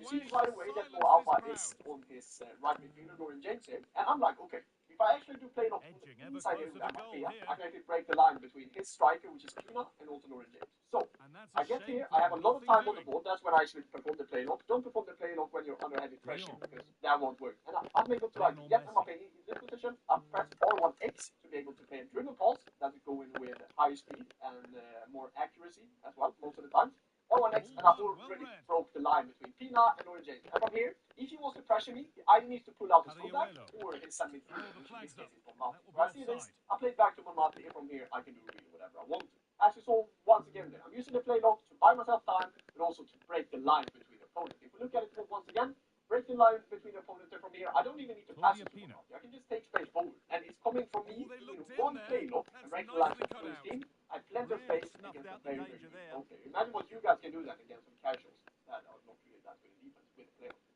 You see right away that Mo Alpha is on his right midfielder, Dorian James here, and I'm like, okay, if I actually do play off inside here with Mbappé, I can actually break the line between his striker, which is Pina, and also Dorian James. So I get here, I have a lot of time on the ball, that's when I actually perform the play lock. Don't perform the play lock when you're under heavy pressure, because that won't work. And I'm able to get Mbappé in this position, I press R1X to be able to play a dribble pass, that is going with higher speed and more accuracy as well, most of the time. R1X, and I already broke the line between Pina and Dorian James. And from here, if he wants to pressure me, he either needs to pull out his fullback or his center midfielder, which in this case is Monmati. So I see this, I play it back to Monmati, and from here I can do really whatever I want to. As you saw once again there, I'm using the play lock to buy myself time, but also to break the line between the opponents. If we look at it once again, break the line between the opponents, and from here I don't even need to pass it to Monmati. I can just take space forward, and it's coming from me doing one play lock and break the line between his team. I have plenty of space against a very, very good okay. Imagine what you guys can do then against some casuals that are not really that good in defense with the play lock.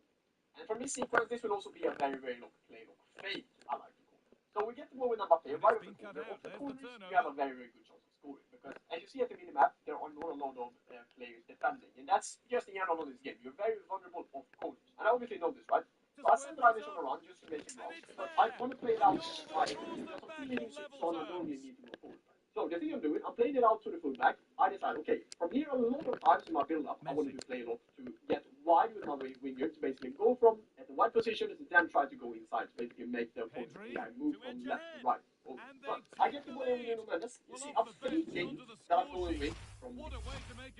And from this sequence, this will also be a very, very long play lock fake, I like to call it. So we get the ball with Mbappé right off the corners, we have a very, very good chance of scoring. Because as you see at the minimap, there are not a lot of players defending. And that's just the general of this game. You're very vulnerable of corners. And I obviously know this, right? So I send Riders on a run just to make him lost. But I want to play it out right. Because of feeling so I don't really need to go forward. So the thing I'm doing, I'm playing it out to the fullback. I decide, okay, from here a lot of times in my build-up, I want to play it off to get wide with my winger to basically go from at the wide position and then try to go inside to basically make the opponent move from left to right. But I get the ball in with Nuno Mendes. You see, I'm faking that I'm going with from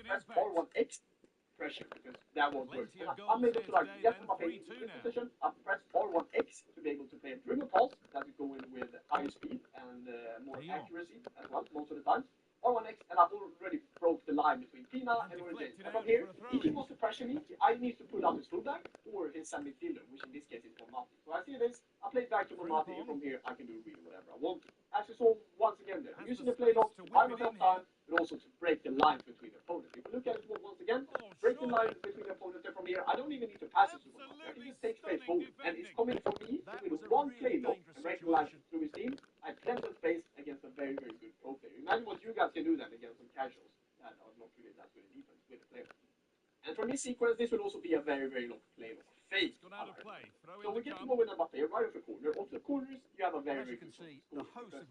press R1X pressure because that won't work. And I'm able to get my pace into this position. I press R1X to be able to play a dribble pass that is going with higher speed and more accuracy as well most of the time. R1X, and I've already broke the line between Pina and Lauren James. And from here, if he wants to pressure me, I need to pull out his fullback or his center midfielder, which in this case is Bonmati. So I see this, I play back to Bonmati, and from here I can do really whatever I want to. As you saw once again there, using the play lock to buy myself time, but also to break the line between the opponents. If you look at it once again, break the line between the opponents, and from here I don't even need to pass it to Bonmati. I can just take straight forward, and it's coming from me with one play lock and break the line through his team. I have plenty of space against a very, very good pro player. Imagine what you guys can do then against some casuals that are not really that good in defense with a player. And from this sequence, this will also be a very, very long play lock fake. So we get to go with Mbappe right off the corner. Off the corners, you have a very, very good score.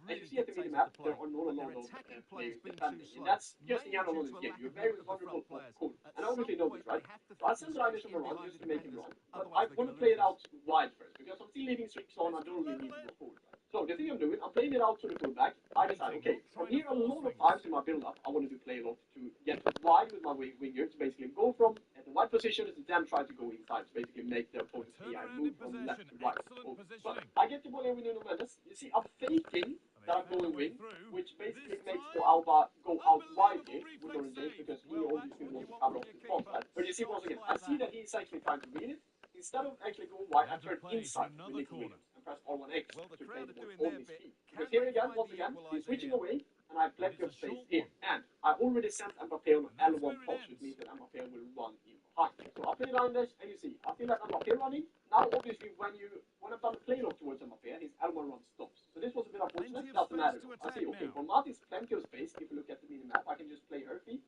As you see at the minimap, there are not a lot of players defending. And that's just the general of this game. You're very vulnerable for corner. And I obviously know this, right? So I send Reinish on the run just to make him run. But I want to play it out wide first, because I'm still leaving streaks on. I don't really need to go forward. So the thing I'm doing, I'm playing it out to the fullback. I decide, okay, from here a lot of times in my build-up, I want to do play a lot to get wide with my winger, to basically go from the wide position to then try to go inside, to basically make the opponent's PI move from left to right. So, but I get the ball in with Nuno Mendes. You see, I'm faking that I'm going wing, which basically makes Alba go out wide here with Lauren James, because he obviously wants to cover off his front side. But you see, once again, I see that he's actually trying to read it. Instead of actually going wide, I turn inside with Nico Williams and press R1X to play the ball on his feet. Because here again, once again, he's switching away, and I have plenty of space here. And I already sent Mbappe on L1 post, which means that Mbappe will run in behind. So I play line dash, and you see, I feel like Mbappe running. Now, obviously, when I've done a play lock towards Mbappe, his L1 run stops. So this was a bit unfortunate, doesn't matter. I see, okay, Bonmati is plenty of space. If you look at the mini map, I can just play her feet.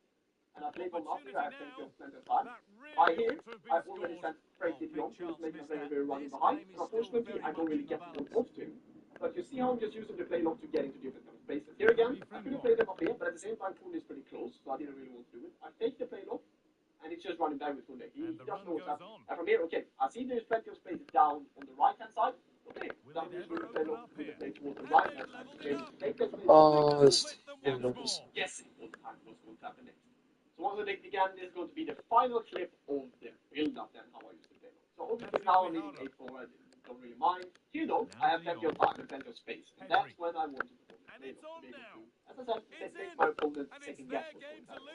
And I play Bonmati, I have plenty of time. By here, I've already sent Frank de Jong, who's making a very, very running behind. And unfortunately, I don't really get the ball off to him. But you see how I'm just using the play lock to get into different kind of spaces. Here again, I could have played them up here, but at the same time, Kuhn is pretty close, so I didn't really want to do it. I take the play lock, and it's just running back with Kuhn. He doesn't know what's happening. And from here, okay, I see there's plenty of space down on the right-hand side. Okay, down here, the play lock, play towards the right-hand side. Take the play lock. Guessing what the time was going to happen next. So once again, this is going to be the final clip of the build-up then, how I use the play lock. So obviously now I'm leading 8-4, I don't really mind. Here though, I have plenty of time and plenty of space. And that's when I want to perform the play lock. As I said, it makes my opponent second guess what's going to happen.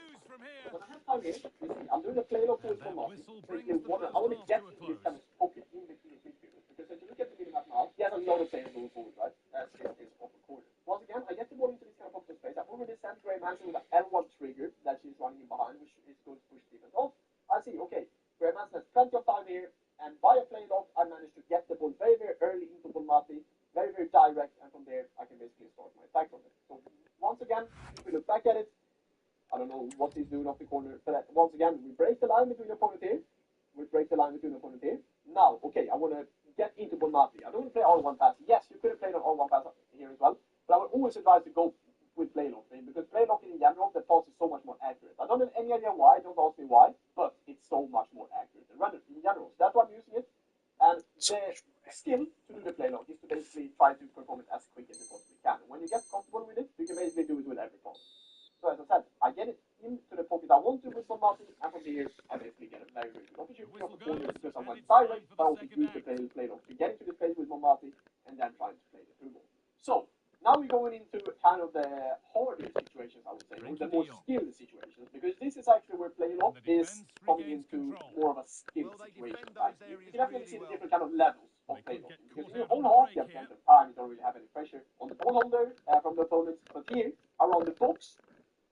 So when I have time here, you see, I'm doing the play lock with Bonmati. So I want to get into this kind of pocket in between the midfielders. Because if you look at the minimap now, he has a lot of players going forward, right? As his upper corner. Once again, I get the ball into this kind of pocket space. I've already sent Graham Hansen with an L1 trigger that she's running behind, which is going to push defense off. I see, okay, Graham Hansen has plenty of time here, and by a play lock, I managed to get the ball very, very early into Bonmati, very, very direct, and from there, I can basically start my attack from it. So, once again, if we look back at it, I don't know what he's doing off the corner, but once again, we break the line between the opponent here, Now, okay, I want to get into Bonmati. I don't want to play R1 pass. Yes, you could have played an R1 pass here as well, but I would always advise to go with play locking, because play locking in general, the pass is so much more accurate. I don't have any idea why, don't ask me why, but it's so much more accurate than running in general. So that's why I'm using it. And the skill to do the play lock is to basically try to perform it as quick as you possibly can. And when you get comfortable with it, you can basically do it with every pass. So as I said, I get it into the pocket I want to with Bonmati, and from here, I basically get a very, very good opportunity of the corner because I went direct, but I also use the play lock to get into the space with Bonmati, and then trying to play the through ball. So, now we're going into kind of the harder situations, I would say, or the more skilled situations, because this is actually where play lock is coming into more of a skill situation. Right? You can definitely see the different kind of levels of play lock, because in your own half, you have plenty of time, you don't really have any pressure on the ball holder from the opponents, but here, around the box,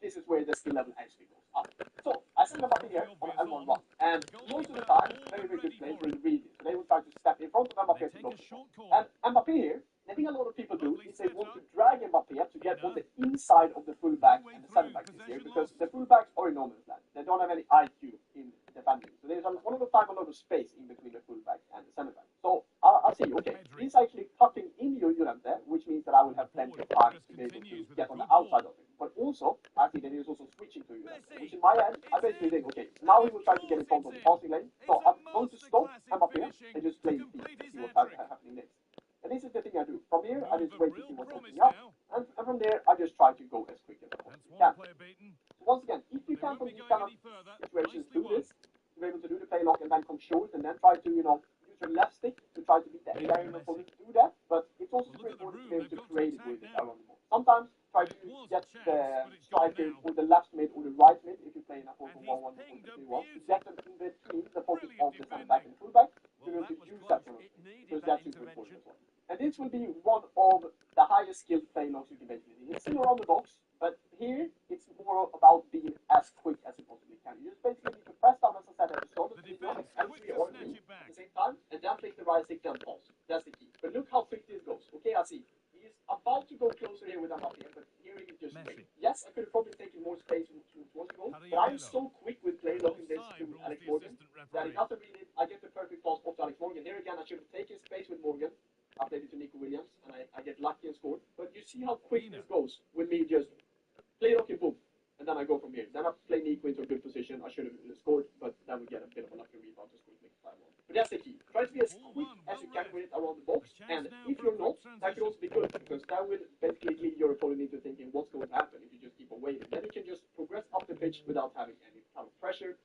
this is where the skill level actually goes up. So, I send them up in here on L1 run, and most of the time, very, very good players will read it. So they will try to step in front of Mbappe to block the shot. And Mbappe here, the thing a lot of people do is they want to drag Mbappe to get on the inside of the fullback and the center back this year, because the fullbacks are in no man's land. They don't have any IQ in defending. So there's a lot of the time a lot of space in between the fullback and the center back. So I'll see, okay, he's actually cutting in Llorente, which means that I will have plenty of time to be able to get on the outside of him. But also, I think that he is also switching to Llorente, which in my head, I basically think, okay, now he will try to get in front of the passing lane. So I'm going to stop Mbappe and just play the feet to see what's happening next. And this is the thing I do. From here, I just wait to see what's happening up. And from there, I just try to go as quick as I possibly can. So once again, if you can from these kind of situations do this, to be able to do the play lock and then come short and then try to, use your left stick to try to beat the air in opponent to do that. But it's also super important to be able to create you want, to get them in between the pocket of the center back and fullback, you're going to use that kind of thing, because that's super important as well. And this will be one of the highest skilled play logs you can basically do. It's still around the box, but here it's more about being as quick as you possibly can. You just basically need to press down, as I said at the start, the L3 or B at the same time, and then click the right stick down pause. That's the key. But look how quick this goes. Okay, I see. He's about to go closer here with Mbappe, but here he just wait. Yes, I could have probably taken more space towards the goal, but I'm so quick with play locking this to Alex Morgan that it doesn't really. I get the perfect pass off to Alex Morgan. Here again, I should have taken space with Morgan. I played it to Nico Williams, and I get lucky and scored. But you see how quick this goes with me just play locking, boom, and then I go from here. Then I play Nico into a good position. I should have scored, but then we get a bit of a lucky rebound to score it 5-1. But that's the key. Try to be as quick as you can with it around the box, and if you're not, that could also be good, because that will basically lead your opponent into thinking what's going to happen if you just keep on waiting. Then you can just progress up the pitch without having any kind of pressure.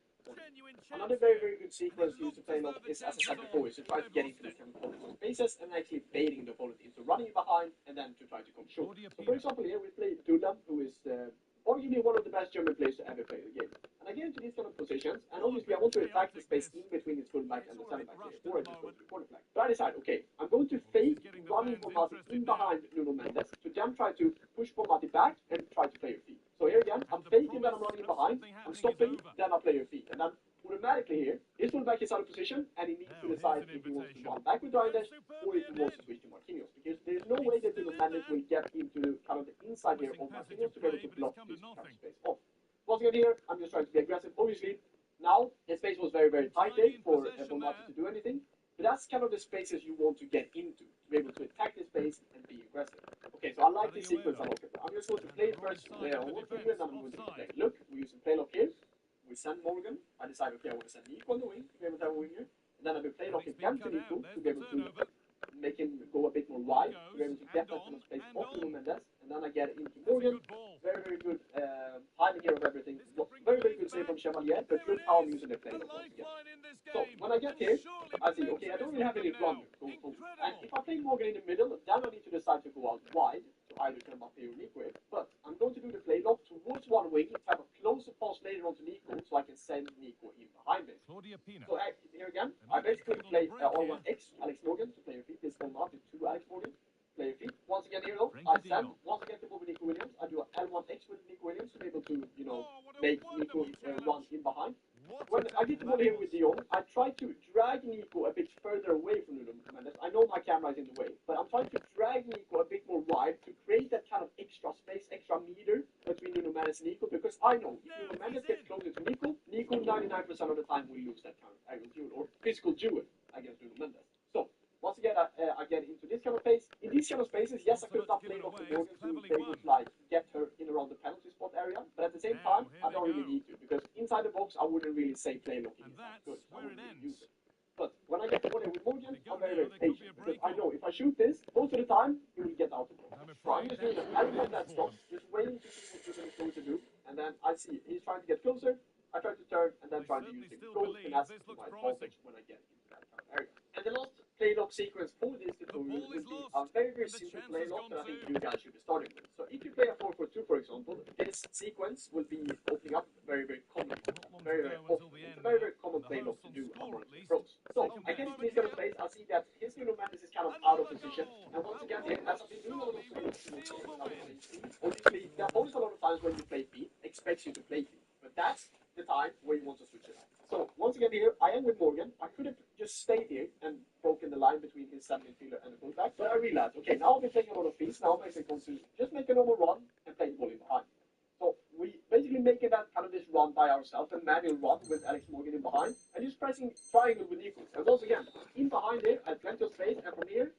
Another very, very good sequence used to play lock is, as I said before, is to try to get into these kind of pockets of spaces and actually baiting the opponent into running behind and then to try to come short. So, for example, here we play Dulan, who is arguably one of the best German players to ever play the game. And I get into these kind of positions, and obviously I want to attack the space in between his fullback and the center back here, or I just go to the corner flag. But I decide, okay, I'm going to fake running Bonmati in behind Nuno Mendes to then try to push Bonmati back and try to play your feet. So here again, I'm faking that I'm running behind, I'm stopping, then I play your feet. And then automatically here, his fullback is out of position, and he needs to decide if he wants to run back with Reinders or if he wants to switch to Marquinhos. Because there's no way that Nuno Mendes will get into kind of the inside here of Marquinhos to be able to block this kind of space off. Once again here, I'm just trying to be aggressive. Obviously, now his space was very, very tight there for Bonmati to do anything. But that's kind of the spaces you want to get into, to be able to attack the space and be aggressive. Okay, so I like this sequence a lot. I'm just going to play first on one finger, and then I'm going to play. Look, we're using play lock here. We send Morgan. I decide, okay, I want to send Nico on the wing to be able to have a winger. And then I will play lock again to Nico to be able to make him go a bit more wide, to be able to get that kind of space off Nuno Mendes. And then I get into Morgan. Very, very good timing here of everything. Very, very good save from Chevalier, but look how I'm using the play lock once again. So, when I get here, I see, okay, I don't really have any run going forward. And if I play Morgan in the middle, then I need to decide to go out wide, to either Mbappe or Nico. But I'm going to do the play lock towards one wing, to have a closer pass later on to Nico, so I can send Nico in behind me. So here again, I basically play R1X, Alex Morgan, to play your feet. This one up to Alex Morgan, play your feet. Once again here though, I send, once I get the ball with Nico Williams, I do a L1X with Nico Williams to be able to, you know, make Nico run in behind. When I get the ball here with Dion, I try to drag Nico a bit further away from Nuno Mendes. I know my camera is in the way, but I'm trying to drag Nico a bit more wide to create that kind of extra space, extra meter between Nuno Mendes and Nico, because I know if Nuno Mendes gets closer to Nico, Nico 99% of the time will lose that kind of aerial duel or physical duel against Nuno Mendes. So, once again, I get into this kind of space. In these kind of spaces, yes, I could have done play off the Morgan to be able to like get her in around the penalty spot area, but at the same time, I don't really need to, because inside the box, I wouldn't really say play locking is that good. I wouldn't really use it. But when I get the ball here with Morgan, I'm very, very patient, because I know if I shoot this, most of the time, he will get out of the box. So I'm just doing an element that stop, just waiting to see what he's going to do, and then I see he's trying to get closer, I try to turn, and then try to use the goal finesse to my advantage when I get into that kind of area. And the last play lock sequence for this tutorial will be a very, very simple play lock that I think you guys should be starting with. So if you play a 4-4-2, for example, this sequence will be opening up very, very common. Very, very often. It's a very, very common play lock to do amongst the pros. So I get into this kind of place, I see that his Nuno Mendes is kind of out of position. And once again, here, as I've been doing a lot of obviously, there are always a lot of times when you play feet, expects you to play feet. But that's the time where you want to switch it up. So once again here, I am with Morgan. I could have just stayed here and broken the line between his center midfielder and the fullback, but I realized, okay, now I've been playing a lot of feet. Now I'm basically going to just make a normal run and play the ball in behind. So we basically making that kind of this run by ourselves, a manual run with Alex Morgan in behind, and just pressing triangle with Nico. And once again, in behind there, I have plenty of space, and from here,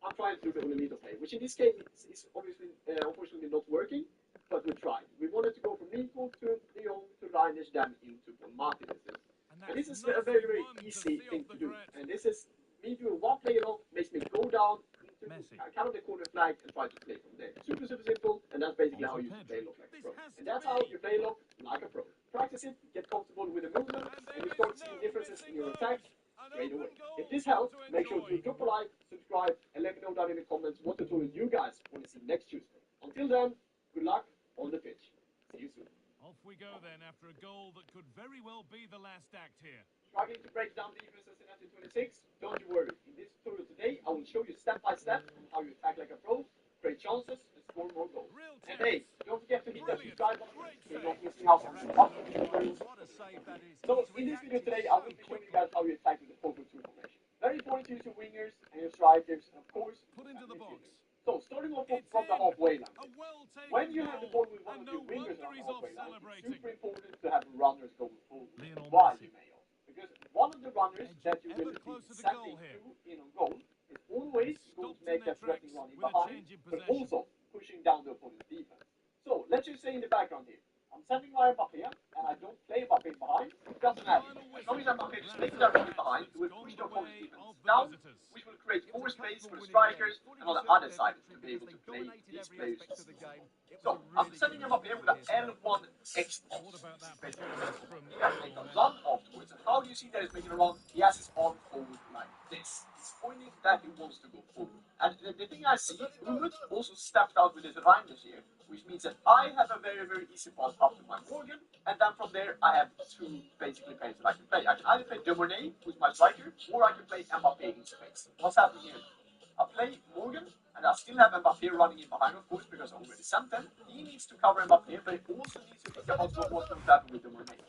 I'm trying to do the Olivito play, which in this case is obviously, unfortunately not working, but we tried. We wanted to go from Nico to Dion to Reinders, then into Bonmati. And this is a very, very easy thing to do. And this is me doing one play lock, makes me go down into kind of the corner flag and try to play from there. Super, super simple, and that's basically how you play lock like a pro. And that's how you play lock like a pro. Practice it, get comfortable with the movement, and you start seeing differences in your attack straight away. If this helps, make sure to drop a like, subscribe, and let me know down in the comments what tutorial you guys want to see next Tuesday. Until then, good luck on the pitch. See you soon. we go then after a goal that could very well be the last act here. Struggling to break down defenses in FC26? Don't you worry. In this tutorial today, I will show you step by step how you attack like a pro, create chances, and score more goals. And hey, don't forget to hit that subscribe button so you're not missing out on the upcoming tutorials. What a save that is. So in this video today, I will be showing you guys how you attack with the 4-4-2 formation. Very important to use your wingers and your strikers, and of course, Put into the box. so starting off from the halfway line. A well-taken When you have the ball with one and of your no wingers wonder on the he's off halfway line, it's celebrating. super important to have runners going forward. Lionel Why, Messi. you may ask? Because one of the runners Edge that you ever will be closer to sending goal here. to in on goal is always going to Stopped in make their that threatening tracks run in with a behind, change in but possession. also pushing down the opponent's defense. So let's just say in the background here, I'm sending my Mbappe here, and I don't play Mbappe behind. It doesn't matter. As long as Mbappe is making that run behind, it will push the opponent's defense down, which will create more space for the strikers and on the other side to be able to play these players. So I'm sending Mbappe here with an L1 X What about that performance from he has to make Lionel a Messi? run afterwards. And how do you see that he's making a run? He has his arm forward like this. He's pointing that he wants to go forward. And the thing I see, Umut also stepped out with his Reinders here, which means that I have a very, very easy pass up to my Morgan, and then from there I have two basically players that I can play. I can either play De Mornay, who's my striker, or I can play Mbappe in space. What's happening here? I play Morgan, and I still have Mbappe running in behind, of course, because I already sent them. He needs to cover Mbappe, but he also needs to think about what's going to happen with De Mornay.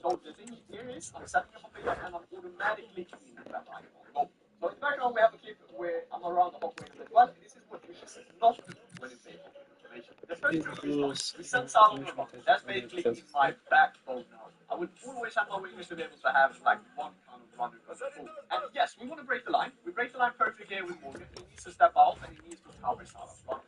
So the thing here is, I'm setting up a player and I'm automatically in that I won't go. So in the background we have a clip where I'm around the halfway line as well. This is what you should not do when you play formation. The first trigger is we send Salah on the ball. That's basically in my backbone now. I would always have my wingers to be able to have like one kind of runner across the ball. And yes, we want to break the line. We break the line perfectly here with Morgan. He needs to step out and he needs to cover Salah's run.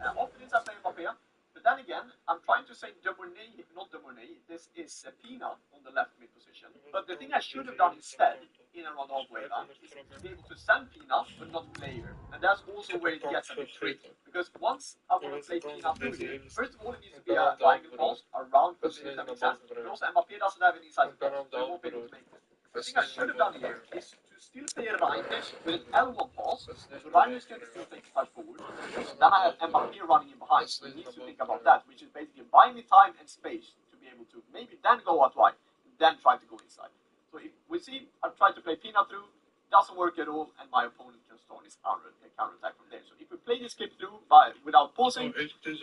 After this I play Mbappe. But then again, I'm trying to say De Mornay, not De Mornay. This is Pina on the left mid position. But the thing I should have done instead, in around halfway line, is to be able to send Pina, but not play her. And that's also where it gets a bit tricky. Because once I want to play Pina through here, first of all, it needs to be a triangle pass around the position that makes sense. But also Mbappe doesn't have any inside pass, so he won't be able to make this. The thing I should have done here is to still play Reinders with an L1 pass, so Reinders can still take a touch forward. Then I have Mbappe running in behind, so he needs to think about that, which is basically buy me time and space to be able to maybe then go out wide, then try to go inside. So if we see, I've tried to play Pina through, doesn't work at all, and my opponent can start his counter attack from there. So if we play this clip through without pausing,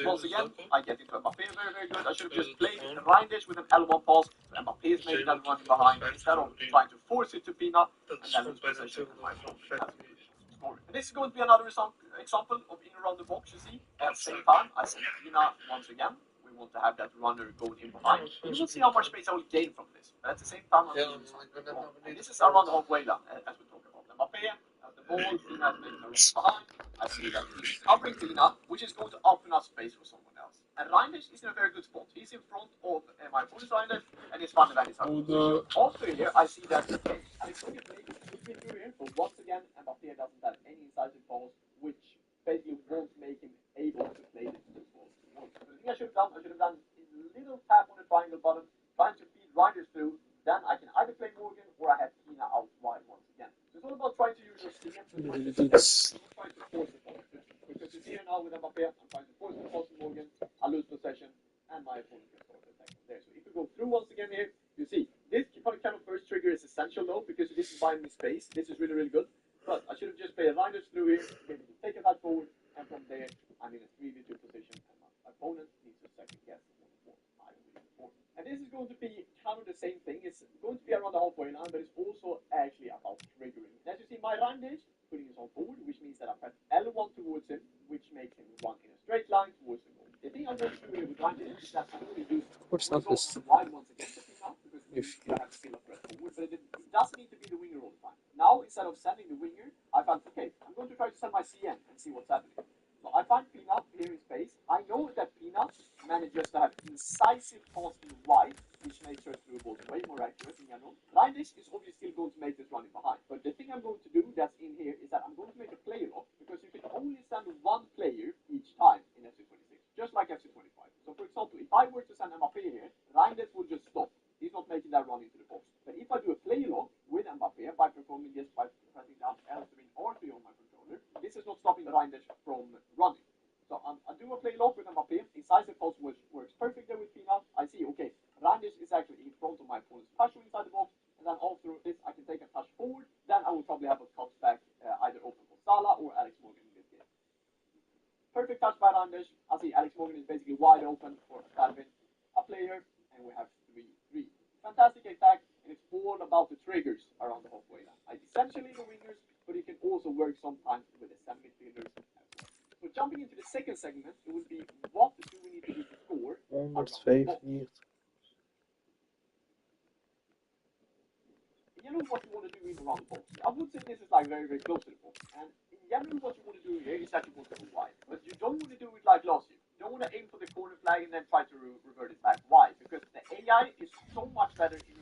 once again, I get into Mbappe very, very good. I should have just played Reinders with an L1 pass, so Mbappe is making that running behind, instead of trying to force it to Pina, and then lose possession, and my opponent has to score. And this is going to be another example of in around the box, you see. At the same time, I see Pina once again. We want to have that runner going in behind. You will see how much space I will gain from this. But at the same time, I'm doing something wrong. And this is around the halfway line, as we talk about. Mbappe has the ball, Pina is making a run behind. I see that he's covering Pina, which is going to open up space for someone else. And Reinders is in a very good spot. He's in front of my opponent's Reinders, and his Van de Ven is out of position. After here, I see that Alexander Blake should be through here, but once again, Mbappe doesn't have any incisive balls, which basically won't make him able to play this football. So the thing I should have done is a little tap on the triangle button, trying to feed Reinders through. Then I can either play Morgan or I have Pina out wide once again. So it's all about trying to use your CM to trying to force the ball. Because you see here now with Mbappe, I'm trying to force the ball to Morgan, I lose possession, and my opponent can start the attack from there. So if we go through once again here, you see, this kind of first trigger is essential though, because this is buying me space. This is really, really good. But I should have just played Reinders through here, be able to take a back forward, and from there, I'm in a 3v2 position, and my opponent needs to second guess what I will do for. And this is going to be kind of the same thing. It's going to be around the halfway line, but it's also actually about triggering. And as you see, my Reinders putting his arm forward, which means that I press L1 towards him, which makes him run in a straight line towards the goal. The thing I'm going to do here with Reinders is that I'm going to use the wide once again to pick up, because you have to fill up press forward, but it doesn't need to be the winger all the time. Now, instead of sending the winger, I found, okay, I'm going to try to send my CM and see what's happening. So I find Pina here in space. I know that Pina manages to have incisive passing wide, which makes her through balls way more accurate than Janon. Reinders is obviously still going to make this running behind. But the thing I'm going to do that's in here is that I'm going to make a player lock, because you can only send one player each time in FC26, just like FC25. So for example, if I were to send Mbappe here, Reinders would just stop. He's not making that run into the box. But if I do a player lock with Mbappe by performing this by pressing down L3 or R3 on my controller, this is not stopping Reinders from running. So I do a play lock with Mbappe. Incisive pulse works perfectly with Pina. I see, okay, Anders. I see Alex Morgan is basically wide open for Calvin, a player, and we have 3-3. Fantastic attack, and it's all about the triggers around the halfway line. Like essentially the wingers, but you can also work sometimes with the center midfielders as well. So jumping into the second segment, it would be what do we need to do to score around the box? 195. In general, what you want to do is around the box. I would say this is like very, very close to the box. And in general, what you want to do here is that you want to go wide. But you don't want to do it like last year. You don't want to aim for the corner flag and then try to revert it back. Why? Because the AI is so much better in